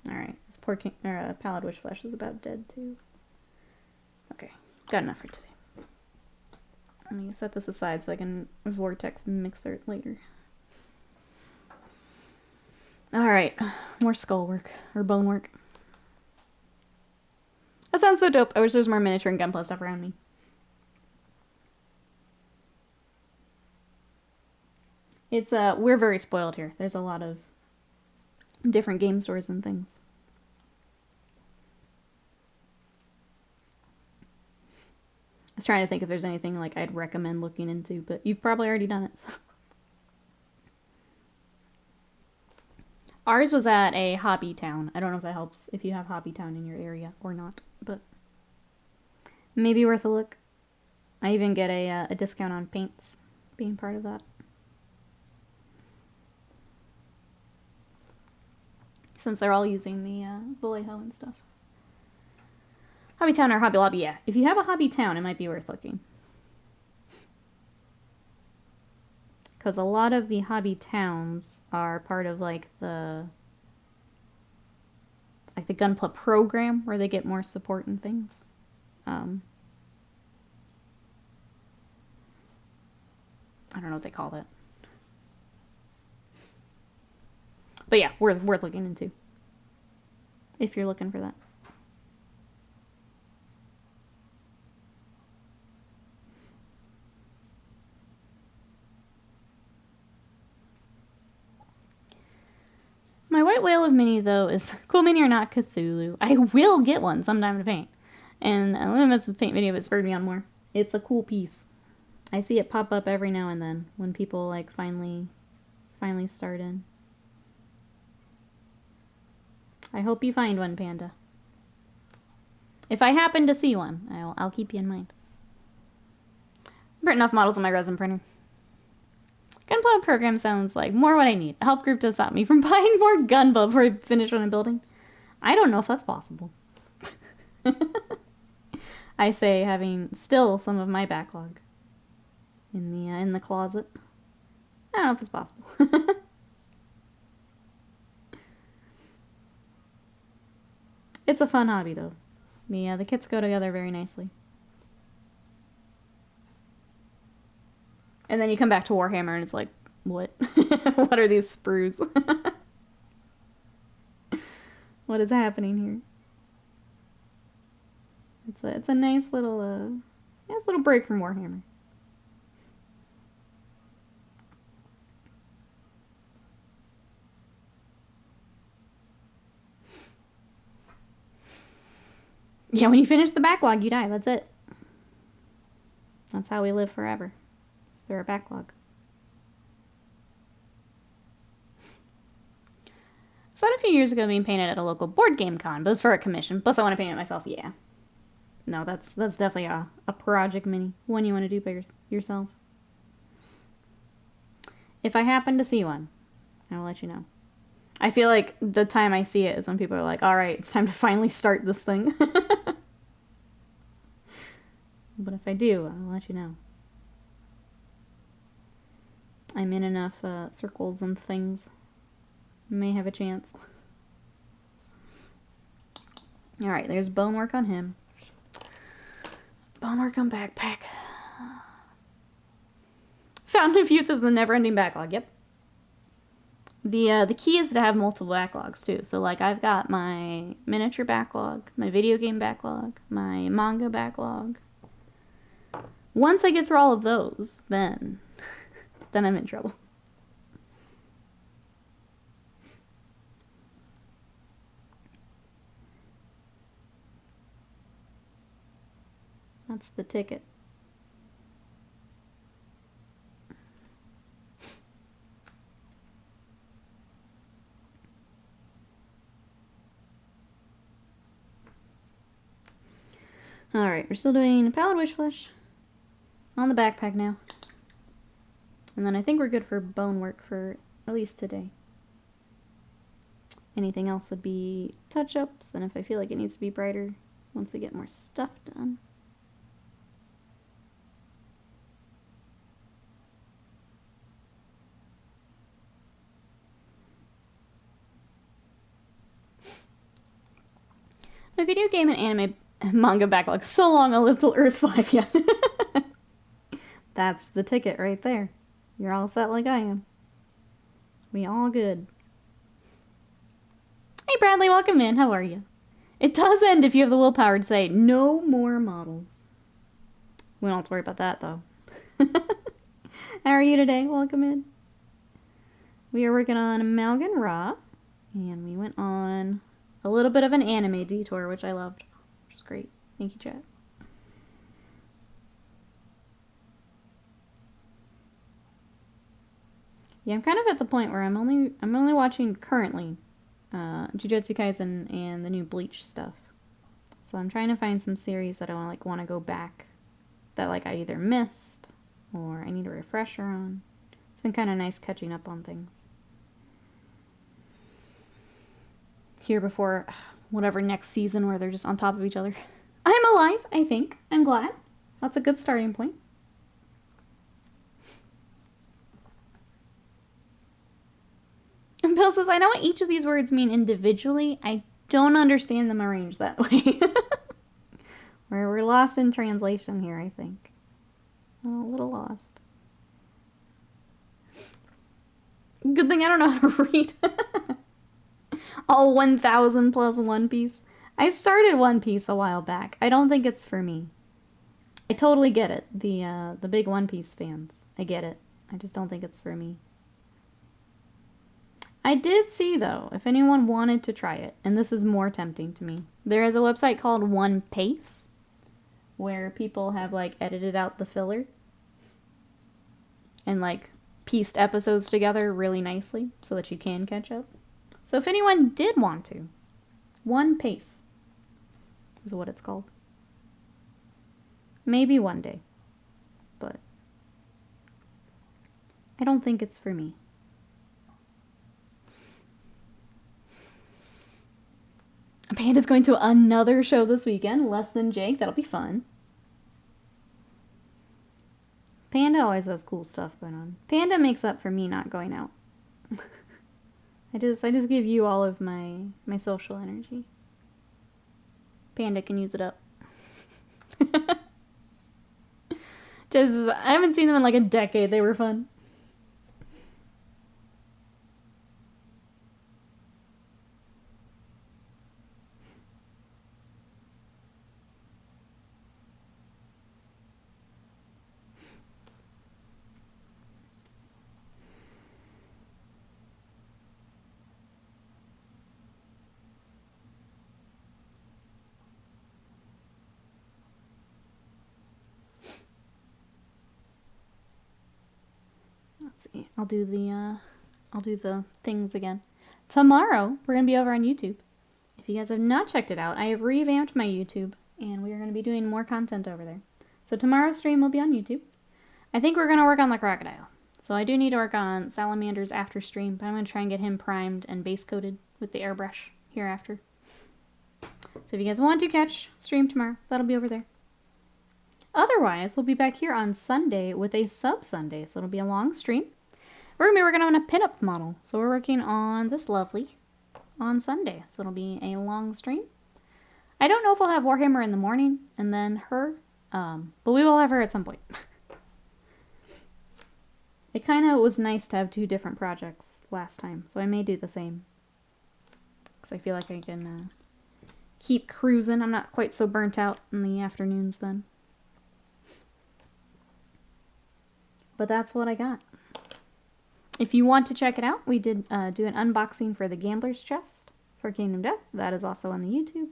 Alright, this poor Pallid Wishflesh is about dead, too. Okay, got enough for today. Let me set this aside so I can vortex mixer it later. Alright, more skull work, or bone work. That sounds so dope. I wish there was more miniature and Gunpla stuff around me. It's, we're very spoiled here. There's a lot of different game stores and things. I was trying to think if there's anything, like, I'd recommend looking into, but you've probably already done it, so. Ours was at a hobby town. I don't know if that helps if you have hobby town in your area or not, but maybe worth a look. I even get a discount on paints being part of that. Since they're all using the Vallejo and stuff. Hobby town or Hobby Lobby, yeah. If you have a hobby town, it might be worth looking. Because a lot of the hobby towns are part of, like, the Gunpla program, where they get more support and things. I don't know what they call that. But yeah, worth looking into. If you're looking for that. My white whale of Mini, though, is cool mini or not Cthulhu. I will get one sometime to paint. And a limited paint video that spurred me on more. It's a cool piece. I see it pop up every now and then when people, like, finally start in. I hope you find one, Panda. If I happen to see one, I'll keep you in mind. I've written off models on my resin printer. Gunpla program sounds like more what I need. A help group to stop me from buying more Gunpla before I finish what I'm building. I don't know if that's possible. I say, having still some of my backlog in the closet. I don't know if it's possible. It's a fun hobby, though. The kits go together very nicely. And then you come back to Warhammer and it's like, what? What are these sprues? What is happening here? It's a nice little break from Warhammer. Yeah, when you finish the backlog, you die. That's it. That's how we live forever. Is there a backlog? Saw it a few years ago being painted at a local board game con, but it was for a commission. Plus, I want to paint it myself. Yeah. No, that's definitely a project mini. One you want to do by yourself. If I happen to see one, I will let you know. I feel like the time I see it is when people are like, all right, it's time to finally start this thing. But if I do, I'll let you know. I'm in enough circles and things. May have a chance. Alright, there's bonework on him. Bonework on backpack. Fountain of Youth is the never-ending backlog, yep. The key is to have multiple backlogs, too. So, like, I've got my miniature backlog, my video game backlog, my manga backlog. Once I get through all of those, then I'm in trouble. That's the ticket. Alright, we're still doing Pallid Witchflesh on the backpack now. And then I think we're good for bone work for at least today. Anything else would be touch-ups, and if I feel like it needs to be brighter, once we get more stuff done. My video game and anime manga backlog so long I'll live till Earth 5 yet. That's the ticket right there. You're all set like I am. We all good. Hey Bradley, welcome in. How are you? It does end if you have the willpower to say no more models. We don't have to worry about that though. How are you today? Welcome in. We are working on Maugan Ra, and we went on a little bit of an anime detour, which I loved, which is great. Thank you, chat. Yeah, I'm kind of at the point where I'm only watching currently Jujutsu Kaisen and the new Bleach stuff. So I'm trying to find some series that I want to go back that like I either missed or I need a refresher on. It's been kind of nice catching up on things. Here before whatever next season where they're just on top of each other. I'm alive, I think. I'm glad. That's a good starting point. And Bill says, I know what each of these words mean individually. I don't understand them arranged that way. We're lost in translation here, I think. A little lost. Good thing I don't know how to read. All 1,000 plus One Piece. I started One Piece a while back. I don't think it's for me. I totally get it. The big One Piece fans. I get it. I just don't think it's for me. I did see, though, if anyone wanted to try it, and this is more tempting to me, there is a website called One Pace, where people have, like, edited out the filler and, like, pieced episodes together really nicely so that you can catch up. So if anyone did want to, One Pace is what it's called. Maybe one day, but I don't think it's for me. Panda's going to another show this weekend, Less Than Jake. That'll be fun. Panda always has cool stuff going on. Panda makes up for me not going out. I just give you all of my social energy. Panda can use it up. I haven't seen them in like a decade. They were fun. Let's see. I'll do the things again. tomorrow we're going to be over on YouTube. If you guys have not checked it out, I have revamped my YouTube, and we are going to be doing more content over there. So tomorrow's stream will be on YouTube. I think we're going to work on the crocodile. So I do need to work on Salamander's after stream, but I'm going to try and get him primed and base coated with the airbrush hereafter. So if you guys want to catch stream tomorrow, that'll be over there. Otherwise, we'll be back here on Sunday with a sub-Sunday, so it'll be a long stream. We're going to be working on a pinup model, so we're working on this lovely on Sunday, so it'll be a long stream. I don't know if we'll have Warhammer in the morning and then her, but we will have her at some point. It kind of was nice to have 2 different projects last time, so I may do the same. Because I feel like I can keep cruising. I'm not quite so burnt out in the afternoons then. But that's what I got. If you want to check it out, we did do an unboxing for the Gambler's Chest for Kingdom Death. That is also on the YouTube.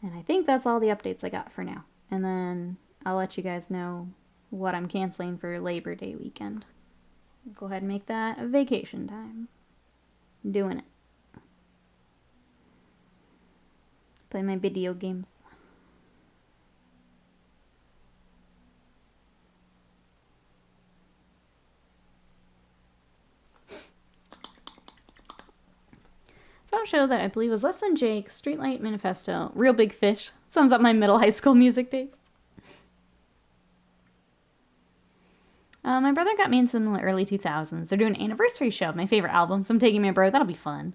And I think that's all the updates I got for now. And then I'll let you guys know what I'm canceling for Labor Day weekend. Go ahead and make that vacation time. I'm doing it. Play my video games. So I'll show that I believe was Less Than Jake, Streetlight Manifesto, Real Big Fish. Sums up my middle high school music tastes. My brother got me into them in the early 2000s. They're doing an anniversary show of my favorite album, so I'm taking my bro. That'll be fun.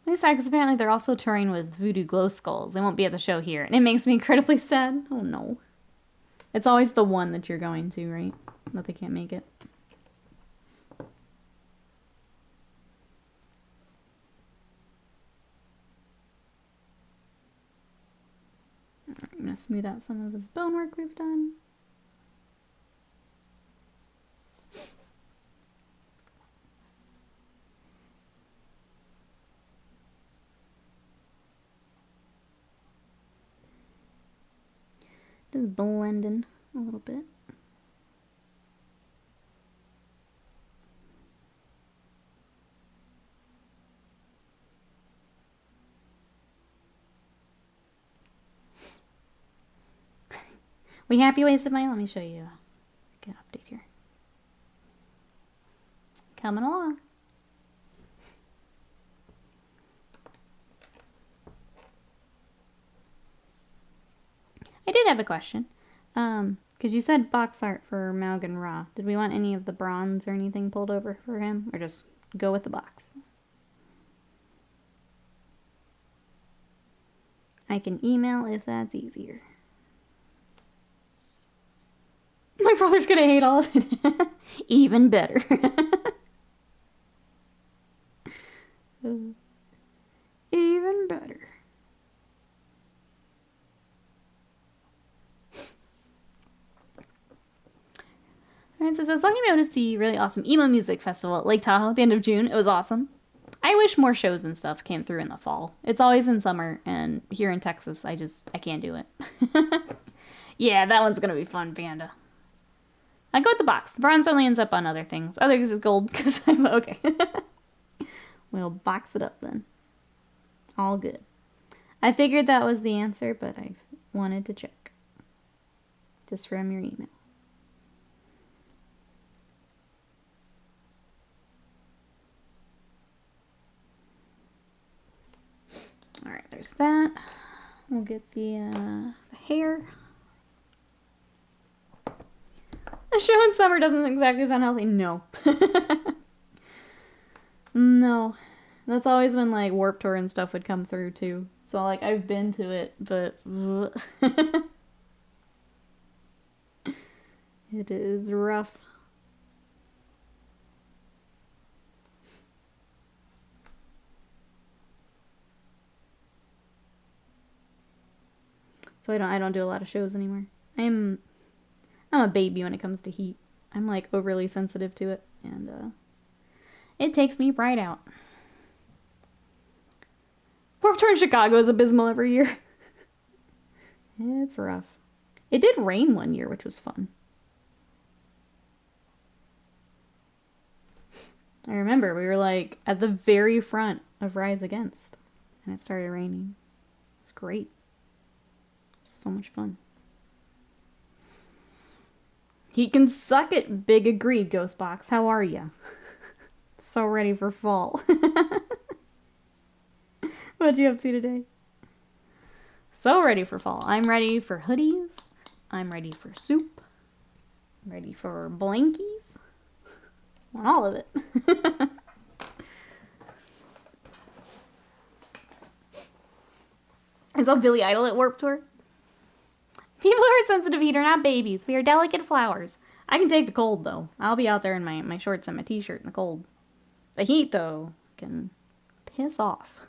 I'm sad because apparently they're also touring with Voodoo Glow Skulls. They won't be at the show here, and it makes me incredibly sad. Oh no. It's always the one that you're going to, right? That they can't make it. Alright, I'm going to smooth out some of this bone work we've done. Just blending a little bit. We happy, Wasted Money? Let me show you a good update here. Coming along. I did have a question. Because you said box art for Maugan Ra. Did we want any of the bronze or anything pulled over for him? Or just go with the box? I can email if that's easier. My brother's gonna hate all of it. Even better. Even better. Alright, so I was lucky to be able to see really awesome emo music festival at Lake Tahoe at the end of June. It was awesome. I wish more shows and stuff came through in the fall. It's always in summer, and here in Texas, I can't do it. Yeah, that one's gonna be fun, Panda. I go with the box. The bronze only ends up on other things. Others is gold, because I'm okay. We'll box it up then. All good. I figured that was the answer, but I wanted to check. Just from your email. Alright, there's that. We'll get the hair. A show in summer doesn't exactly sound healthy. No. No. That's always when, like, Warped Tour and stuff would come through, too. So, like, I've been to it, but... It is rough. So I don't do a lot of shows anymore. I'm a baby when it comes to heat. I'm like overly sensitive to it, and it takes me right out. Warped Tour in Chicago is abysmal every year. It's rough. It did rain one year, which was fun. I remember we were like at the very front of Rise Against, and it started raining. It was great. So much fun. He can suck it, big agreed, Ghostbox. How are ya? So ready for fall. What'd you up to today? So ready for fall. I'm ready for hoodies. I'm ready for soup. I'm ready for blankies. I want all of it. I saw Billy Idol at Warped Tour. People who are sensitive heat are not babies. We are delicate flowers. I can take the cold, though. I'll be out there in my shorts and my t-shirt in the cold. The heat, though, can piss off.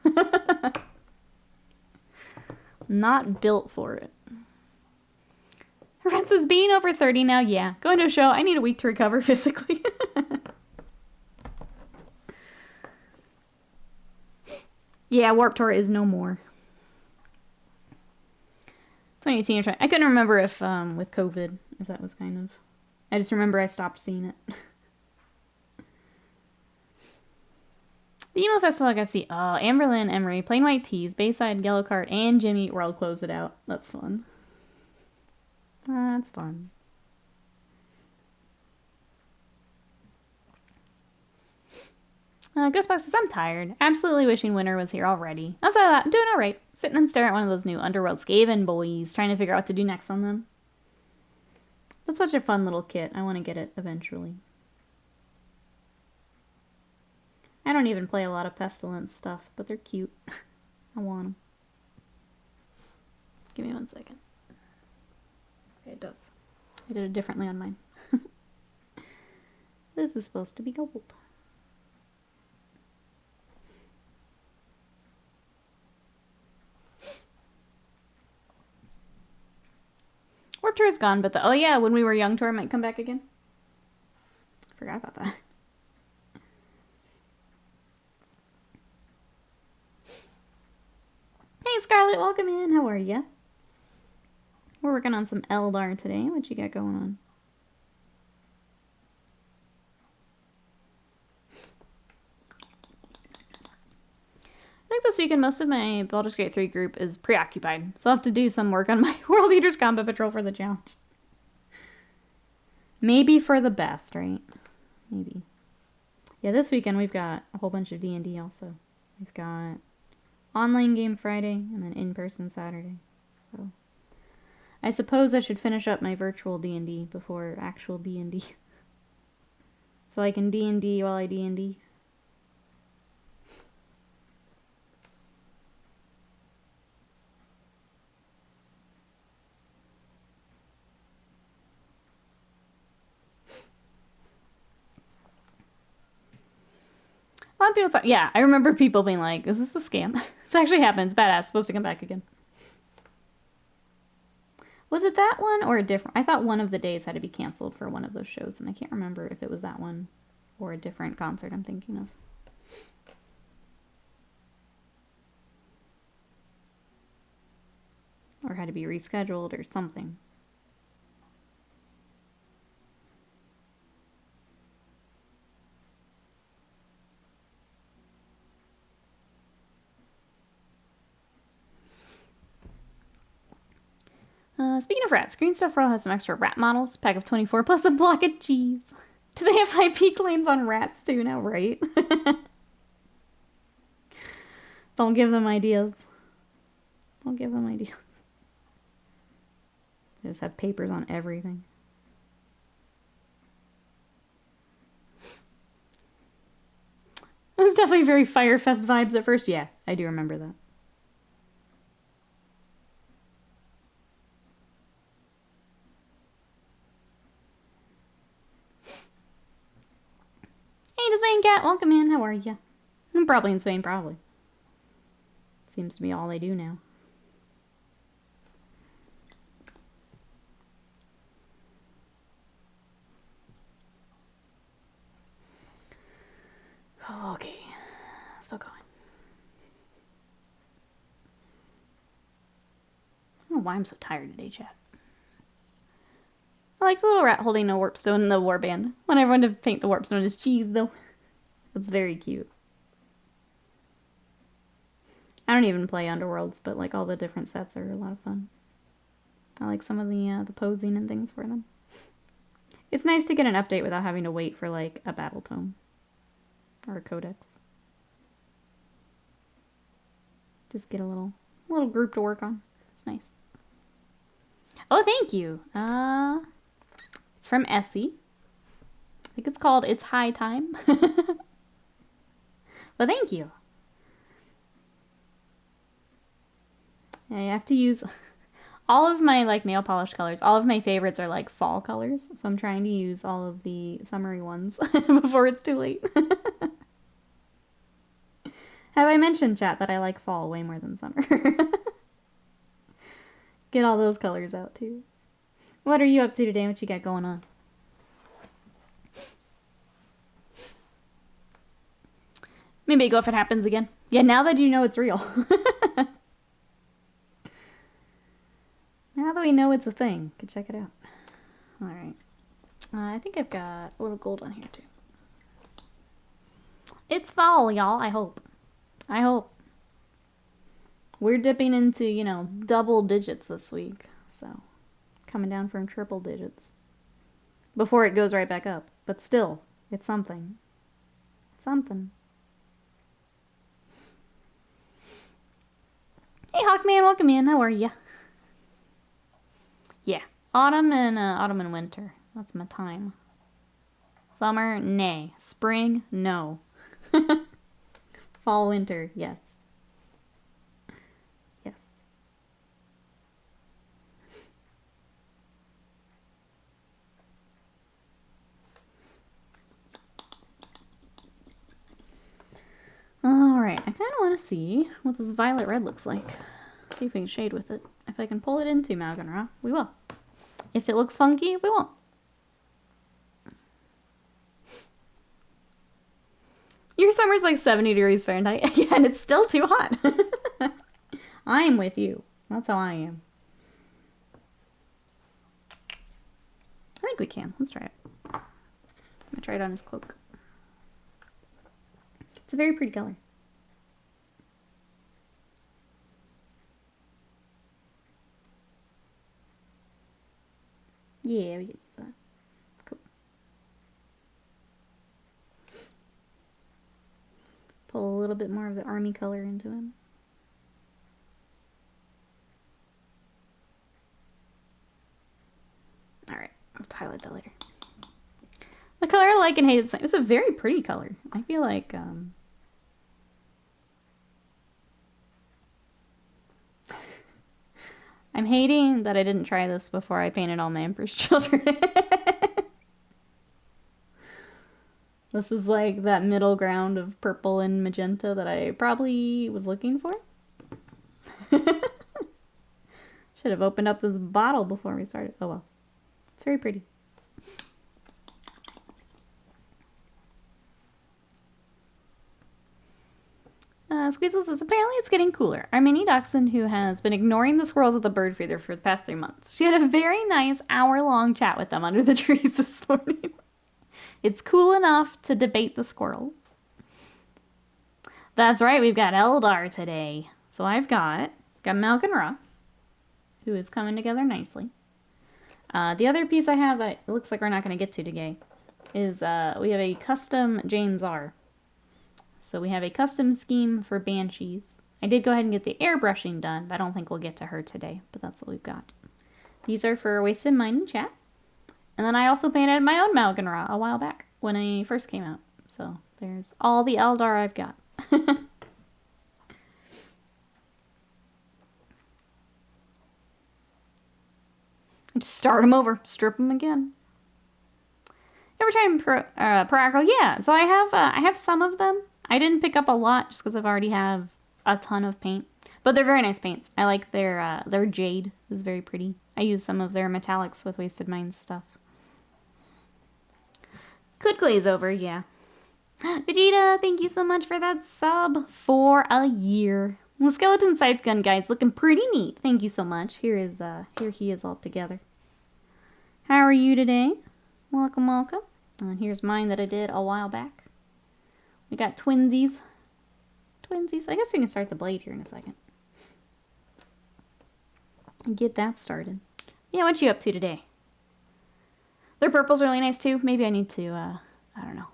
Not built for it. Red says, being over 30 now, yeah. Going to a show, I need a week to recover physically. Yeah, Warped Tour is no more. 2018 or 20. I couldn't remember if, with COVID, if that was kind of... I just remember I stopped seeing it. The emo festival I got to see. Oh, Amberlynn, Emery, Plain White Tees, Bayside, Yellow Cart, and Jimmy World closed it out. That's fun. That's fun. Ghostbox says, I'm tired. Absolutely wishing winter was here already. Outside of that, I'm doing alright. Sitting and staring at one of those new Underworld Skaven boys, trying to figure out what to do next on them. That's such a fun little kit. I want to get it eventually. I don't even play a lot of Pestilence stuff, but they're cute. I want them. Give me 1 second. Okay, it does. I did it differently on mine. This is supposed to be gold. Warped Tour is gone, but oh yeah, when we were young tour might come back again. Forgot about that. Hey Scarlett, welcome in. How are ya? We're working on some Eldar today. What you got going on? I think this weekend most of my Baldur's Gate 3 group is preoccupied, so I'll have to do some work on my World Eaters Combat Patrol for the challenge. Maybe for the best, right? Maybe. Yeah, this weekend we've got a whole bunch of D&D also. We've got online game Friday and then in-person Saturday. So I suppose I should finish up my virtual D&D before actual D&D. So I can D&D while I D&D. A lot of people thought, yeah, I remember people being like, is this a scam? This actually happened. It's badass. It's supposed to come back again. Was it that one or a different? I thought one of the days had to be canceled for one of those shows, and I can't remember if it was that one or a different concert I'm thinking of. Or had to be rescheduled or something. Speaking of rats, Green Stuff Row has some extra rat models. Pack of 24 plus a block of cheese. Do they have high peak claims on rats too now, right? Don't give them ideas. Don't give them ideas. They just have papers on everything. It was definitely very Firefest vibes at first. Yeah, I do remember that. Hey, Spain Cat, welcome in. How are you? I'm probably in Spain, probably. Seems to be all they do now. Okay, still going. I don't know why I'm so tired today, chat. I like the little rat holding a warp stone in the warband. Want everyone to paint the warp stone as cheese, though. That's very cute. I don't even play Underworlds, but like all the different sets are a lot of fun. I like some of the posing and things for them. It's nice to get an update without having to wait for like a battle tome or a codex. Just get a little group to work on. It's nice. Oh, thank you. It's from Essie. I think it's called It's High Time. But thank you. Yeah, you have to use all of my like nail polish colors. All of my favorites are like fall colors, so I'm trying to use all of the summery ones before it's too late. Have I mentioned, chat, that I like fall way more than summer? Get all those colors out too. What are you up to today? What you got going on? Maybe go if it happens again. Yeah, now that you know it's real. Now that we know it's a thing, could check it out. Alright. I think I've got a little gold on here too. It's fall, y'all. I hope. I hope. We're dipping into, you know, double digits this week. So, coming down from triple digits. Before it goes right back up. But still, it's something. It's something. Hey, Hawkman, welcome in. How are ya? Yeah, autumn and winter. That's my time. Summer, nay. Spring, no. Fall, winter, yes. Yes. Alright, I kind of want to see what this violet red looks like. See if we can shade with it. If I can pull it into Maugan Ra, we will. If it looks funky, we won't. Your summer's like 70 degrees Fahrenheit. Yeah, and it's still too hot. I'm with you. That's how I am. I think we can. Let's try it. I'm gonna try it on his cloak. It's a very pretty color. Yeah, we can use that. Cool. Pull a little bit more of the army color into him. Alright, I'll highlight that later. The color I like and hate is it's a very pretty color. I feel like I'm hating that I didn't try this before I painted all my Emperor's Children. This is like that middle ground of purple and magenta that I probably was looking for. Should have opened up this bottle before we started. Oh well. It's very pretty. Squeezle says, apparently it's getting cooler. Our mini dachshund, who has been ignoring the squirrels at the bird feeder for the past 3 months. She had a very nice hour-long chat with them under the trees this morning. It's cool enough to debate the squirrels. That's right, we've got Eldar today. So I've got Maugan Ra, who is coming together nicely. The other piece I have that it looks like we're not going to get to today is we have a custom Jain Zar. So we have a custom scheme for Banshees. I did go ahead and get the airbrushing done, but I don't think we'll get to her today. But that's what we've got. These are for Wasted Mind and Chat. And then I also painted my own Maugan Ra a while back when I first came out. So there's all the Eldar I've got. Just start them over, strip them again. Ever try Paracle? Yeah, so I have some of them. I didn't pick up a lot just because I've already have a ton of paint. But they're very nice paints. I like their jade is very pretty. I use some of their metallics with Wasted Minds stuff. Could glaze over, yeah. Vegeta, thank you so much for that sub for a year. The skeleton scythe gun guide's looking pretty neat. Thank you so much. Here he is all together. How are you today? Welcome, welcome. And here's mine that I did a while back. We got twinsies. Twinsies. I guess we can start the blade here in a second. Get that started. Yeah, what you up to today? Their purple's really nice too. Maybe I need to, I don't know.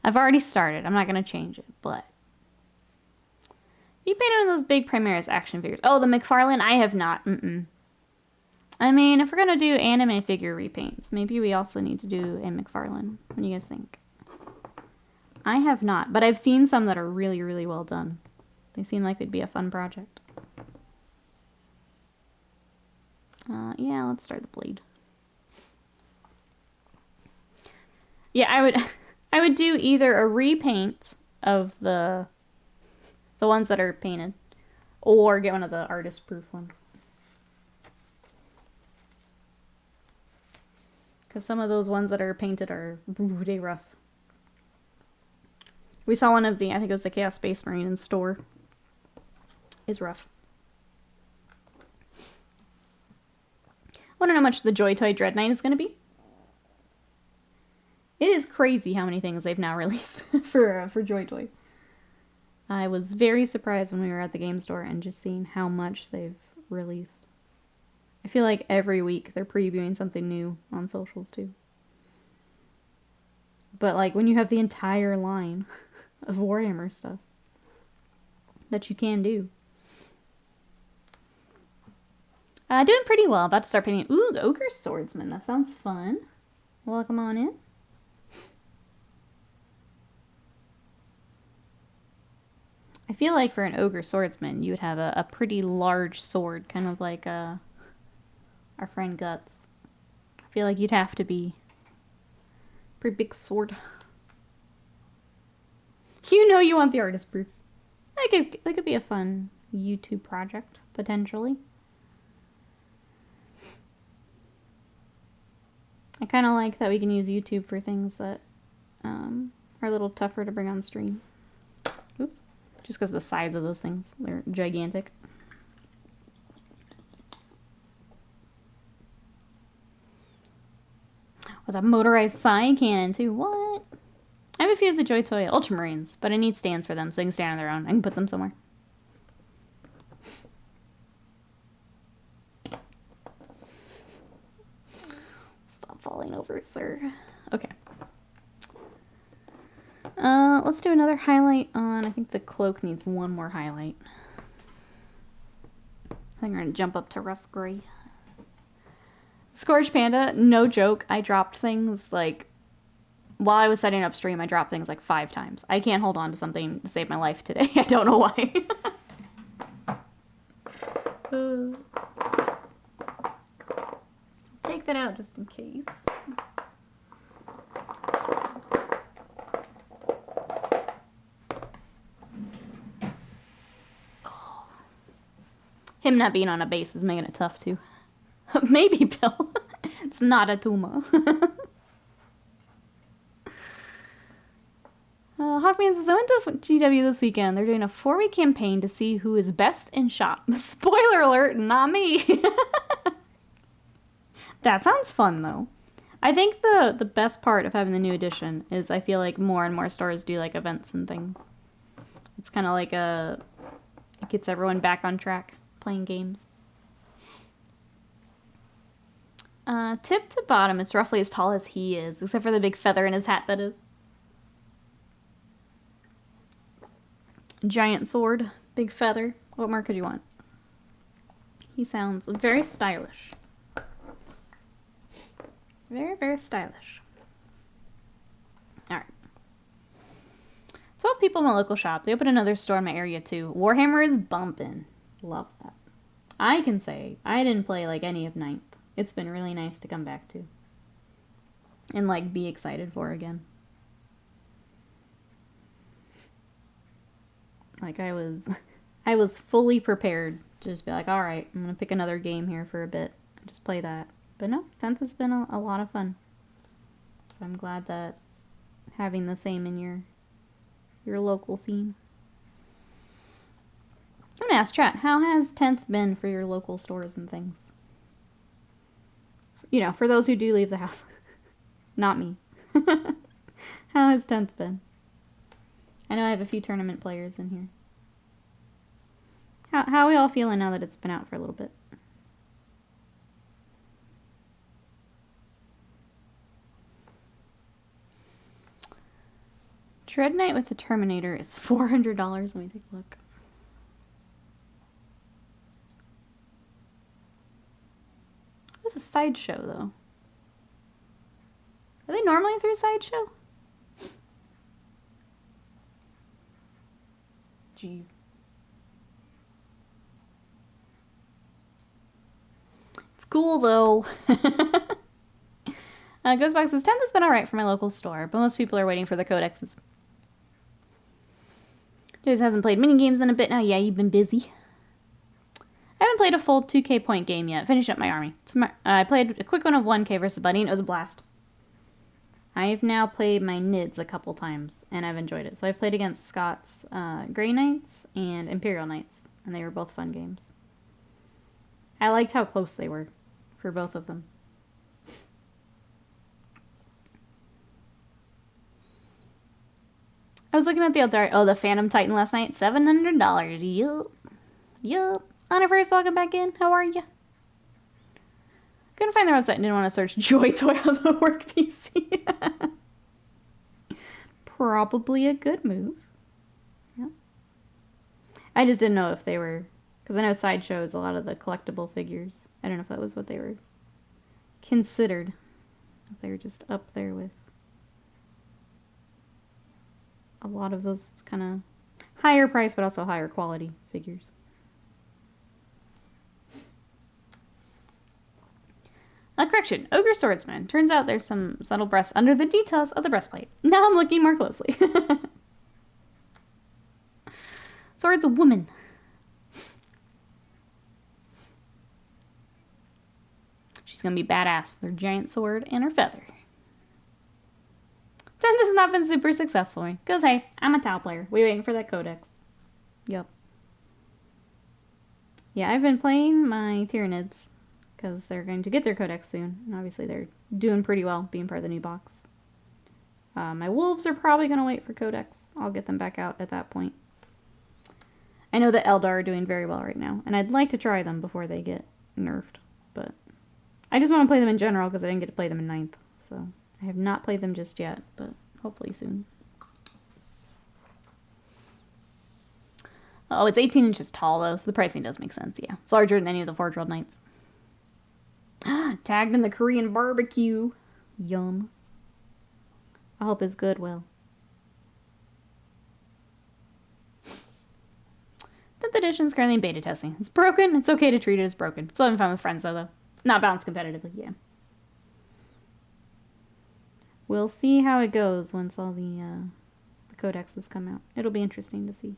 I've already started. I'm not going to change it, but... You painted one of those big Primaris action figures. Oh, the McFarlane? I have not. I mean, if we're going to do anime figure repaints, maybe we also need to do a McFarlane. What do you guys think? I have not, but I've seen some that are really, really well done. They seem like they'd be a fun project. Yeah, let's start the blade. Yeah, I would do either a repaint of the ones that are painted, or get one of the artist proof ones. Because some of those ones that are painted are pretty rough. We saw one of the, I think it was the Chaos Space Marine in store. Is rough. I want to know how much the Joy Toy Dread Knight is going to be. It is crazy how many things they've now released for Joy Toy. I was very surprised when we were at the game store and just seeing how much they've released. I feel like every week they're previewing something new on socials too. But like when you have the entire line of Warhammer stuff that you can do. Doing pretty well. About to start painting. Ooh, the Ogre Swordsman. That sounds fun. Welcome on in. I feel like for an Ogre Swordsman, you would have a pretty large sword, kind of like our friend Guts. I feel like you'd have to be a pretty big sword. You know you want the artist proofs. That could be a fun YouTube project, potentially. I kind of like that we can use YouTube for things that are a little tougher to bring on stream. Oops. Just because of the size of those things. They're gigantic. With a motorized side cannon, too. What? I have a few of the Joy Toy Ultramarines, but I need stands for them so they can stand on their own. I can put them somewhere. Stop falling over, sir. Okay. Let's do another highlight on... I think the cloak needs one more highlight. I think we're going to jump up to Rust Gray. Scourge Panda, no joke. I dropped things, like... While I was setting up stream, I dropped things, like, 5 times. I can't hold on to something to save my life today. I don't know why. Take that out just in case. Him not being on a base is making it tough, too. Maybe, Bill. It's not a tumor. Hawkman says, I went to GW this weekend. They're doing a 4-week campaign to see who is best in shop. Spoiler alert, not me. That sounds fun, though. I think the best part of having the new edition is I feel like more and more stores do, like, events and things. It's kind of like it gets everyone back on track. Playing games. Tip to bottom, it's roughly as tall as he is, except for the big feather in his hat, that is. Giant sword, big feather. What more could you want? He sounds very stylish. Very, very stylish. Alright. 12 people in my local shop. They opened another store in my area, too. Warhammer is bumping. Love that. I can say I didn't play like any of 9th. It's been really nice to come back to. And like be excited for again. Like I was fully prepared to just be like, alright, I'm gonna pick another game here for a bit and just play that. But no, 10th has been a lot of fun. So I'm glad that having the same in your local scene. I'm gonna ask chat, how has 10th been for your local stores and things? You know, for those who do leave the house. Not me. How has 10th been? I know I have a few tournament players in here. How are we all feeling now that it's been out for a little bit? Dread Knight with the Terminator is $400. Let me take a look. This is a sideshow, though. Are they normally through sideshow? Jeez. It's cool, though. Ghostbox says, 10th has been alright for my local store, but most people are waiting for the codexes. Jace hasn't played minigames in a bit now. Yeah, you've been busy. I haven't played a full 2K point game yet. Finished up my army. I played a quick one of 1K versus Buddy, and it was a blast. I've now played my NIDS a couple times, and I've enjoyed it. So I've played against Scott's Grey Knights and Imperial Knights, and they were both fun games. I liked how close they were for both of them. I was looking at the Eldar. Oh, the Phantom Titan last night. $700. Yup. Yup. Honor first, welcome back in. How are you? Couldn't find their website and didn't want to search Joy Toy on the work PC. Probably a good move. Yeah. I just didn't know if they were... Because I know Sideshow is a lot of the collectible figures. I don't know if that was what they were considered. If they were just up there with a lot of those kind of higher price but also higher quality figures. Correction, Ogre Swordsman. Turns out there's some subtle breasts under the details of the breastplate. Now I'm looking more closely. Sword's a woman. She's gonna be badass with her giant sword and her feather. This has not been super successful. Because, hey, I'm a Tau player. We're waiting for that codex. Yep. Yeah, I've been playing my Tyranids. Because they're going to get their codex soon. And obviously they're doing pretty well, being part of the new box. My Wolves are probably going to wait for codex. I'll get them back out at that point. I know that Eldar are doing very well right now. And I'd like to try them before they get nerfed. But I just want to play them in general because I didn't get to play them in 9th. So... I have not played them just yet, but hopefully soon. Oh, it's 18 inches tall, though, so the pricing does make sense, yeah. It's larger than any of the Forge World Knights. Tagged in the Korean barbecue. Yum. I hope it's good, well. 10th edition's currently in beta testing. It's broken. It's okay to treat it as broken. Still having fun with friends, though. Not balanced competitively, yeah. We'll see how it goes once all the codexes come out. It'll be interesting to see.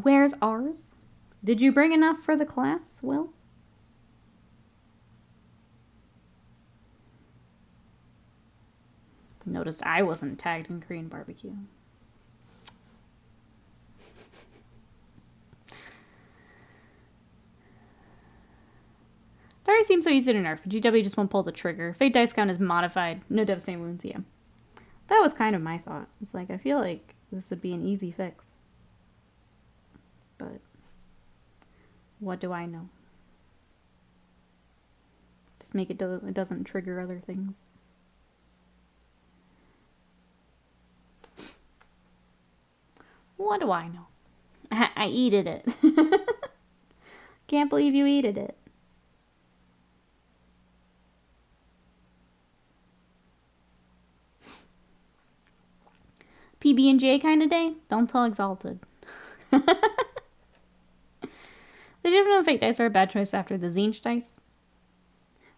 Where's ours? Did you bring enough for the class, Will? Noticed I wasn't tagged in Korean barbecue. Dari seems so easy to nerf. GW just won't pull the trigger. Fate dice count is modified. No devastating wounds, yeah. That was kind of my thought. It's like, I feel like this would be an easy fix. But what do I know? Just make it it doesn't trigger other things. What do I know? I eated it. Can't believe you eated it. PB&J kind of day? Don't tell Exalted. They didn't know fake dice are a bad choice after the Zinch dice.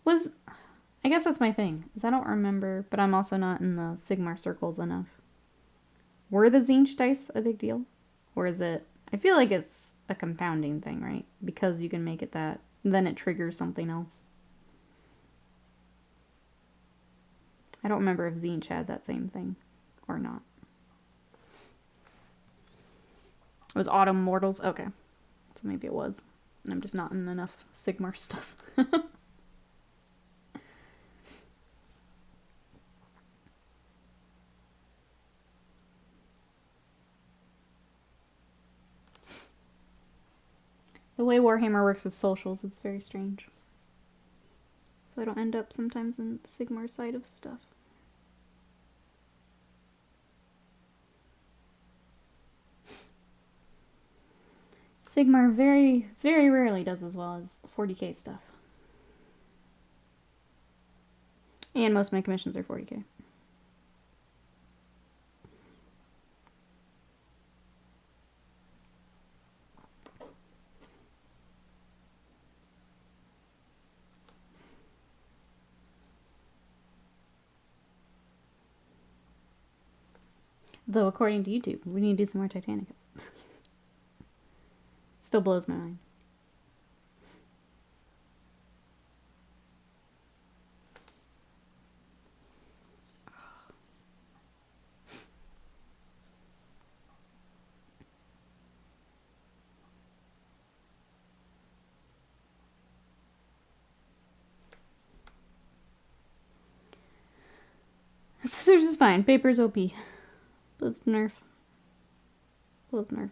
I guess that's my thing, is I don't remember, but I'm also not in the Sigmar circles enough. Were the Zinch dice a big deal? Or is it... I feel like it's a compounding thing, right? Because you can make it that, then it triggers something else. I don't remember if Zinch had that same thing or not. It was Autumn Mortals? Okay. So maybe it was. And I'm just not in enough Sigmar stuff. The way Warhammer works with socials, it's very strange. So I don't end up sometimes in Sigmar's side of stuff. Sigmar very, very rarely does as well as 40k stuff. And most of my commissions are 40k. Though, according to YouTube, we need to do some more Titanicus. Still blows my mind. Scissors is fine. Paper's OP. Blitz nerf. Blitz nerf.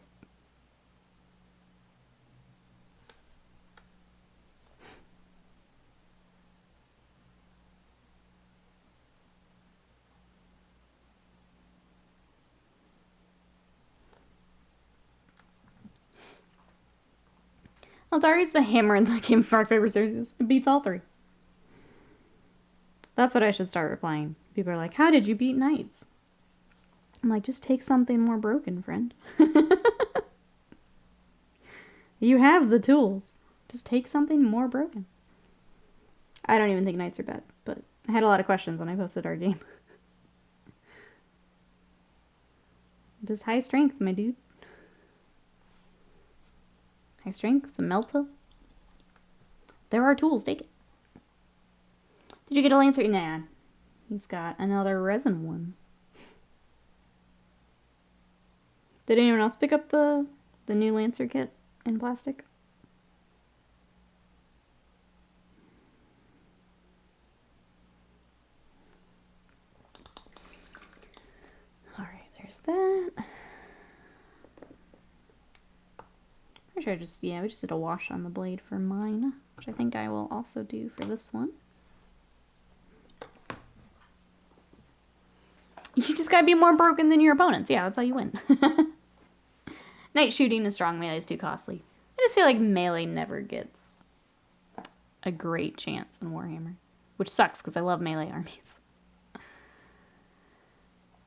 Eldari's the hammer in the game of Rock, Paper, Scissors. It beats all three. That's what I should start replying. People are like, how did you beat knights? I'm like, just take something more broken, friend. You have the tools. Just take something more broken. I don't even think knights are bad, but I had a lot of questions when I posted our game. Just high strength, my dude. High strength, some melta. There are tools, take it. Did you get a Lancer? Nah. He's got another resin one. Did anyone else pick up the new Lancer kit in plastic? Alright, there's that. Pretty sure we just did a wash on the blade for mine, which I think I will also do for this one. You just gotta be more broken than your opponents. Yeah, that's how you win. Night shooting and strong melee is too costly. I just feel like melee never gets a great chance in Warhammer, which sucks because I love melee armies.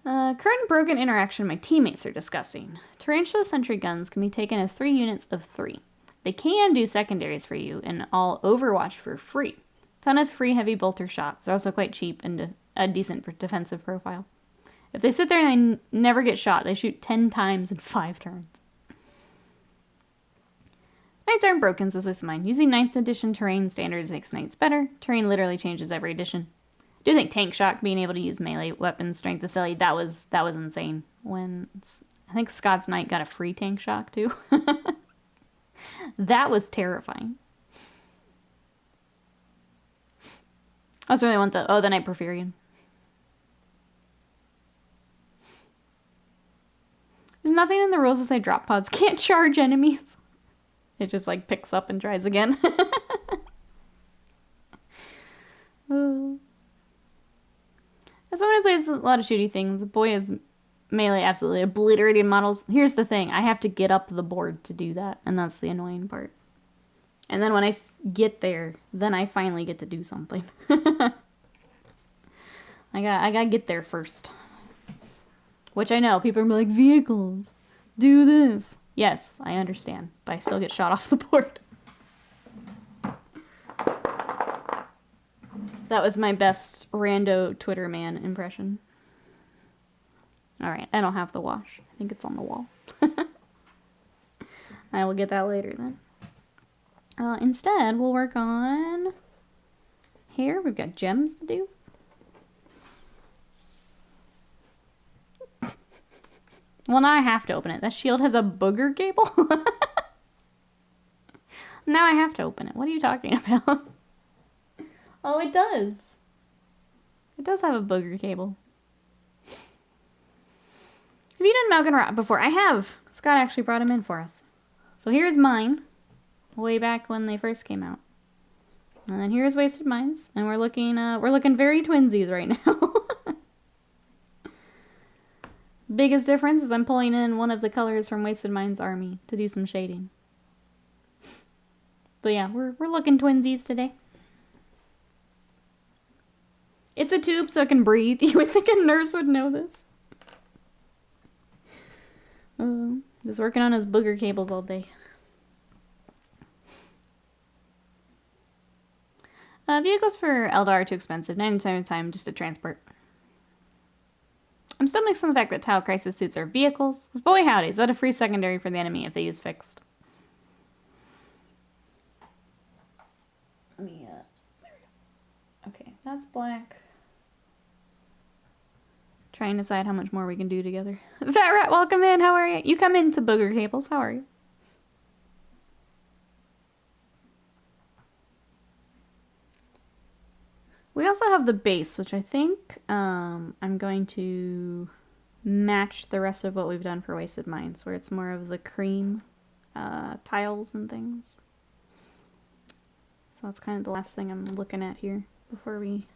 Current broken interaction my teammates are discussing. Tarantula sentry guns can be taken as 3 units of 3. They can do secondaries for you in all Overwatch for free. Ton of free heavy bolter shots. They're also quite cheap and a decent defensive profile. If they sit there and they never get shot, they shoot 10 times in 5 turns. Knights aren't broken, says Wismine. Using 9th edition terrain standards makes knights better. Terrain literally changes every edition. I do think tank shock, being able to use melee weapons, strength of silly, that was insane. When I think Scott's knight got a free tank shock too. That was terrifying. I also really want the Knight Porphyrion. There's nothing in the rules that say drop pods can't charge enemies. It just like picks up and tries again. As someone who plays a lot of shooty things, boy is melee absolutely obliterating models. Here's the thing, I have to get up the board to do that, and that's the annoying part. And then when I get there, then I finally get to do something. I gotta get there first. Which I know, people are like, vehicles, do this. Yes, I understand, but I still get shot off the board. That was my best rando Twitter man impression. Alright, I don't have the wash. I think it's on the wall. I will get that later then. Instead, we'll work on hair. We've got gems to do. Well, now I have to open it. That shield has a booger cable? Now I have to open it. What are you talking about? Oh, it does. It does have a booger cable. Have you done Maugan Ra before? I have. Scott actually brought him in for us. So here's mine, way back when they first came out. And then here's Wasted Minds, and we're looking very twinsies right now. Biggest difference is I'm pulling in one of the colors from Wasted Minds Army to do some shading. But yeah, we're looking twinsies today. It's a tube so it can breathe. You would think a nurse would know this. Just working on his booger cables all day. Vehicles for Eldar are too expensive. 90% of the time, just a transport. I'm still mixed on the fact that Tau Crisis suits are vehicles. Because boy howdy, is that a free secondary for the enemy if they use fixed. Let me, there we go. Okay, that's black. Try and decide how much more we can do together. Fat Rat, welcome in. How are you? You come into booger cables. How are you? We also have the base, which I think I'm going to match the rest of what we've done for Wasted Minds, where it's more of the cream tiles and things. So that's kind of the last thing I'm looking at here before we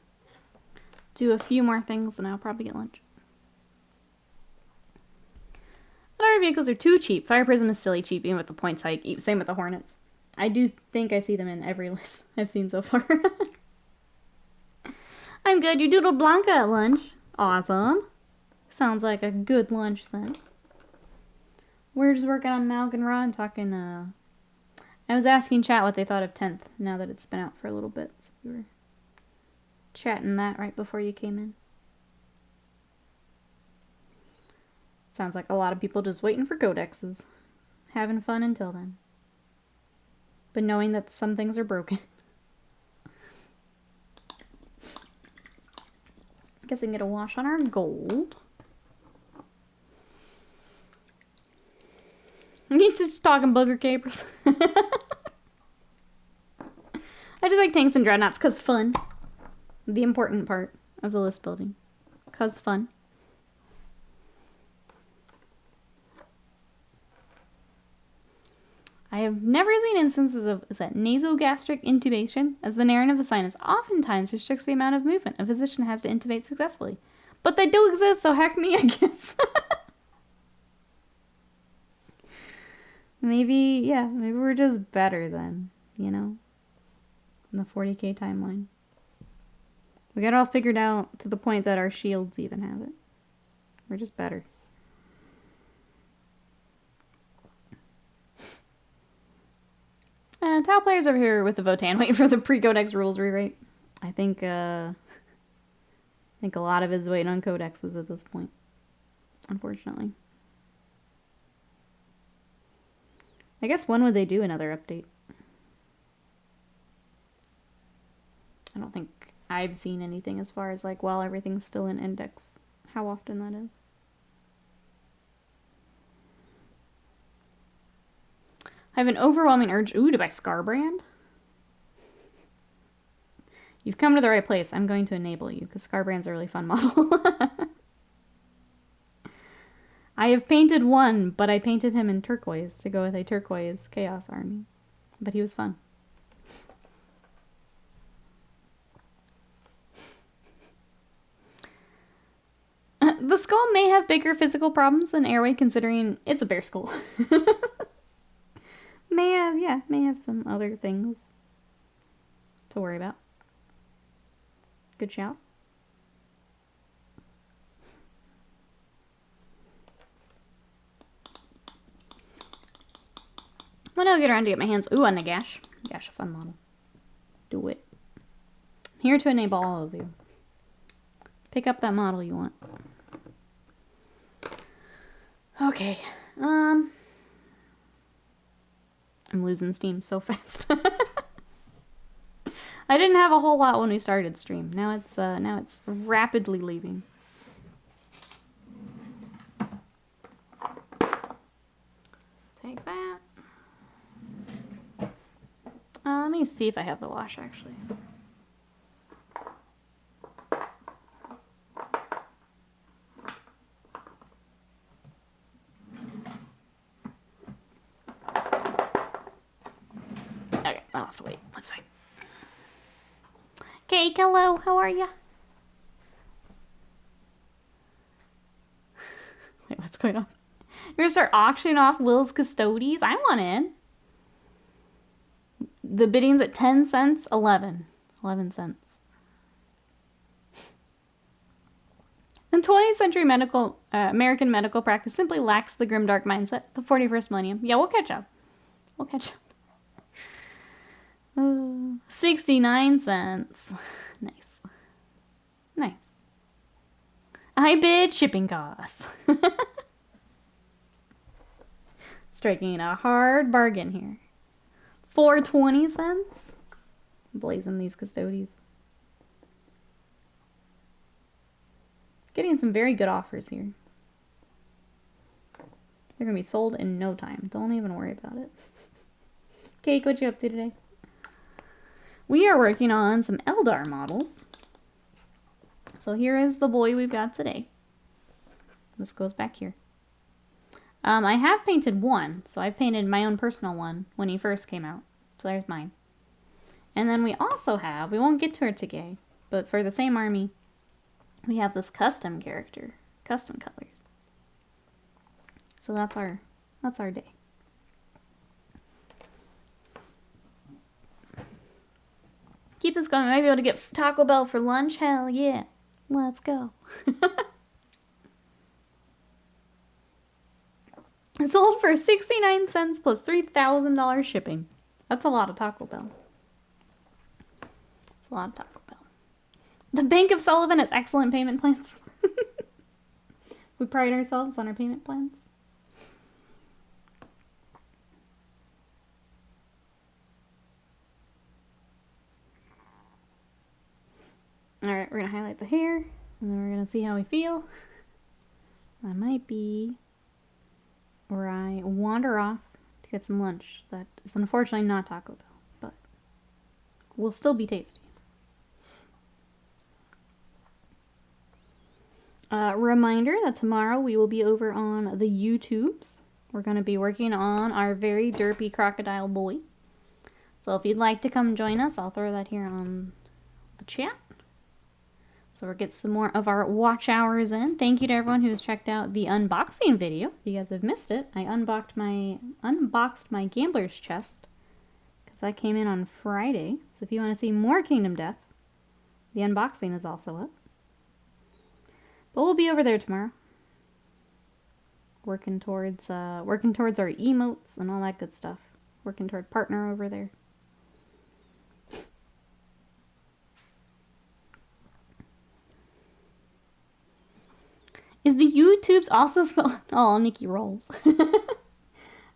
do a few more things, and I'll probably get lunch. Our vehicles are too cheap. Fire Prism is silly cheap, even with the points hike. Same with the Hornets. I do think I see them in every list I've seen so far. I'm good. You doodled Blanca at lunch. Awesome. Sounds like a good lunch then. We're just working on Maugan Ra and talking, I was asking chat what they thought of 10th, now that it's been out for a little bit. So we were chatting that right before you came in. Sounds like a lot of people just waiting for codexes. Having fun until then. But knowing that some things are broken. I guess we can get a wash on our gold. He's just talking booger capers. I just like tanks and dreadnoughts because fun. The important part of the list building. Because fun. I have never seen instances of nasogastric intubation, as the narrowing of the sinus oftentimes restricts the amount of movement a physician has to intubate successfully. But they do exist, so heck me, I guess. Maybe we're just better then, you know? In the 40k timeline. We got it all figured out to the point that our shields even have it. We're just better. Tau players over here with the Votan waiting for the pre-codex rules rewrite. I think a lot of it is waiting on codexes at this point. Unfortunately. I guess when would they do another update? I don't think I've seen anything as far as like while everything's still in index. How often that is. I have an overwhelming urge, to buy Scarbrand. You've come to the right place. I'm going to enable you, because Scarbrand's a really fun model. I have painted one, but I painted him in turquoise to go with a turquoise Chaos Army. But he was fun. The skull may have bigger physical problems than Airway, considering it's a bear skull. May have some other things to worry about. Good shout. When I'll get around to get my hands on Nagash. Nagash, a fun model. Do it. I'm here to enable all of you. Pick up that model you want. Okay. I'm losing steam so fast. I didn't have a whole lot when we started stream. Now it's rapidly leaving. Take that. me see if I have the wash, actually. Okay, I'll have to wait. That's fine. Cake, hello. How are ya? Wait, what's going on? You're gonna start auctioning off Will's Custodies? I want in. The bidding's at 10 cents, 11. 11 cents. In 20th century American medical practice simply lacks the grimdark mindset. The 41st millennium. Yeah, we'll catch up. We'll catch up. 69 cents. Nice. Nice. I bid shipping costs. Striking a hard bargain here. For 20 cents? Blazing these custodies. Getting some very good offers here. They're going to be sold in no time. Don't even worry about it. Cake, what you up to today? We are working on some Eldar models. So here is the boy we've got today. This goes back here. I have painted one, so I painted my own personal one when he first came out. So there's mine. And then we also have, we won't get to her today, but for the same army, we have this custom character, custom colors. So that's our day. Keep this going. I might be able to get Taco Bell for lunch. Hell yeah. Let's go. It sold for 69 cents plus $3,000 shipping. That's a lot of Taco Bell. It's a lot of Taco Bell. The Bank of Sullivan has excellent payment plans. We pride ourselves on our payment plans. Alright, we're going to highlight the hair, and then we're going to see how we feel. I might be where I wander off to get some lunch. That is unfortunately not Taco Bell, but will still be tasty. Reminder that tomorrow we will be over on the YouTubes. We're going to be working on our very derpy crocodile boy. So if you'd like to come join us, I'll throw that here on the chat. So we'll get some more of our watch hours in. Thank you to everyone who's checked out the unboxing video. If you guys have missed it, I unboxed my gambler's chest because that came in on Friday. So if you want to see more Kingdom Death, the unboxing is also up. But we'll be over there tomorrow, working towards our emotes and all that good stuff. Working toward partner over there. Is the YouTubes also spelled? Oh, Nikki rolls.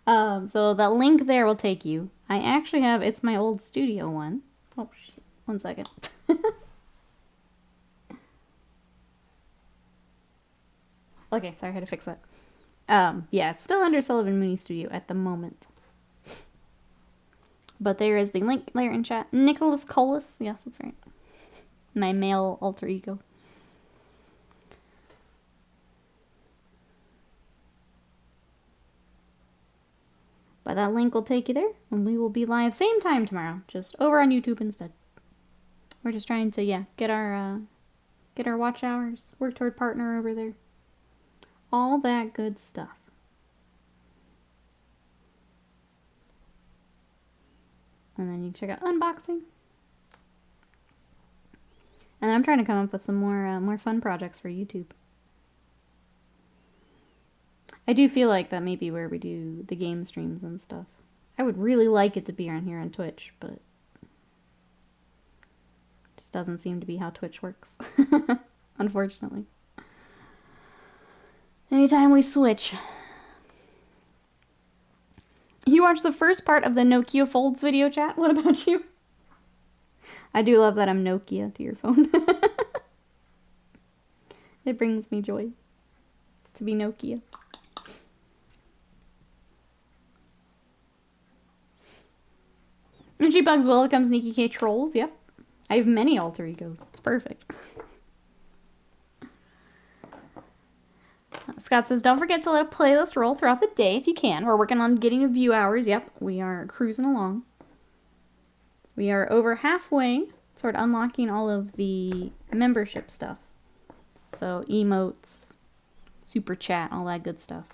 So that link there will take you. I actually have, it's my old studio one. Oh, shit. 1 second. Okay, sorry, I had to fix that. Yeah, it's still under Sullivan Mooney Studio at the moment. But there is the link there in chat. Nicholas Colas. Yes, that's right. My male alter ego. But that link will take you there, and we will be live same time tomorrow, just over on YouTube instead. We're just trying to, yeah, get our watch hours, work toward partner over there. All that good stuff. And then you can check out unboxing. And I'm trying to come up with some more fun projects for YouTube. I do feel like that may be where we do the game streams and stuff. I would really like it to be on here on Twitch, but it just doesn't seem to be how Twitch works, unfortunately. Anytime we switch. You watched the first part of the Nokia Folds video chat? What about you? I do love that I'm Nokia to your phone. It brings me joy to be Nokia. Energy Bugs will become Sneaky K Trolls, yep. I have many alter egos. It's perfect. Scott says, don't forget to let a playlist roll throughout the day if you can. We're working on getting a view hours. Yep, we are cruising along. We are over halfway toward unlocking all of the membership stuff. So emotes, super chat, all that good stuff.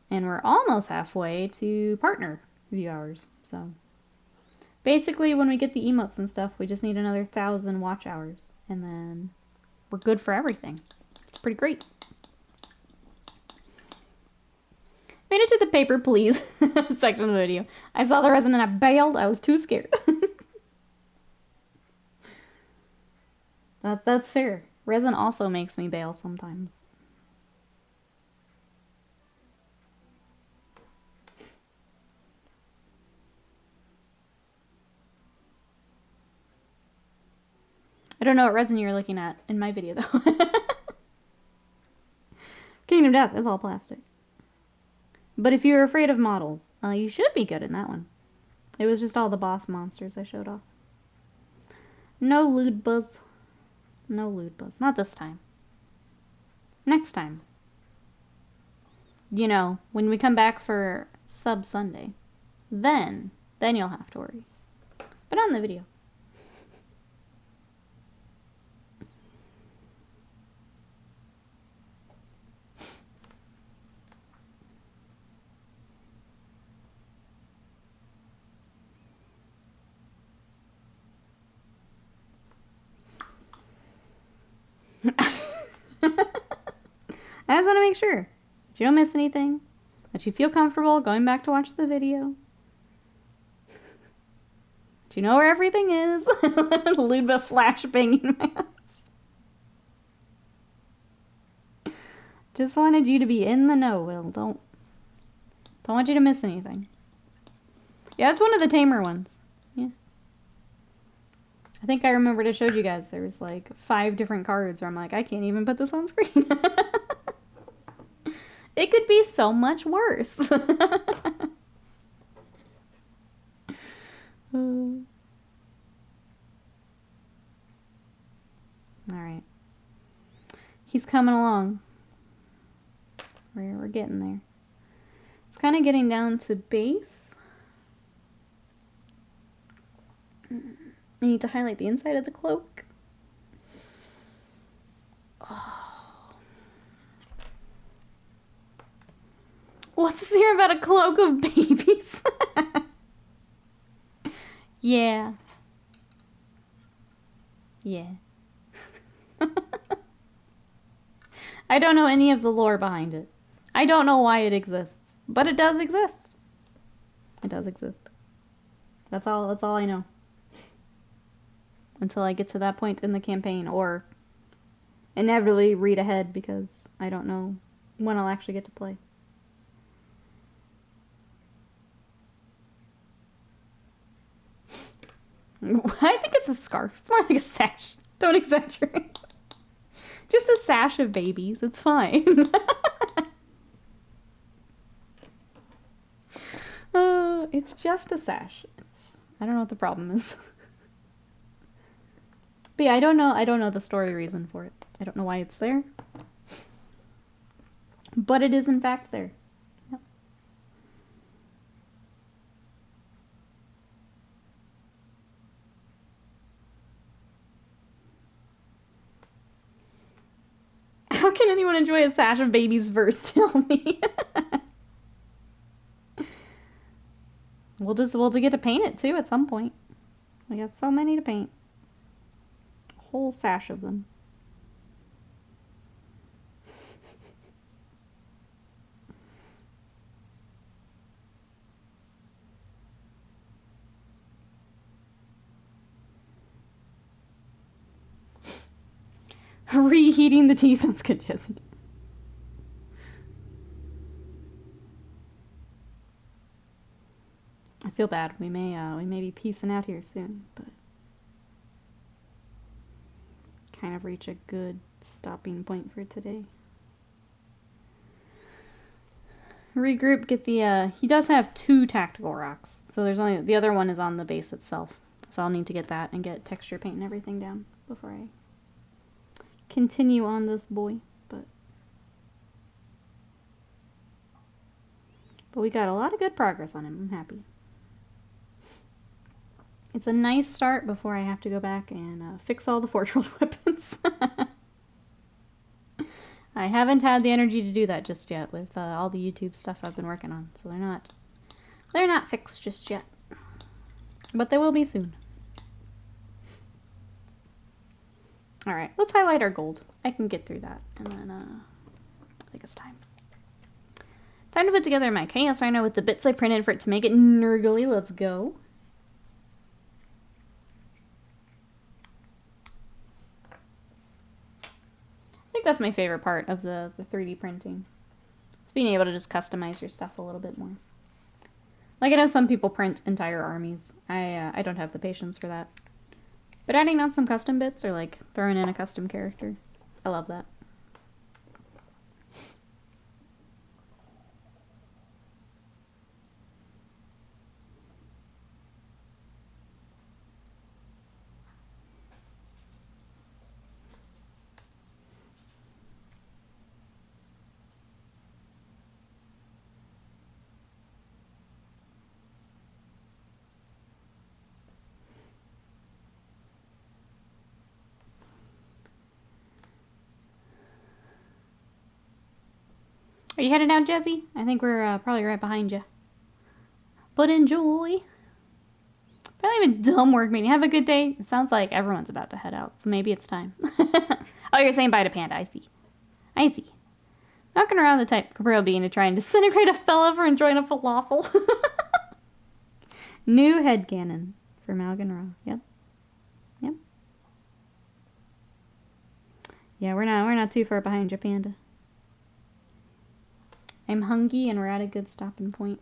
And we're almost halfway to partner view hours. So basically when we get the emotes and stuff, we just need another 1,000 watch hours. And then we're good for everything. It's pretty great. Made it to the paper, please section of the video. I saw the resin and I bailed. I was too scared. That's fair. Resin also makes me bail sometimes. I don't know what resin you're looking at in my video, though. Kingdom Death is all plastic. But if you're afraid of models, you should be good in that one. It was just all the boss monsters I showed off. No lewd buzz. No lewd buzz. Not this time. Next time. You know, when we come back for Sub Sunday. Then you'll have to worry. But not in the video. I just want to make sure that you don't miss anything, that you feel comfortable going back to watch the video, that you know where everything is. Luba flashbanging my ass. Just wanted you to be in the know, Will. Don't want you to miss anything. Yeah, it's one of the tamer ones. Yeah. I think I remembered I showed you guys there was like 5 different cards where I'm like, I can't even put this on screen. It could be so much worse. Alright. He's coming along. We're getting there. It's kind of getting down to base. I need to highlight the inside of the cloak. Oh. What's here about a cloak of babies? Yeah. Yeah. I don't know any of the lore behind it. I don't know why it exists, but it does exist. It does exist. That's all I know. Until I get to that point in the campaign, or inevitably read ahead because I don't know when I'll actually get to play. I think it's a scarf. It's more like a sash. Don't exaggerate. Just a sash of babies. It's fine. It's just a sash. I don't know what the problem is. But yeah, I don't know the story reason for it. I don't know why it's there. But it is in fact there. Yep. How can anyone enjoy a sash of babies verse? Tell me. We'll get to paint it too at some point. We got so many to paint. A whole sash of them. Reheating the tea sounds good, Jesse. I feel bad. We may be peacing out here soon, but kind of reach a good stopping point for today. regroup, get the, he does have 2 tactical rocks. So there's only, the other one is on the base itself. So I'll need to get that and get texture paint and everything down before I continue on this boy. But we got a lot of good progress on him. I'm happy. It's a nice start before I have to go back and fix all the Forge World weapons. I haven't had the energy to do that just yet with all the YouTube stuff I've been working on. So they're not fixed just yet. But they will be soon. Alright, let's highlight our gold. I can get through that. And then, I think it's time. Time to put together my Chaos Rhino with the bits I printed for it to make it nurgly. Let's go. I think that's my favorite part of the 3D printing. It's being able to just customize your stuff a little bit more. Like, I know some people print entire armies. I don't have the patience for that. But adding on some custom bits or, like, throwing in a custom character, I love that. Are you headed out, Jesse? I think we're probably right behind you. But enjoy. Probably have a dumb work meeting. Have a good day. It sounds like everyone's about to head out, so maybe it's time. Oh, you're saying bye to Panda. I see. I see. Knocking around the type Cabrillo being to try and disintegrate a fella for enjoying a falafel. New headcanon for Maugan Ra. Yep. Yep. Yeah, we're not too far behind you, Panda. I'm hungry and we're at a good stopping point.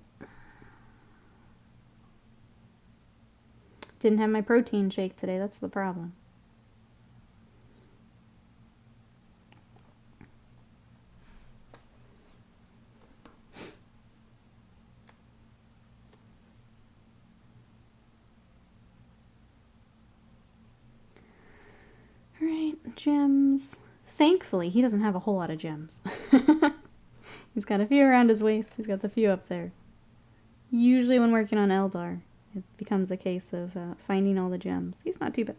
Didn't have my protein shake today, that's the problem. Alright, gems. Thankfully, he doesn't have a whole lot of gems. He's got a few around his waist, he's got the few up there. Usually when working on Eldar, it becomes a case of finding all the gems. He's not too bad.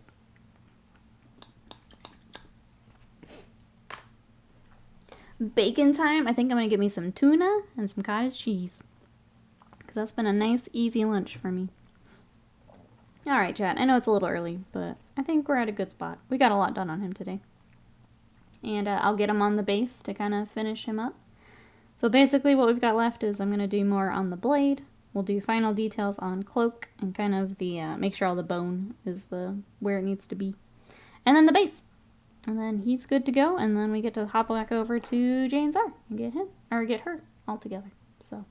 Bacon time. I think I'm going to get me some tuna and some cottage cheese. Because that's been a nice, easy lunch for me. Alright, chat. I know it's a little early, but I think we're at a good spot. We got a lot done on him today. And I'll get him on the base to kind of finish him up. So basically what we've got left is I'm going to do more on the blade. We'll do final details on cloak and kind of the, make sure all the bone is where it needs to be. And then the base. And then he's good to go. And then we get to hop back over to Jain Zar and get him, or get her all together. So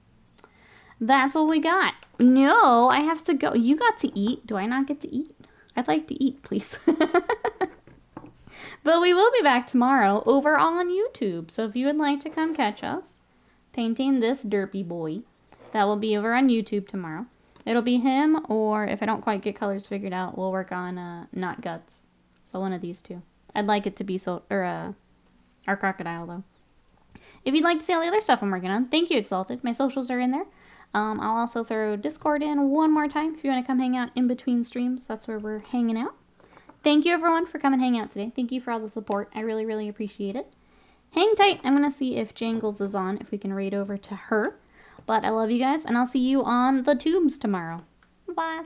that's all we got. No, I have to go. You got to eat. Do I not get to eat? I'd like to eat, please. But we will be back tomorrow over on YouTube. So if you would like to come catch us painting this derpy boy, that will be over on YouTube tomorrow. It'll be him, or if I don't quite get colors figured out, we'll work on not guts. So one of these two. I'd like it to be our crocodile though. If you'd like to see all the other stuff I'm working on, thank you, Exalted. My socials are in there. I'll also throw Discord in one more time if you want to come hang out in between streams. That's where we're hanging out. Thank you everyone for coming hang out today. Thank you for all the support. I really, really appreciate it. Hang tight. I'm going to see if Jangles is on, if we can raid over to her. But I love you guys, and I'll see you on the tubes tomorrow. Bye.